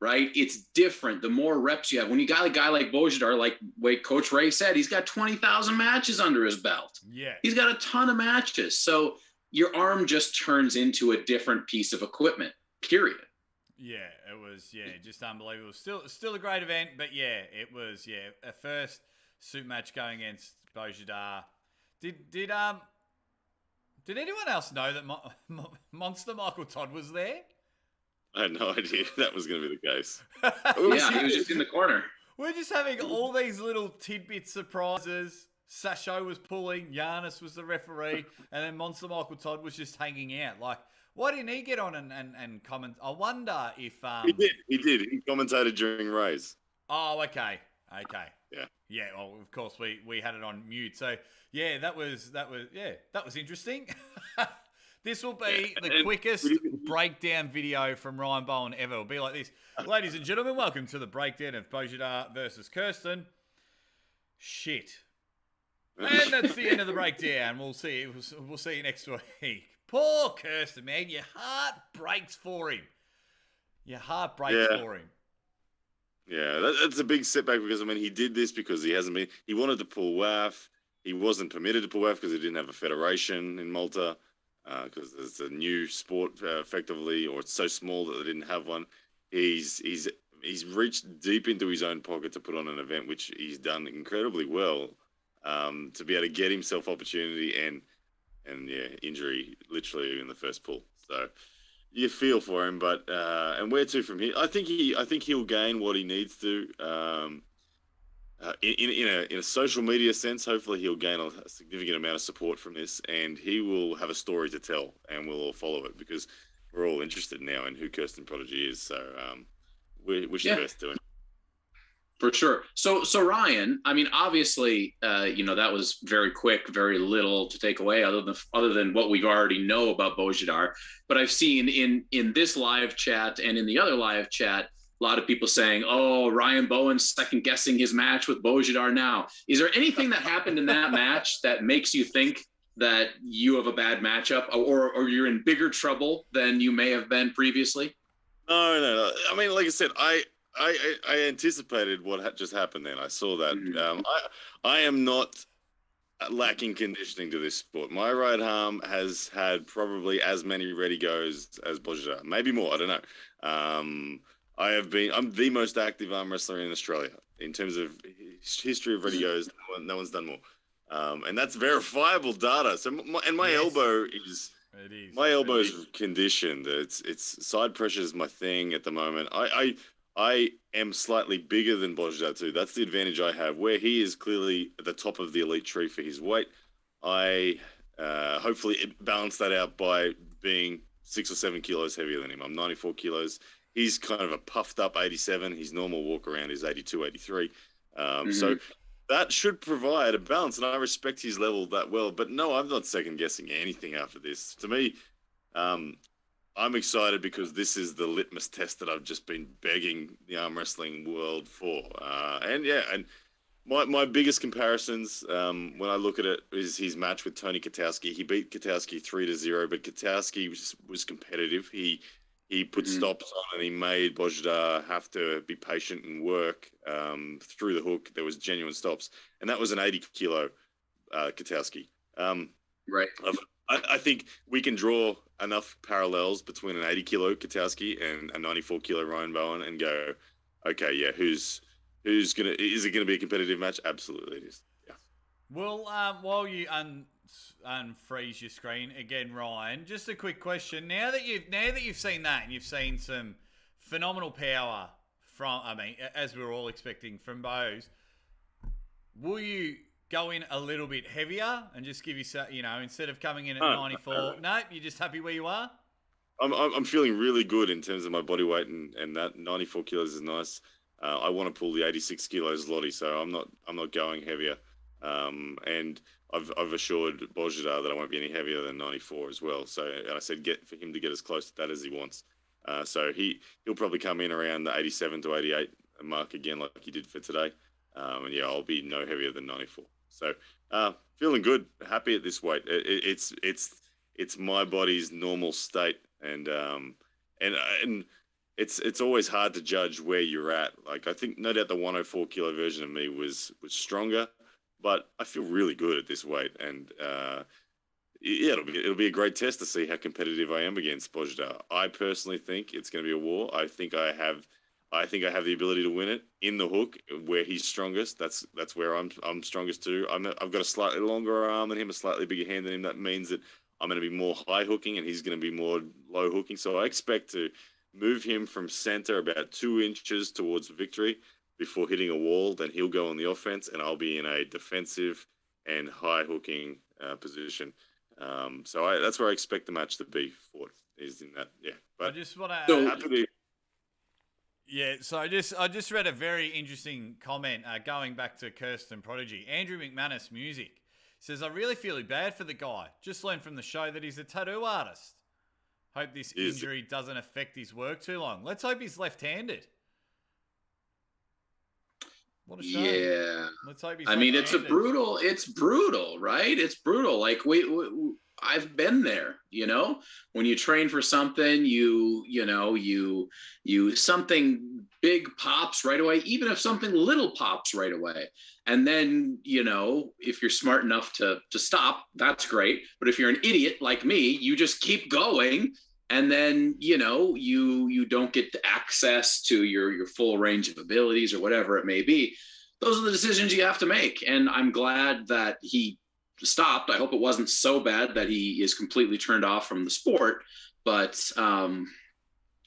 Right? It's different. The more reps you have, when you got a guy like Bozhidar, like Coach Ray said, he's got 20,000 matches under his belt. Yeah. He's got a ton of matches. So your arm just turns into a different piece of equipment, period. Yeah, it was, just unbelievable. Still a great event, but it was, a first suit match going against Bozhidar. Did anyone else know that Monster Michael Todd was there? I had no idea that was going to be the case. He was just in the corner. We're just having all these little tidbit surprises. Sasho was pulling, Giannis was the referee, and then Monster Michael Todd was just hanging out. Like, why didn't he get on and comment? I wonder if... He did. He commentated during Rays. Oh, okay. Yeah. Yeah, well, of course, we had it on mute. So, that was interesting. This will be the quickest breakdown video from Ryan Bowen ever. It'll be like this. Ladies and gentlemen, welcome to the breakdown of Beaujohn versus Kirsten. Shit. And that's the end of the breakdown. We'll see you next week. Poor Kirsten, man. Your heart breaks for him. For him. Yeah, that's a big setback because, I mean, he did this because he wanted to pull WAF. He wasn't permitted to pull WAF because he didn't have a federation in Malta because it's a new sport effectively, or it's so small that they didn't have one. He's reached deep into his own pocket to put on an event, which he's done incredibly well. To be able to get himself opportunity and injury literally in the first pull. So you feel for him, but and where to from here? I think he'll gain what he needs to. In a social media sense, hopefully he'll gain a significant amount of support from this, and he will have a story to tell, and we'll all follow it because we're all interested now in who Kirsten Prodigy is. So we wish the best to him. For sure. So Ryan, I mean, obviously, that was very quick, very little to take away other than what we already know about Bozhidar. But I've seen in this live chat and in the other live chat, a lot of people saying, "Oh, Ryan Bowen's second guessing his match with Bozhidar now." Is there anything that happened in that match that makes you think that you have a bad matchup, or you're in bigger trouble than you may have been previously? No. I mean, like I said, I anticipated what had just happened then. I saw that. Mm-hmm. I am not lacking conditioning to this sport. My right arm has had probably as many ready goes as Bozhidar, maybe more. I don't know. I'm the most active arm wrestler in Australia in terms of history of ready goes. No one's done more. And that's verifiable data. So my elbow is... My elbow is conditioned. It's side pressure is my thing at the moment. I am slightly bigger than Bozhidar too. That's the advantage I have. Where he is clearly at the top of the elite tree for his weight, I hopefully balance that out by being 6 or 7 kilos heavier than him. I'm 94 kilos. He's kind of a puffed up 87. His normal walk around is 82, 83. So that should provide a balance, and I respect his level that well. But no, I'm not second guessing anything after this. To me, I'm excited because this is the litmus test that I've just been begging the arm wrestling world for. And my biggest comparisons when I look at it is his match with Tony Katowski. He beat Katowski 3-0, but Katowski was competitive. He put stops on, and he made Bozhidar have to be patient and work through the hook. There was genuine stops, and that was an 80-kilo Katowski. Right. I think we can draw enough parallels between an 80-kilo Katowski and a 94-kilo Ryan Bowen and go, okay, yeah, is it gonna be a competitive match? Absolutely, it is. Yeah. Well, while you unfreeze your screen again, Ryan, just a quick question. Now that you've seen that and you've seen some phenomenal power from, I mean, as we were all expecting from Boz, will you go in a little bit heavier and just give yourself, instead of coming in at 94? No, you're just happy where you are? I'm feeling really good in terms of my body weight, and that 94 kilos is nice. I want to pull the 86 kilos Lottie, so I'm not going heavier. And I've assured Bozhidar that I won't be any heavier than 94 as well. So, and I said for him to get as close to that as he wants. So he'll probably come in around the 87 to 88 mark again, like he did for today. And yeah, I'll be no heavier than 94. So feeling good, happy at this weight. It's my body's normal state, and it's always hard to judge where you're at. Like, I think no doubt the 104 kilo version of me was stronger, but I feel really good at this weight, and yeah, it'll be a great test to see how competitive I am against Bozhidar. I personally think it's going to be a war. I think I have the ability to win it in the hook where he's strongest. That's where I'm strongest too. I've got a slightly longer arm than him, a slightly bigger hand than him. That means that I'm going to be more high hooking and he's going to be more low hooking. So I expect to move him from center about 2 inches towards victory before hitting a wall. Then he'll go on the offense and I'll be in a defensive and high hooking position. So that's where I expect the match to be fought, is in that. Yeah. But I just want to... Yeah, so I just read a very interesting comment going back to Kirsten Prodigy. Andrew McManus Music says, I really feel bad for the guy. Just learned from the show that he's a tattoo artist. Hope this injury doesn't affect his work too long. Let's hope he's left-handed. What a shame. Yeah. Let's hope he's I mean, it's left-handed. brutal, right? It's brutal. Like I've been there, when you train for something, you something big pops right away, even if something little pops right away. And then, if you're smart enough to stop, that's great. But if you're an idiot like me, you just keep going. And then, you don't get access to your full range of abilities or whatever it may be. Those are the decisions you have to make. And I'm glad that he stopped. I hope it wasn't so bad that he is completely turned off from the sport. But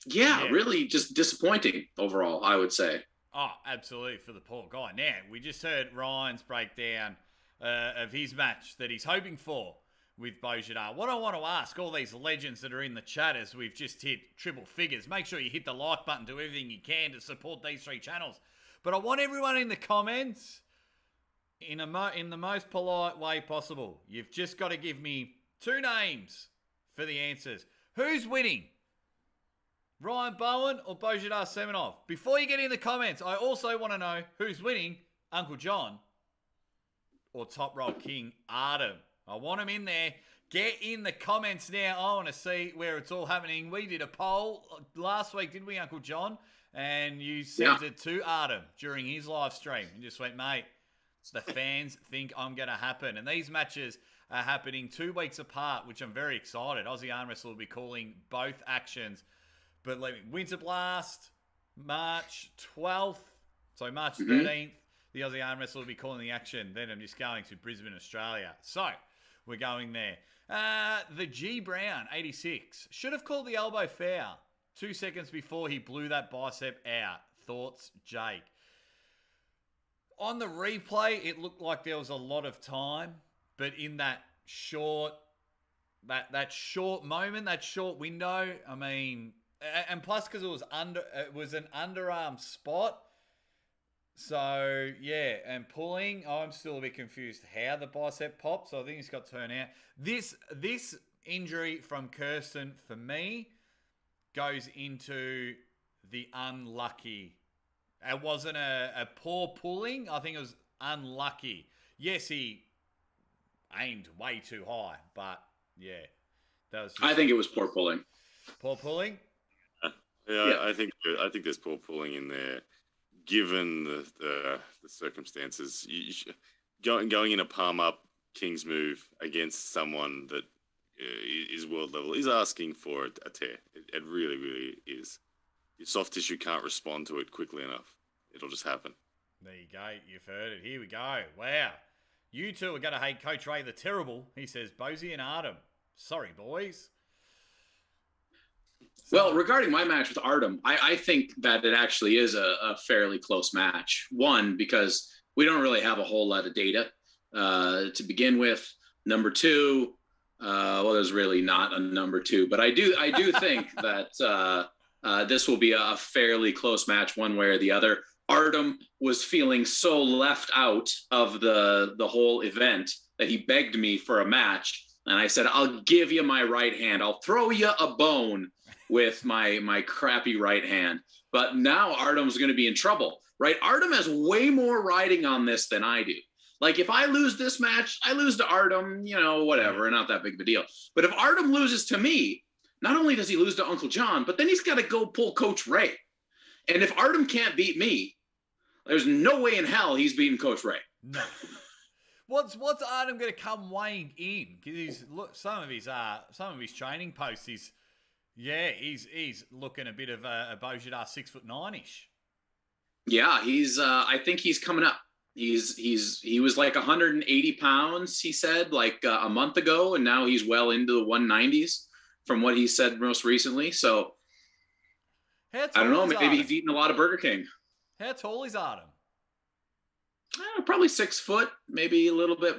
really just disappointing overall, I would say. Oh, absolutely, for the poor guy. Now, we just heard Ryan's breakdown of his match that he's hoping for with Bozhidar. What I want to ask all these legends that are in the chat as we've just hit triple figures, make sure you hit the like button, do everything you can to support these three channels. But I want everyone in the comments, in the most polite way possible, you've just got to give me 2 names for the answers. Who's winning? Ryan Bowen or Bozhidar Semenov? Before you get in the comments, I also want to know who's winning, Uncle John or Top Roll King Artem. I want him in there. Get in the comments now. I want to see where it's all happening. We did a poll last week, didn't we, Uncle John? And you sent it to Artem during his live stream. And just went, mate, the fans think I'm going to happen. And these matches are happening 2 weeks apart, which I'm very excited. Aussie Armwrestler will be calling both actions. But Winter Blast, March 12th. So March 13th, the Aussie Armwrestler will be calling the action. Then I'm just going to Brisbane, Australia. So we're going there. The G Brown, 86. Should have called the elbow foul 2 seconds before he blew that bicep out. Thoughts, Jake? On the replay, it looked like there was a lot of time. But in that short moment, that short window, I mean... And plus, because it was an underarm spot. So, yeah, and pulling, I'm still a bit confused how the bicep popped. So I think it's got turned out. This injury from Kirsten, for me, goes into the unlucky. It wasn't a poor pulling. I think it was unlucky. Yes, he aimed way too high, but, yeah. That was I think it was poor pulling. Poor pulling? Yeah. I think there's poor pulling in there, given the circumstances. Going in a palm up King's move against someone that is world level is asking for a tear. It really, really is. Your soft tissue can't respond to it quickly enough. It'll just happen. There you go. You've heard it. Here we go. Wow. You two are going to hate Coach Ray the Terrible. He says, Bozy and Artem. Sorry, boys. Well, regarding my match with Artem, I think that it actually is a fairly close match. One, because we don't really have a whole lot of data to begin with. Number two, there's really not a number two, but I do think that this will be a fairly close match one way or the other. Artem was feeling so left out of the whole event that he begged me for a match. And I said, I'll give you my right hand. I'll throw you a bone with my crappy right hand. But now Artem's going to be in trouble, right? Artem has way more riding on this than I do. Like, if I lose this match, I lose to Artem, whatever, not that big of a deal. But if Artem loses to me, not only does he lose to Uncle John, but then he's got to go pull Coach Ray. And if Artem can't beat me, there's no way in hell he's beating Coach Ray. No. What's Artem going to come weighing in? Because some of his training posts, he's looking a bit of a Bozhidar 6'9"-ish. Yeah, I think he's coming up. He was like 180 pounds, he said, like a month ago, and now he's well into the 190s from what he said most recently. So I don't know, maybe he's eating a lot of Burger King. How tall is Artem? Probably 6 foot, maybe a little bit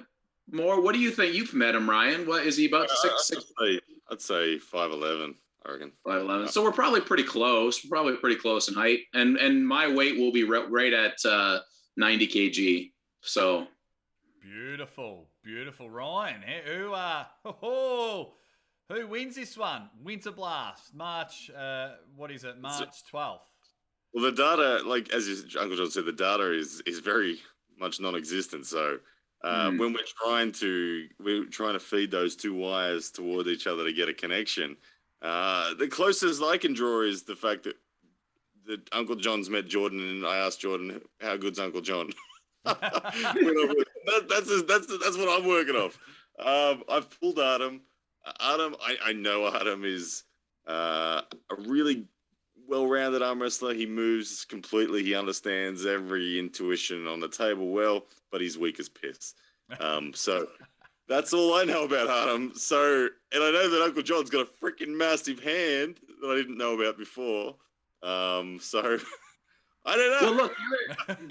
more. What do you think? You've met him, Ryan. What is he about? I'd say 5'11", I reckon. 5'11". So we're probably pretty close. We're probably pretty close in height. And my weight will be right at 90 kg. So beautiful, Ryan. Who wins this one? Winter Blast, March. What is it? March 12th. Well, the data, like as Uncle John said, the data is very much non-existent. So when we're trying to feed those two wires toward each other to get a connection, the closest I can draw is the fact that Uncle John's met Jordan, and I asked Jordan, "How good's Uncle John?" That's what I'm working off. I've pulled Adam. I know Adam is a really well-rounded arm wrestler. He moves completely. He understands every intuition on the table well, but he's weak as piss. So that's all I know about Adam. So, and I know that Uncle John's got a freaking massive hand that I didn't know about before. So I don't know. Well, look,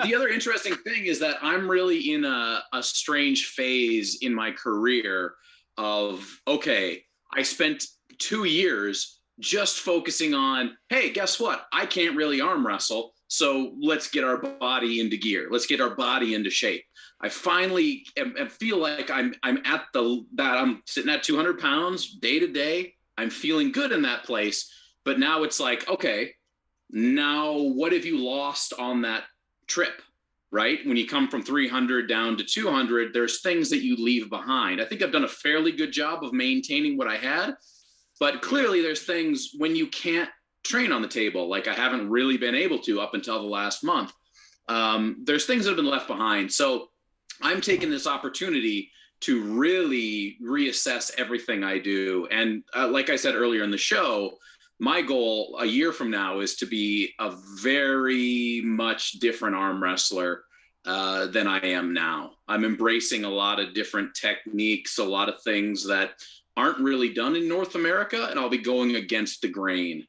the other interesting thing is that I'm really in a strange phase in my career of, okay, I spent 2 years just focusing on, hey, guess what? I can't really arm wrestle. So let's get our body into gear. Let's get our body into shape. I finally feel like I'm sitting at 200 pounds day to day. I'm feeling good in that place. But now it's like, okay, now what have you lost on that trip, right? When you come from 300 down to 200, there's things that you leave behind. I think I've done a fairly good job of maintaining what I had. But clearly there's things when you can't train on the table, like I haven't really been able to up until the last month. There's things that have been left behind. So I'm taking this opportunity to really reassess everything I do. And like I said earlier in the show, my goal a year from now is to be a very much different arm wrestler than I am now. I'm embracing a lot of different techniques, a lot of things that aren't really done in North America, and I'll be going against the grain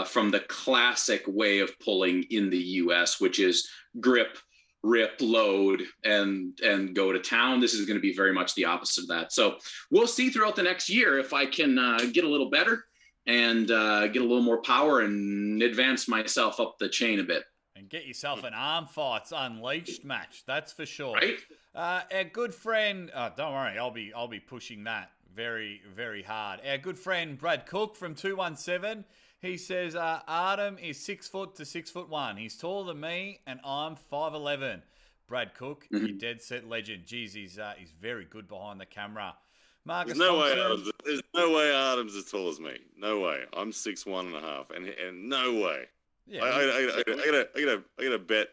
from the classic way of pulling in the US, which is grip, rip, load, and go to town. This is going to be very much the opposite of that. So we'll see throughout the next year if I can get a little better and get a little more power and advance myself up the chain a bit. And get yourself an Arm Fights Unleashed match, that's for sure. Right? Our good friend, don't worry, I'll be pushing that very, very hard. Our good friend Brad Cook from 217, he says, Artem is 6 foot to 6'1". He's taller than me, and I'm 5'11". Brad Cook, you dead set legend. Jeez, he's very good behind the camera. Marcus Thompson. There's no way Adam's as tall as me. No way. I'm 6'1.5", and no way. Yeah, I gotta bet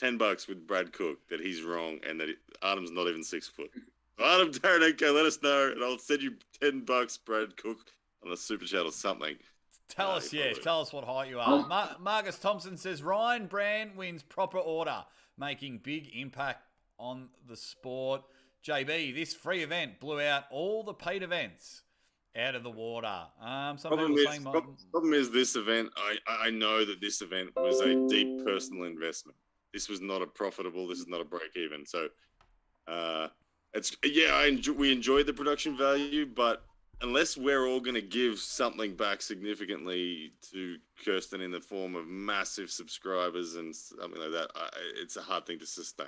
$10 with Brad Cook that he's wrong and that Adam's not even 6 foot. Adam Taranenko, let us know, and I'll send you $10, Brad Cook, on a super chat or something. Tell us what height you are. Marcus Thompson says Ryan Brand wins proper order, making big impact on the sport. JB, this free event blew out all the paid events out of the water. Problem is this event, I know that this event was a deep personal investment. This was not a profitable, this is not a break even. So we enjoyed the production value, but unless we're all going to give something back significantly to Kirsten in the form of massive subscribers and something like that, it's a hard thing to sustain.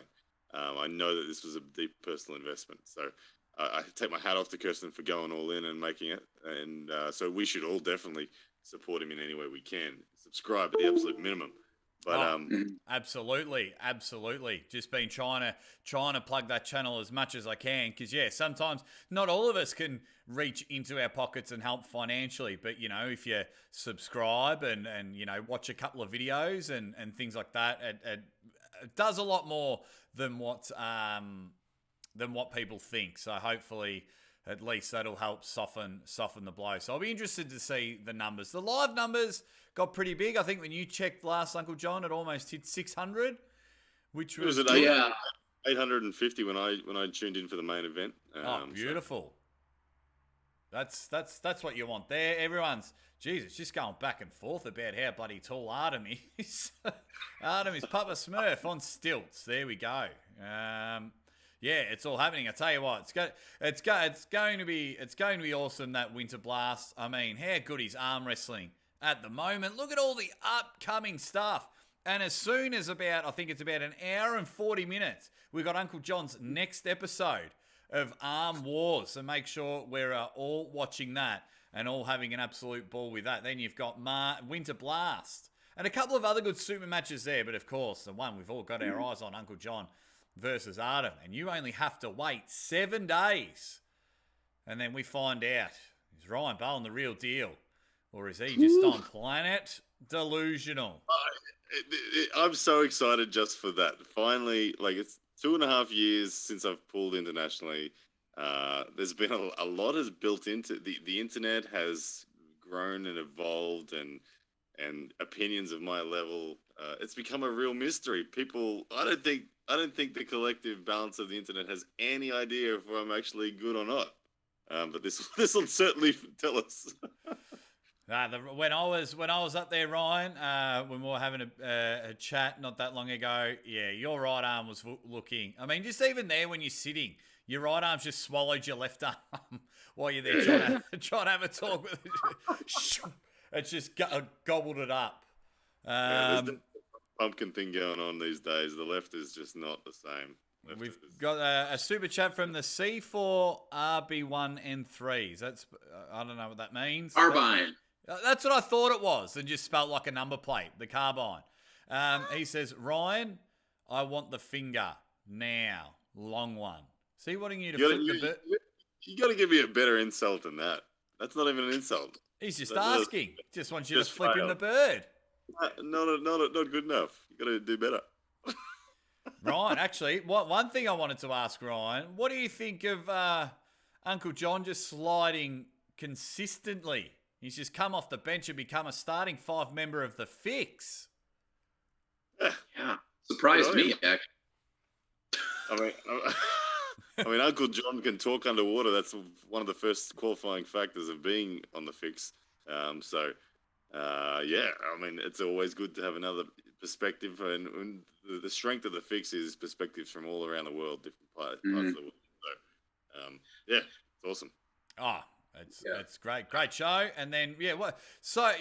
I know that this was a deep personal investment. So I take my hat off to Kirsten for going all in and making it. And so we should all definitely support him in any way we can. Subscribe at the absolute minimum. But absolutely. Just been trying to plug that channel as much as I can, because sometimes not all of us can reach into our pockets and help financially. But if you subscribe and watch a couple of videos and things like that, it does a lot more than what people think. So hopefully, at least that'll help soften the blow. So I'll be interested to see the numbers. The live numbers got pretty big. I think when you checked last, Uncle John, it almost hit 600, which was 850 when I tuned in for the main event. Beautiful. That's what you want there. Everyone's, it's just going back and forth about how bloody tall Artem is. Artem is Papa Smurf on stilts. There we go. It's all happening. I tell you what, it's going to be awesome, that Winter Blast. I mean, how good is arm wrestling at the moment? Look at all the upcoming stuff. And as soon as I think it's about an hour and 40 minutes, we've got Uncle John's next episode of Arm Wars. So make sure we're all watching that and all having an absolute ball with that. Then you've got Winter Blast And a couple of other good super matches there, but of course, the one we've all got our eyes on, Uncle John versus Artem. And you only have to wait 7 days. And then we find out, is Ryan Bowen the real deal? Or is he just on planet delusional? I'm so excited just for that. Finally, like, it's 2.5 years since I've pulled internationally. There's been a lot has built into the internet has grown and evolved, and opinions of my level. It's become a real mystery. People, I don't think the collective balance of the internet has any idea if I'm actually good or not. But this will certainly tell us. When I was up there, Ryan, when we were having a chat not that long ago, yeah, your right arm was looking. I mean, just even there when you're sitting, your right arm's just swallowed your left arm while you're there trying to have a talk with it. It's just gobbled it up. There's the pumpkin thing going on these days. The left is just not the same. We've got a super chat from the C4RB1N3s. That's I don't know what that means. Carbine. That's what I thought it was, and just spelt like a number plate, the carbine. He says, Ryan, I want the finger now, long one. See, wanting you to flip the bird. You got to give me a better insult than that. That's not even an insult. He's just asking. Just wants you to flip him the bird. Not good enough. You got to do better. Ryan, actually, one thing I wanted to ask Ryan, what do you think of Uncle John just sliding consistently? He's just come off the bench and become a starting 5 member of the Fix. Yeah, surprised me, actually. I mean, Uncle John can talk underwater. That's one of the first qualifying factors of being on the Fix. Yeah, I mean, it's always good to have another perspective, and the strength of the Fix is perspectives from all around the world, different parts of the world. So, yeah, it's awesome. Oh, it's great show. And then so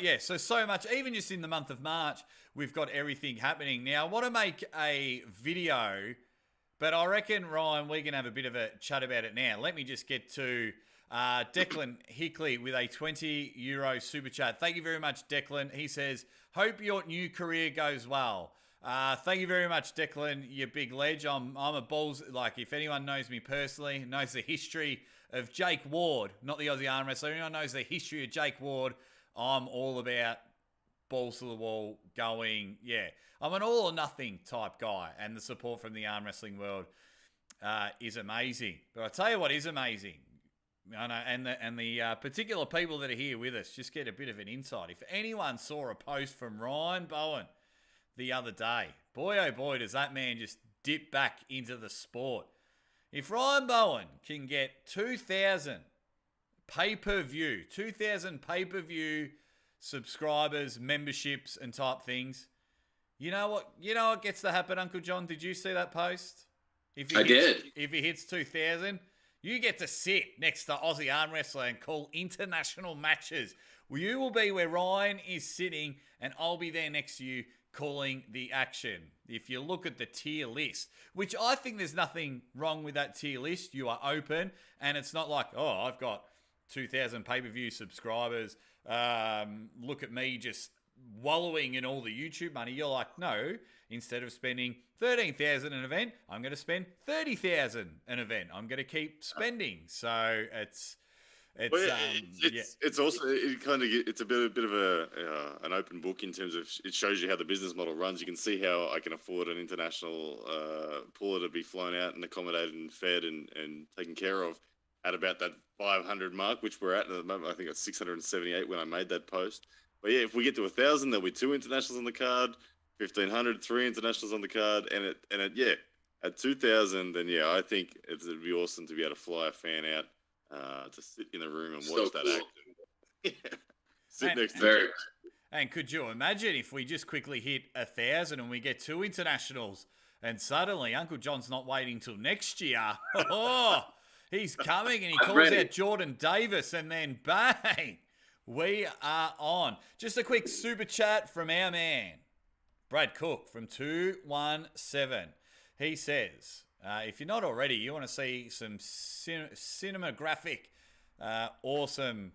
much. Even just in the month of March, we've got everything happening. Now, I want to make a video, but I reckon, Ryan, we can have a bit of a chat about it now. Let me just get to Declan Hickley with a €20 super chat. Thank you very much, Declan. He says, hope your new career goes well. Thank you very much, Declan, you big ledge. I'm a balls, like, if anyone knows me personally, knows the history of Jake Ward, not the Aussie Armwrestler, anyone knows the history of Jake Ward, I'm all about balls to the wall going, I'm an all or nothing type guy, and the support from the arm wrestling world is amazing. But I tell you what is amazing, and the particular people that are here with us just get a bit of an insight. If anyone saw a post from Ryan Bowen the other day, boy oh boy, does that man just dip back into the sport. If Ryan Bowen can get 2,000 pay-per-view subscribers, memberships and type things, you know what gets to happen, Uncle John? Did you see that post? I did. If he hits 2,000, you get to sit next to Aussie Armwrestler and call international matches. You will be where Ryan is sitting, and I'll be there next to you calling the action. If you look at the tier list, which I think there's nothing wrong with that tier list, you are open, and it's not like, oh, I've got 2,000 pay-per-view subscribers. Look at me just wallowing in all the YouTube money. You're like, no, instead of spending 13,000 an event, I'm going to spend 30,000 an event. I'm going to keep spending. So it's also it's a bit of an open book in terms of it shows you how the business model runs. You can see how I can afford an international puller to be flown out and accommodated and fed and taken care of at about that 500 mark, which we're at the moment. I think it's 678 when I made that post. But yeah, if we get to 1,000, there'll be 2 internationals on the card, 1,500, 3 internationals on the card, and at 2,000, then I think it'd be awesome to be able to fly a fan out. To sit in the room and watch that action. Sit next to him. And could you imagine if we just quickly hit 1,000 and we get 2 internationals and suddenly Uncle John's not waiting till next year? Oh, he's coming and he calls out Jordan Davis and then bang, we are on. Just a quick super chat from our man, Brad Cook from 217. He says, if you're not already, you want to see some cinematographic, awesome,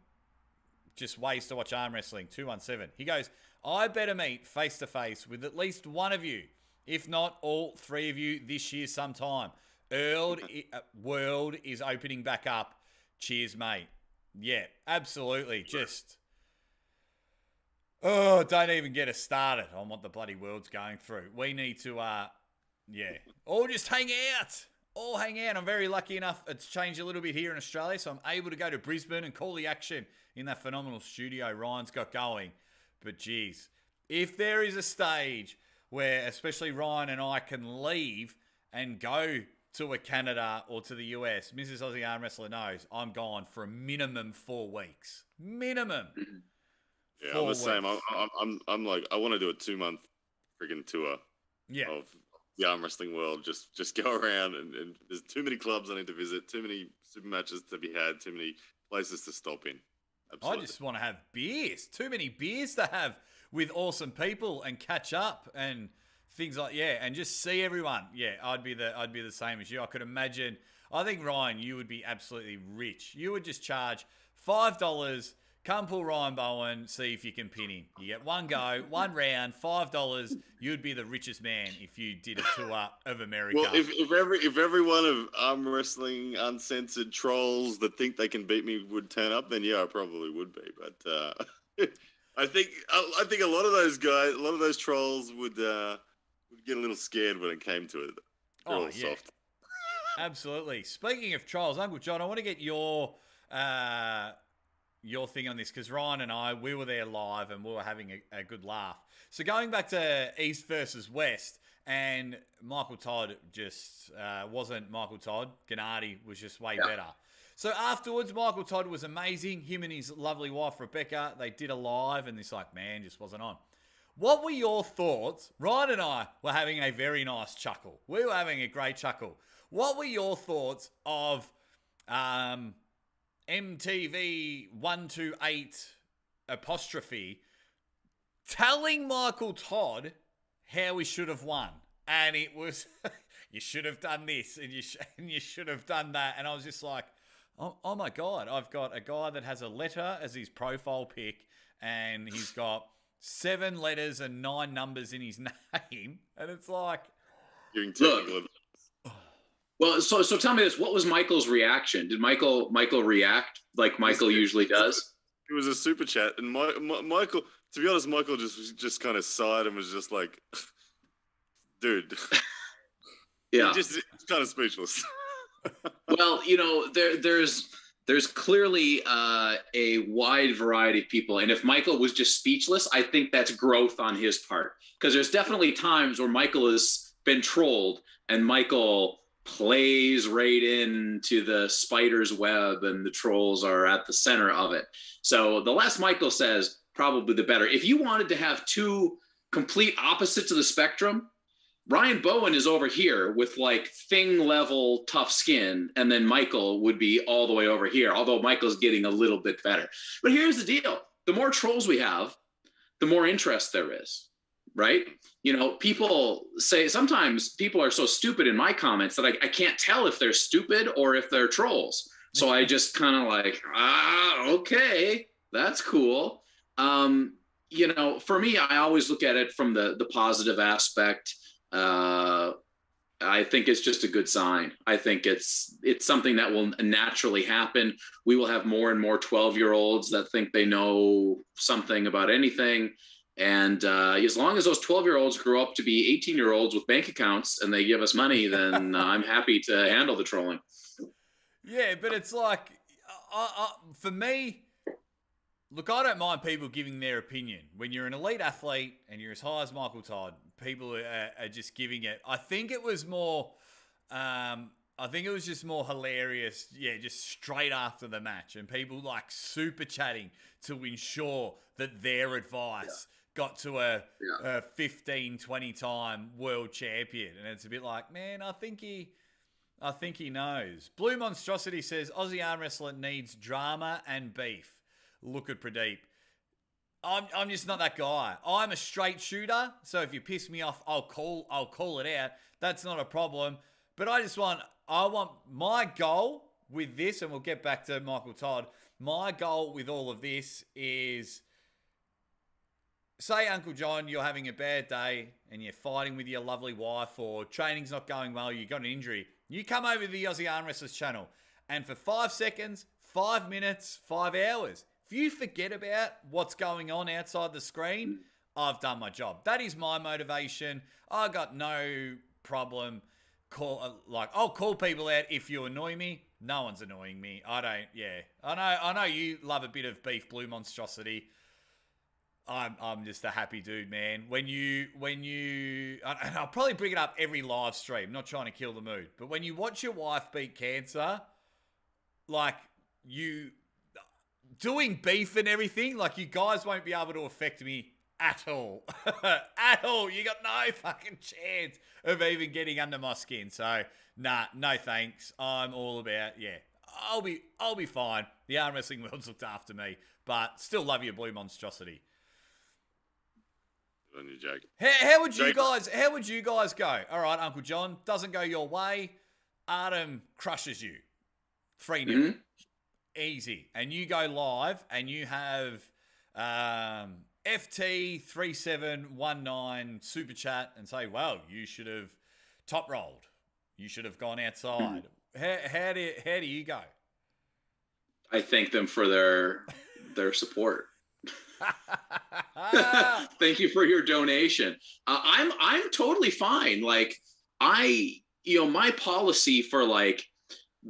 just ways to watch arm wrestling, 217. He goes, I better meet face to face with at least one of you, if not all three of you this year sometime. World is opening back up. Cheers, mate. Yeah, absolutely. Just, don't even get us started on what the bloody world's going through. We need to, all just hang out. All hang out. I'm very lucky enough. It's changed a little bit here in Australia, so I'm able to go to Brisbane and call the action in that phenomenal studio Ryan's got going. But geez, if there is a stage where especially Ryan and I can leave and go to a Canada or to the US, Mrs. Aussie Armwrestler knows I'm gone for a minimum 4 weeks. Minimum. Yeah, I'm the same. I'm like, I want to do a 2-month friggin' tour of the arm wrestling world. Just go around and there's too many clubs I need to visit, too many super matches to be had, too many places to stop in. Absolutely. I just want to have beers. Too many beers to have with awesome people and catch up and things like and just see everyone. Yeah, I'd be the same as you. I could imagine. I think Ryan, you would be absolutely rich. You would just charge $5. Come pull Ryan Bowen, see if you can pin him. You get one go, one round, $5. You'd be the richest man if you did a tour of America. Well, if every one of arm wrestling uncensored trolls that think they can beat me would turn up, then yeah, I probably would be. But I think a lot of those guys, a lot of those trolls would get a little scared when it came to it. They're all soft. Absolutely. Speaking of trolls, Uncle John, I want to get your thing on this because Ryan and I, we were there live and we were having a good laugh. So going back to East versus West, and Michael Todd just wasn't Michael Todd. Gennady was just way better. So afterwards, Michael Todd was amazing. Him and his lovely wife, Rebecca, they did a live and this man just wasn't on. What were your thoughts? Ryan and I were having a very nice chuckle. We were having a great chuckle. What were your thoughts of MTV 128 apostrophe telling Michael Todd how he should have won? And it was, you should have done this and you should have done that. And I was just like, oh my God, I've got a guy that has a letter as his profile pic and he's got 7 letters and 9 numbers in his name. And it's like, look. Well, so tell me this: what was Michael's reaction? Did Michael react like Michael usually does? It was a super chat, and Michael. To be honest, Michael just kind of sighed and was just like, "Dude, yeah, just kind of speechless." Well, there's clearly a wide variety of people, and if Michael was just speechless, I think that's growth on his part, because there's definitely times where Michael has been trolled, and Michael plays right into the spider's web and the trolls are at the center of it. So the less Michael says, probably the better. If you wanted to have 2 complete opposites of the spectrum, Ryan Bowen is over here with like thing level tough skin, and then Michael would be all the way over here, although Michael's getting a little bit better. But here's the deal: the more trolls we have, the more interest there is. Right? People say, sometimes people are so stupid in my comments that I can't tell if they're stupid or if they're trolls. So I just kind of like, okay, that's cool. For me, I always look at it from the positive aspect. I think it's just a good sign. I think it's something that will naturally happen. We will have more and more 12-year-olds that think they know something about anything. And as long as those 12-year-olds grow up to be 18-year-olds with bank accounts and they give us money, then I'm happy to handle the trolling. Yeah, but it's like, for me, look, I don't mind people giving their opinion. When you're an elite athlete and you're as high as Michael Todd, people are just giving it. I think it was more, just more hilarious, just straight after the match, and people like super chatting to ensure that their advice got to a 15, 20 time world champion. And it's a bit like, man, I think he knows. Blue Monstrosity says Aussie Armwrestler needs drama and beef. Look at Pradeep. I'm just not that guy. I'm a straight shooter, so if you piss me off, I'll call it out. That's not a problem. But I want my goal with this, and we'll get back to Michael Todd. My goal with all of this is say, Uncle John, you're having a bad day and you're fighting with your lovely wife, or training's not going well, you got an injury. You come over to the Aussie Armwrestlers channel, and for 5 seconds, 5 minutes, 5 hours, if you forget about what's going on outside the screen, I've done my job. That is my motivation. I got no problem. I'll call people out if you annoy me. No one's annoying me. I don't. Yeah, I know you love a bit of beef blue monstrosity. I'm just a happy dude, man. When you, and I'll probably bring it up every live stream. Not trying to kill the mood, but when you watch your wife beat cancer, like you doing beef and everything, like you guys won't be able to affect me at all. At all. You got no fucking chance of even getting under my skin. So, nah, no thanks. I'm all about, I'll be fine. The arm wrestling world's looked after me, but still love your blue monstrosity. On you, Jake. How would you guys go? All right, Uncle John, doesn't go your way. Artem crushes you. 3-0. Mm-hmm. Easy. And you go live and you have FT3719 super chat and say, well, you should have top rolled. You should have gone outside. How do you go? I thank them for their support. Thank you for your donation. I'm totally fine. Like my policy for like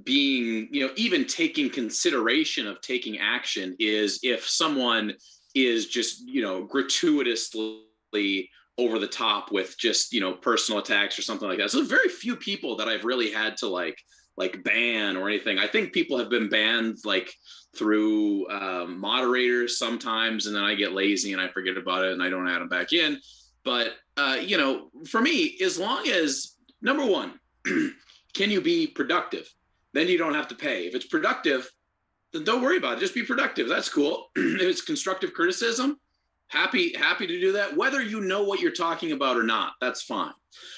being, even taking consideration of taking action is if someone is just, gratuitously over the top with just, personal attacks or something like that. So there's very few people that I've really had to like ban or anything. I think people have been banned like through moderators sometimes, and then I get lazy and I forget about it and I don't add them back in. But, for me, as long as, number one, can you be productive? Then you don't have to pay. If it's productive, then don't worry about it. Just be productive. That's cool. If it's constructive criticism, happy to do that. Whether you know what you're talking about or not, that's fine.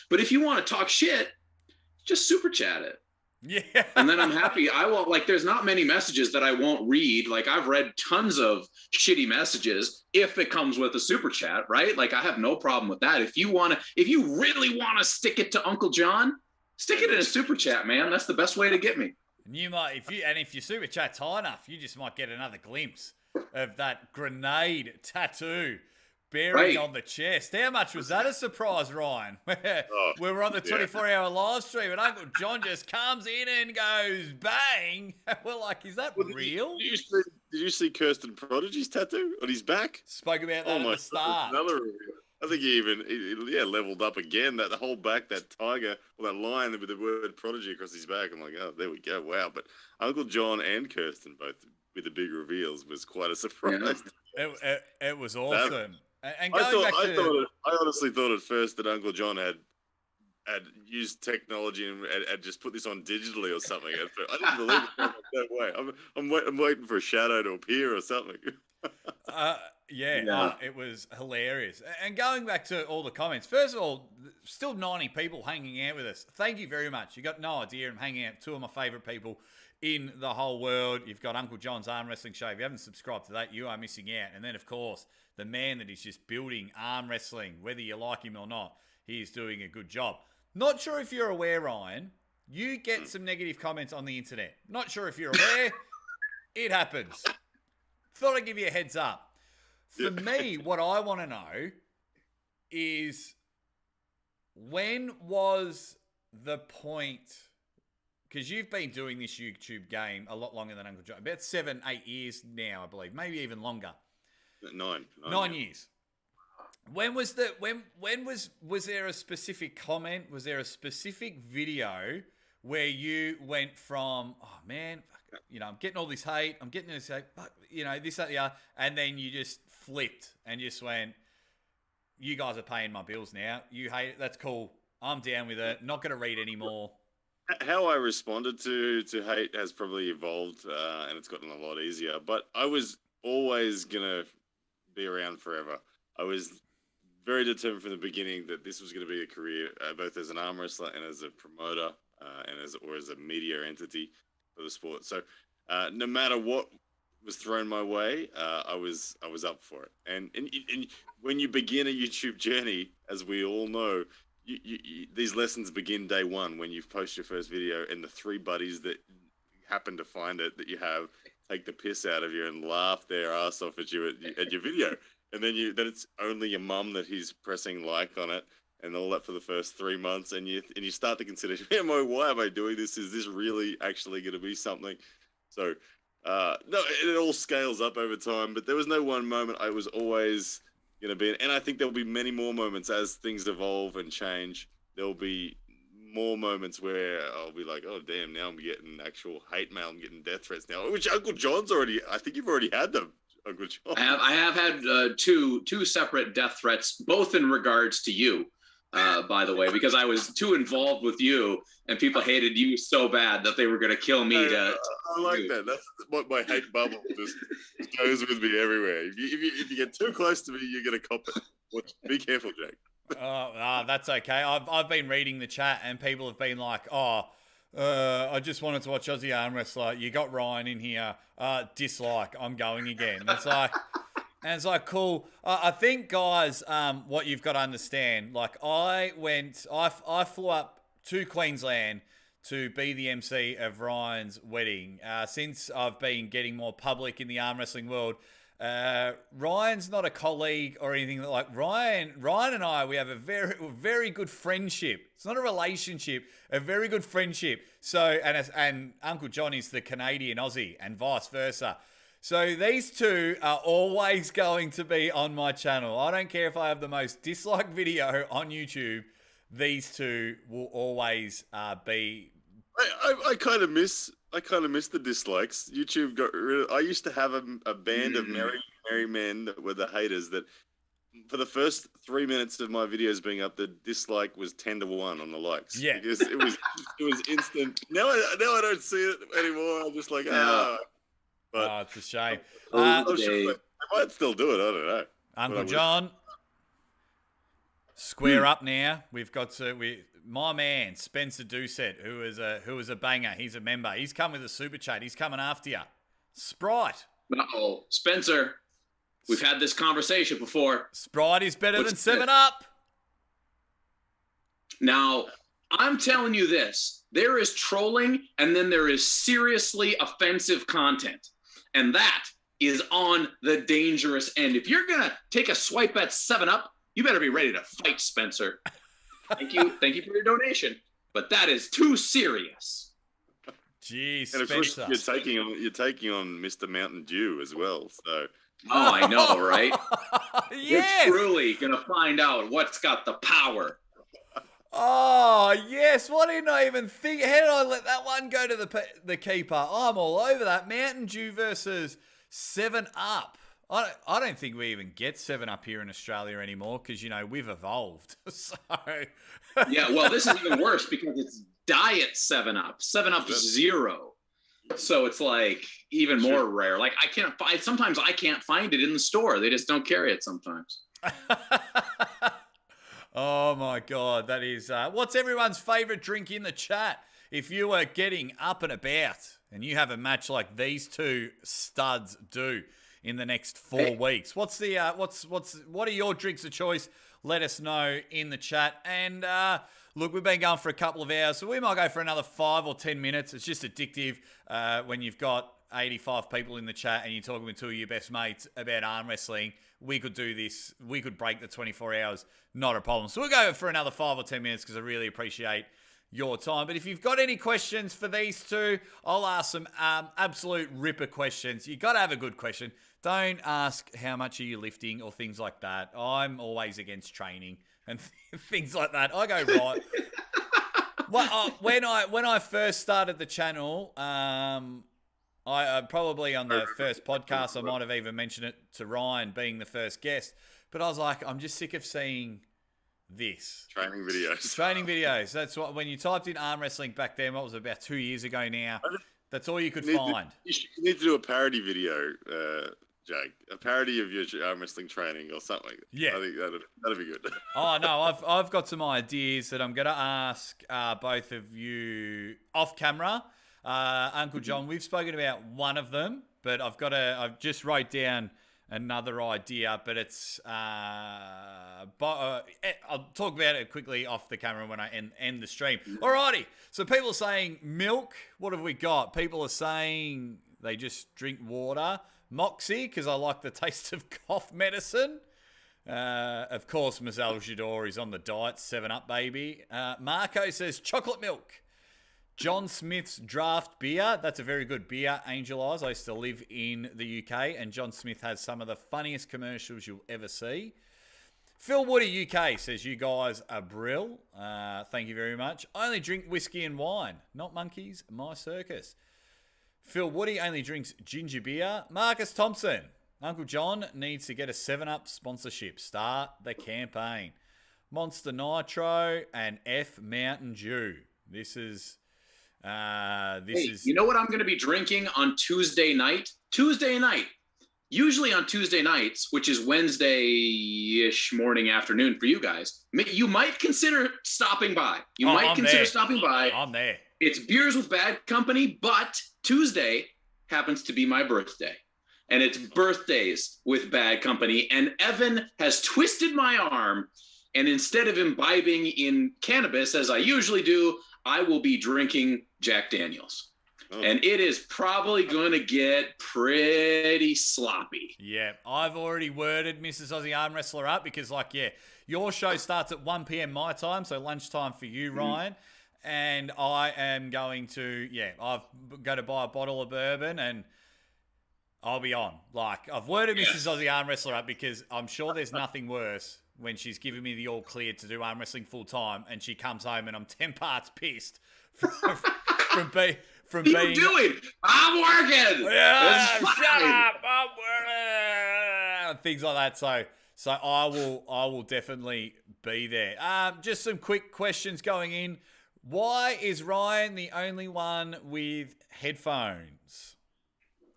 But if you want to talk shit, just super chat it. Yeah. And then I'm happy. I won't, like, there's not many messages that I won't read. Like, I've read tons of shitty messages if it comes with a super chat, right? Like, I have no problem with that. If you really want to stick it to Uncle John, stick it in a super chat, man. That's the best way to get me. And if your super chat's high enough, you just might get another glimpse of that grenade tattoo bearing on the chest. How much was that a surprise, Ryan? We were on the 24-hour live stream and Uncle John just comes in and goes bang. We're like, is that real? Did you see Kirsten Prodigy's tattoo on his back? Spoke about that at the start. I think he leveled up again. That whole back, that tiger, or that lion with the word Prodigy across his back. I'm like, oh, there we go. Wow. But Uncle John and Kirsten both with the big reveals was quite a surprise. Yeah. It was awesome. And I honestly thought at first that Uncle John had used technology and had just put this on digitally or something. I didn't believe it. No way. I'm waiting for a shadow to appear or something. It was hilarious. And going back to all the comments, first of all, still 90 people hanging out with us. Thank you very much. You got no idea. I'm hanging out with two of my favorite people in the whole world. You've got Uncle John's Arm Wrestling Show. If you haven't subscribed to that, you are missing out. And then, of course, the man that is just building arm wrestling, whether you like him or not, he is doing a good job. Not sure if you're aware, Ryan, you get some negative comments on the internet. Not sure if you're aware. It happens. Thought I'd give you a heads up. For me, what I want to know is, when was the point, because you've been doing this YouTube game a lot longer than Uncle John, about 7-8 years now, I believe, maybe even longer. 9 years. When was was there a specific comment? Was there a specific video where you went from, oh man, I'm getting all this hate, this, that, the other, and then you just flipped and just went, you guys are paying my bills now. You hate it. That's cool. I'm down with it. Not going to read anymore. How I responded to hate has probably evolved, and it's gotten a lot easier. But I was always going to be around forever. I was very determined from the beginning that this was going to be a career, both as an arm wrestler and as a promoter, and as a media entity for the sport. So no matter what was thrown my way, I was up for it. And when you begin a YouTube journey, as we all know, these lessons begin day one when you've posted your first video, and the three buddies that happen to find it that you have take the piss out of you and laugh their ass off at you at your video, and then it's only your mum that he's pressing like on it, and all that for the first 3 months, and you start to consider, why am I doing this? Is this really actually going to be something? So. No, it all scales up over time, but there was no one moment I was always going to be, and I think there'll be many more moments as things evolve and change. There'll be more moments where I'll be like, oh damn, now I'm getting actual hate mail, I'm getting death threats now, which Uncle John's I think you've already had them, Uncle John. I have had two separate death threats, both in regards to you. By the way, because I was too involved with you, and people hated you so bad that they were going to kill me. I like that. That's what my hate bubble just goes with me everywhere. If you get too close to me, you're going to cop it. Be careful, Jack. That's okay. I've been reading the chat, and people have been like, I just wanted to watch Aussie Armwrestler. You got Ryan in here. Dislike. I'm going again. It's like, cool. I think, guys, what you've got to understand, like I flew up to Queensland to be the MC of Ryan's wedding. Since I've been getting more public in the arm wrestling world, Ryan's not a colleague or anything like Ryan and I, we have a very, very good friendship. It's not a relationship, a very good friendship. So, and Uncle John is the Canadian Aussie and vice versa. So these two are always going to be on my channel. I don't care if I have the most disliked video on YouTube. These two will always be. I kind of miss the dislikes. YouTube got rid of. I used to have a band of merry men that were the haters. That for the first 3 minutes of my videos being up, the dislike was 10-1 on the likes. Yeah, because it was instant. Now I don't see it anymore. I'm just like But it's a shame. I'm sure I might still do it. I don't know. Uncle John, square up now. We've got my man Spencer Doucette, who is a banger. He's a member. He's come with a super chat. He's coming after you. Sprite. Uh-oh, Spencer. We've had this conversation before. Sprite is better than 7-Up. Now, I'm telling you this. There is trolling, and then there is seriously offensive content. And that is on the dangerous end. If you're going to take a swipe at 7-Up, you better be ready to fight, Spencer. Thank you for your donation. But that is too serious. Jeez, and of Spencer. course, you're taking on Mr. Mountain Dew as well. So. Oh, I know, right? Yes. We're truly going to find out what's got the power. Oh, yes. Why didn't I even think? How did I let that one go to the keeper? I'm all over that. Mountain Dew versus 7-Up. I don't think we even get 7-Up here in Australia anymore because, we've evolved. So. Yeah, well, this is even worse because it's Diet 7-Up. 7-Up Zero. So it's like even more rare. Like sometimes I can't find it in the store. They just don't carry it sometimes. Oh my God, that is, what's everyone's favorite drink in the chat? If you were getting up and about and you have a match like these two studs do in the next 4 weeks, what are your drinks of choice? Let us know in the chat. And look, we've been going for a couple of hours, so we might go for another 5 or 10 minutes. It's just addictive when you've got 85 people in the chat and you're talking with two of your best mates about arm wrestling. We could do this. We could break the 24 hours. Not a problem. So we'll go for another 5 or 10 minutes because I really appreciate your time. But if you've got any questions for these two, I'll ask some absolute ripper questions. You got to have a good question. Don't ask how much are you lifting or things like that. I'm always against training and things like that. I go right. Well, when I first started the channel, I probably on the first podcast, I might have even mentioned it to Ryan being the first guest, but I was like, I'm just sick of seeing this. Training videos. Training videos. That's what, when you typed in arm wrestling back then, what was it, about 2 years ago now, that's all you could find. You need to do a parody video, Jake. A parody of your arm wrestling training or something like that. Yeah. I think that'd be good. Oh, no, I've got some ideas that I'm going to ask both of you off camera. Uncle John, we've spoken about one of them but I've just wrote down another idea, but it's I'll talk about it quickly off the camera when I end the stream. Alrighty, so people are saying milk. What have we got? People are saying they just drink water. Moxie, because I like the taste of cough medicine. Of course, Ms. Bozhidar is on the diet, 7-Up baby. Marco says chocolate milk. John Smith's draft beer. That's a very good beer, Angel Eyes. I used to live in the UK, and John Smith has some of the funniest commercials you'll ever see. Phil Woody UK says, you guys are brill. Thank you very much. I only drink whiskey and wine, not monkeys, my circus. Phil Woody only drinks ginger beer. Marcus Thompson. Uncle John needs to get a 7-Up sponsorship. Start the campaign. Monster Nitro and F Mountain Dew. This is... You know what I'm going to be drinking on Tuesday night? Tuesday night. Usually on Tuesday nights, which is Wednesday-ish morning, afternoon for you guys, you might consider stopping by. Stopping by. I'm there. It's Beers with Bad Company, but Tuesday happens to be my birthday. And it's birthdays with Bad Company. And Evan has twisted my arm. And instead of imbibing in cannabis, as I usually do, I will be drinking Jack Daniels. Oh. And it is probably going to get pretty sloppy. Yeah, I've already worded Mrs. Aussie Armwrestler up because, your show starts at 1 p.m. my time, so lunchtime for you, Ryan. And I am going to, I've got to buy a bottle of bourbon and I'll be on. I've worded Mrs. Aussie Armwrestler up because I'm sure there's nothing worse when she's giving me the all clear to do arm wrestling full time and she comes home and I'm 10 parts pissed from being... What are you doing? I'm working. Yeah, shut up. I'm working. Things like that. So I will definitely be there. Just some quick questions going in. Why is Ryan the only one with headphones?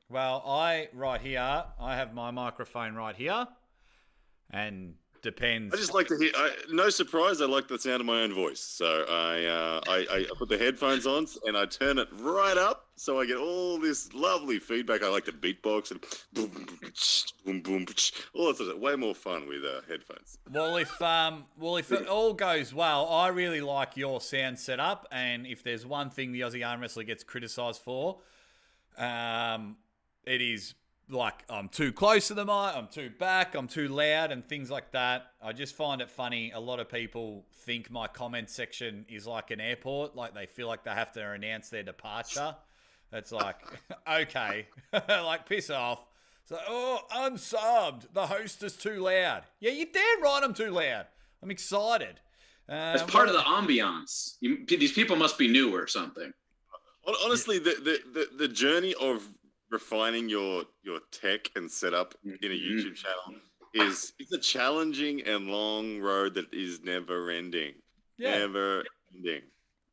Well, I have my microphone right here, and depends. I just like to hear. No surprise, I like the sound of my own voice. So I put the headphones on and I turn it right up, so I get all this lovely feedback. I like to beatbox and boom, boom, boom, all that sort of. Way more fun with headphones. Well, if it all goes well, I really like your sound setup. And if there's one thing the Aussie Armwrestler gets criticised for, it is. I'm too close to the mic, I'm too back, I'm too loud and things like that. I just find it funny. A lot of people think my comment section is like an airport. They feel like they have to announce their departure. It's okay, piss off. So, unsubbed. The host is too loud. Yeah, you're damn right I'm too loud. I'm excited. As part of the ambiance. These people must be new or something. Honestly, the journey of refining your tech and setup in a YouTube channel is a challenging and long road that is never ending. Yeah. Never ending.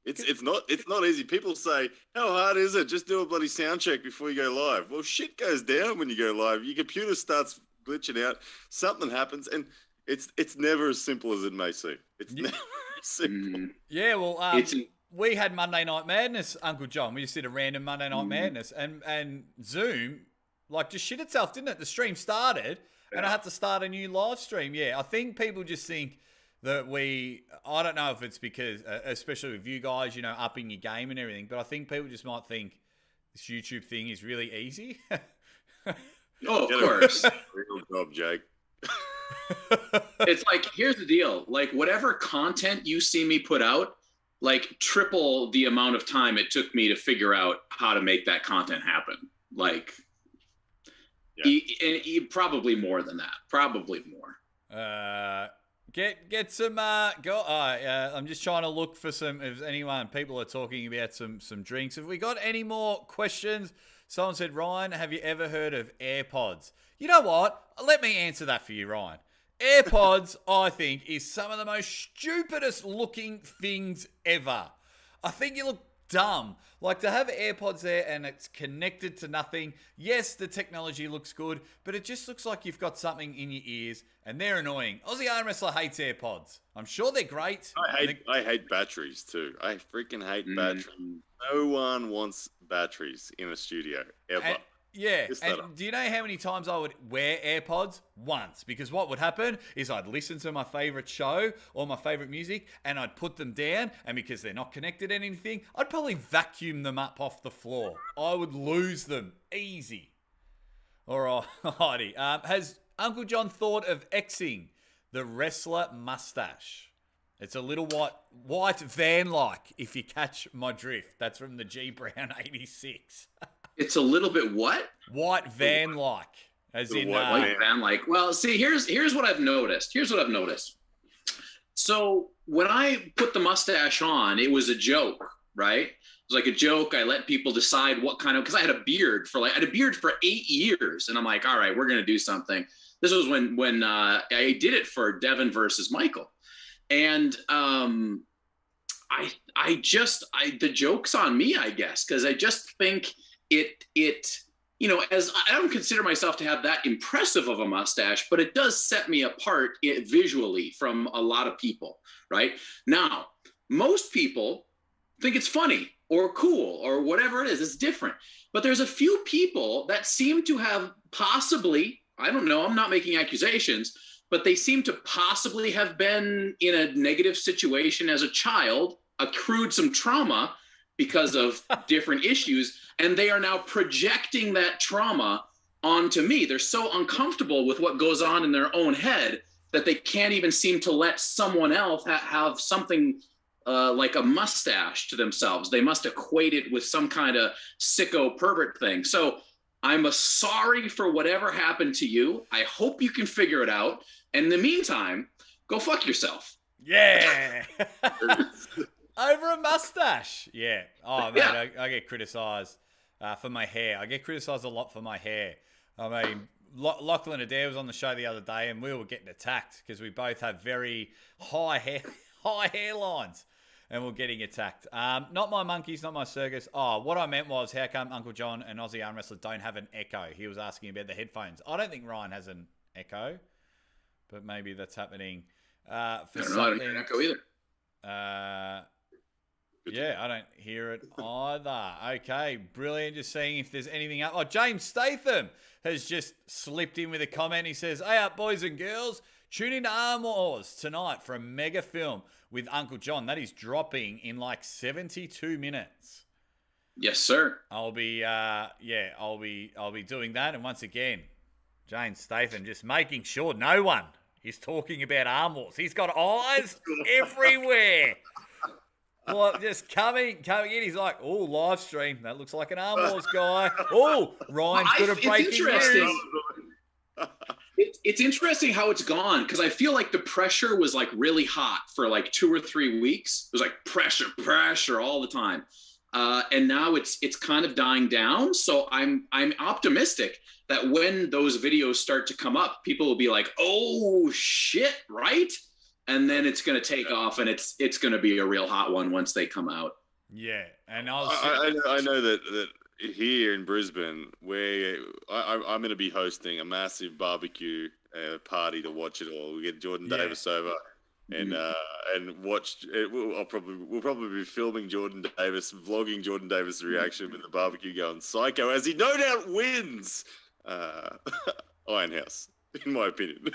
It's not easy. People say, how hard is it? Just do a bloody sound check before you go live. Well, shit goes down when you go live. Your computer starts glitching out. Something happens, and it's never as simple as it may seem. It's never as simple. Yeah, well, we had Monday Night Madness, Uncle John. We just did a random Monday Night Madness. And Zoom, just shit itself, didn't it? The stream started, and I had to start a new live stream. Yeah, I think people just think that I don't know if it's because, especially with you guys, upping your game and everything, but I think people just might think this YouTube thing is really easy. Oh, of course. Real job, Jake. It's here's the deal. Whatever content you see me put out, triple the amount of time it took me to figure out how to make that content happen. Probably more than that. Probably more. Get some I'm just trying to look for people are talking about some drinks. Have we got any more questions? Someone said, Ryan, have you ever heard of AirPods? You know what? Let me answer that for you, Ryan. AirPods, I think, is some of the most stupidest looking things ever. I think you look dumb. To have AirPods there and it's connected to nothing. Yes, the technology looks good, but it just looks like you've got something in your ears and they're annoying. Aussie Armwrestler hates AirPods. I'm sure they're great. I hate batteries too. I freaking hate batteries. No one wants batteries in a studio, ever. Yeah, Just and that. do you know how many times I would wear AirPods? Once. Because what would happen is I'd listen to my favourite show or my favourite music and I'd put them down, and because they're not connected to anything, I'd probably vacuum them up off the floor. I would lose them. Easy. Alrighty. Has Uncle John thought of Xing the wrestler mustache? It's a little white van-like, if you catch my drift. That's from the G Brown 86. It's a little bit what? White van-like. As in... White van-like. Well, see, here's what I've noticed. So when I put the mustache on, it was a joke, right? It was like a joke. I let people decide what kind of, because I had a beard for 8 years. And I'm like, all right, we're going to do something. This was when I did it for Devin versus Michael. And the joke's on me, I guess, because I just think it, as I don't consider myself to have that impressive of a mustache, but it does set me apart visually from a lot of people, right? Now, most people think it's funny or cool or whatever it is. It's different. But there's a few people that seem to have possibly, I don't know, I'm not making accusations, but they seem to possibly have been in a negative situation as a child, accrued some trauma because of different issues, and they are now projecting that trauma onto me. They're so uncomfortable with what goes on in their own head that they can't even seem to let someone else have something like a mustache to themselves. They must equate it with some kind of sicko pervert thing. So I'm sorry for whatever happened to you. I hope you can figure it out. And in the meantime, go fuck yourself. Yeah. Over a mustache. Yeah. Oh, man, Yeah. I get criticised for my hair. I get criticised a lot for my hair. I mean, Lachlan Adair was on the show the other day and we were getting attacked because we both have very high hairlines. And we're getting attacked. Not my monkeys, not my circus. Oh, what I meant was, how come Uncle John and Aussie Armwrestler don't have an echo? He was asking about the headphones. I don't think Ryan has an echo, but maybe that's happening for I don't something. know. I don't hear an echo either. Yeah, I don't hear it either. Okay, brilliant. Just seeing if there's anything up. Oh, James Statham has just slipped in with a comment. He says, "Hey up, boys and girls. Tune in to Arm Wars tonight for a mega film with Uncle John. That is dropping in like 72 minutes. Yes, sir. I'll be doing that. And once again, James Statham just making sure no one is talking about Arm Wars. He's got eyes everywhere. Well, just coming in. He's like, oh, live stream. That looks like an Arm Wars guy. Oh, Ryan's got a breaking news. It's interesting how it's gone, because I feel like the pressure was like really hot for like 2 or 3 weeks. It was like pressure all the time, and now it's kind of dying down. So I'm optimistic that when those videos start to come up, people will be like, "Oh shit, right?" And then it's going to take off, and it's going to be a real hot one once they come out. Yeah, and I know that here in Brisbane, where I'm going to be hosting a massive barbecue party to watch it all. We get Jordan Davis over, and watch. We'll probably be filming Jordan Davis, vlogging Jordan Davis' reaction with the barbecue going psycho as he no doubt wins Ironhouse, in my opinion.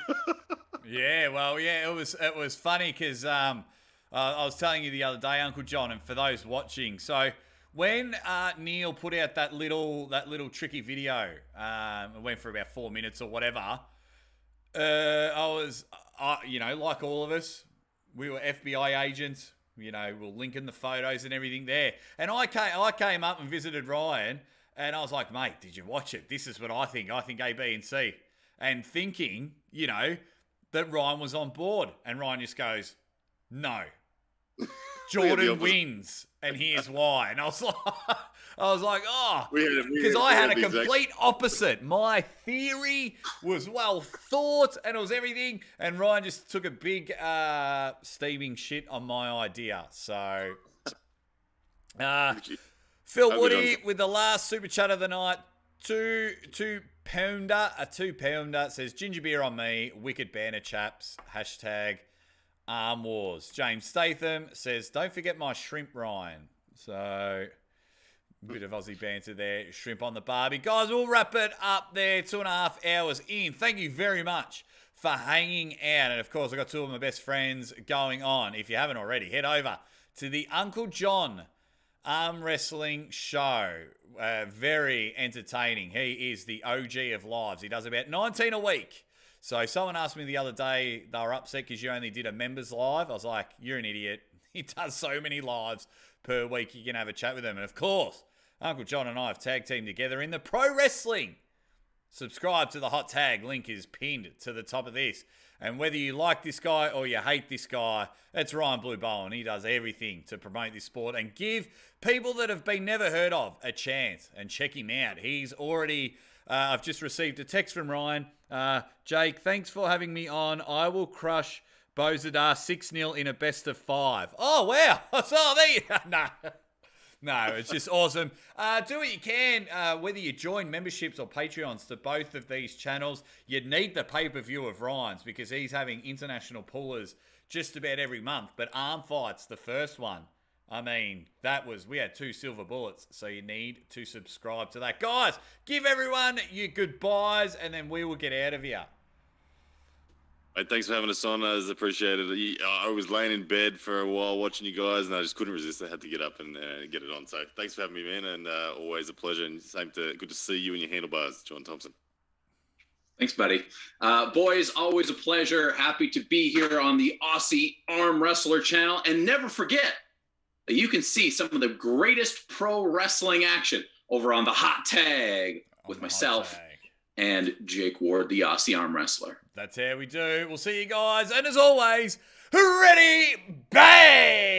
Yeah, well, yeah, it was funny because I was telling you the other day, Uncle John, and for those watching, so. When Neil put out that little tricky video, it went for about 4 minutes or whatever. I was, like all of us, we were FBI agents. We're linking the photos and everything there. And I came up and visited Ryan, and I was like, mate, did you watch it? This is what I think. I think A, B, and C, and thinking, that Ryan was on board, and Ryan just goes, no. Jordan wins, and here's why. And I was like, oh, because I had a complete opposite. My theory was well thought, and it was everything. And Ryan just took a big steaming shit on my idea. So, Phil Woody with the last super chat of the night. Two pounder says ginger beer on me. Wicked banner chaps. Hashtag Arm Wars. James Statham says, don't forget my shrimp, Ryan. So, Bit of Aussie banter there. Shrimp on the barbie. Guys, we'll wrap it up there. 2.5 hours in. Thank you very much for hanging out. And, of course, I've got two of my best friends going on. If you haven't already, head over to the Uncle John Arm Wrestling Show. Very entertaining. He is the OG of lives. He does about 19 a week. So someone asked me the other day, they were upset because you only did a members live. I was like, you're an idiot. He does so many lives per week. You can have a chat with him. And, of course, Uncle John and I have tag teamed together in the pro wrestling. Subscribe to the hot tag. Link is pinned to the top of this. And whether you like this guy or you hate this guy, it's Ryan Blue Bowen. He does everything to promote this sport and give people that have been never heard of a chance. And check him out. He's already... I've just received a text from Ryan. Jake, thanks for having me on. I will crush Bozhidar 6-0 in a best of 5. Oh, wow. Oh, there you... No, it's just awesome. Do what you can, whether you join memberships or Patreons to both of these channels. You need the pay-per-view of Ryan's because he's having international pullers just about every month. But Arm Fights, the first one, I mean, we had 2 silver bullets, so you need to subscribe to that. Guys, give everyone your goodbyes, and then we will get out of here. Hey, thanks for having us on. I appreciate it. I was laying in bed for a while watching you guys, and I just couldn't resist. I had to get up and get it on. So thanks for having me, man, and always a pleasure. And good to see you and your handlebars, John Thompson. Thanks, buddy. Boys, always a pleasure. Happy to be here on the Aussie Arm Wrestler channel. And never forget that you can see some of the greatest pro wrestling action over on the Hot Tag with myself and Jake Ward, the Aussie Arm Wrestler. That's how we do. We'll see you guys. And as always, ready, bang!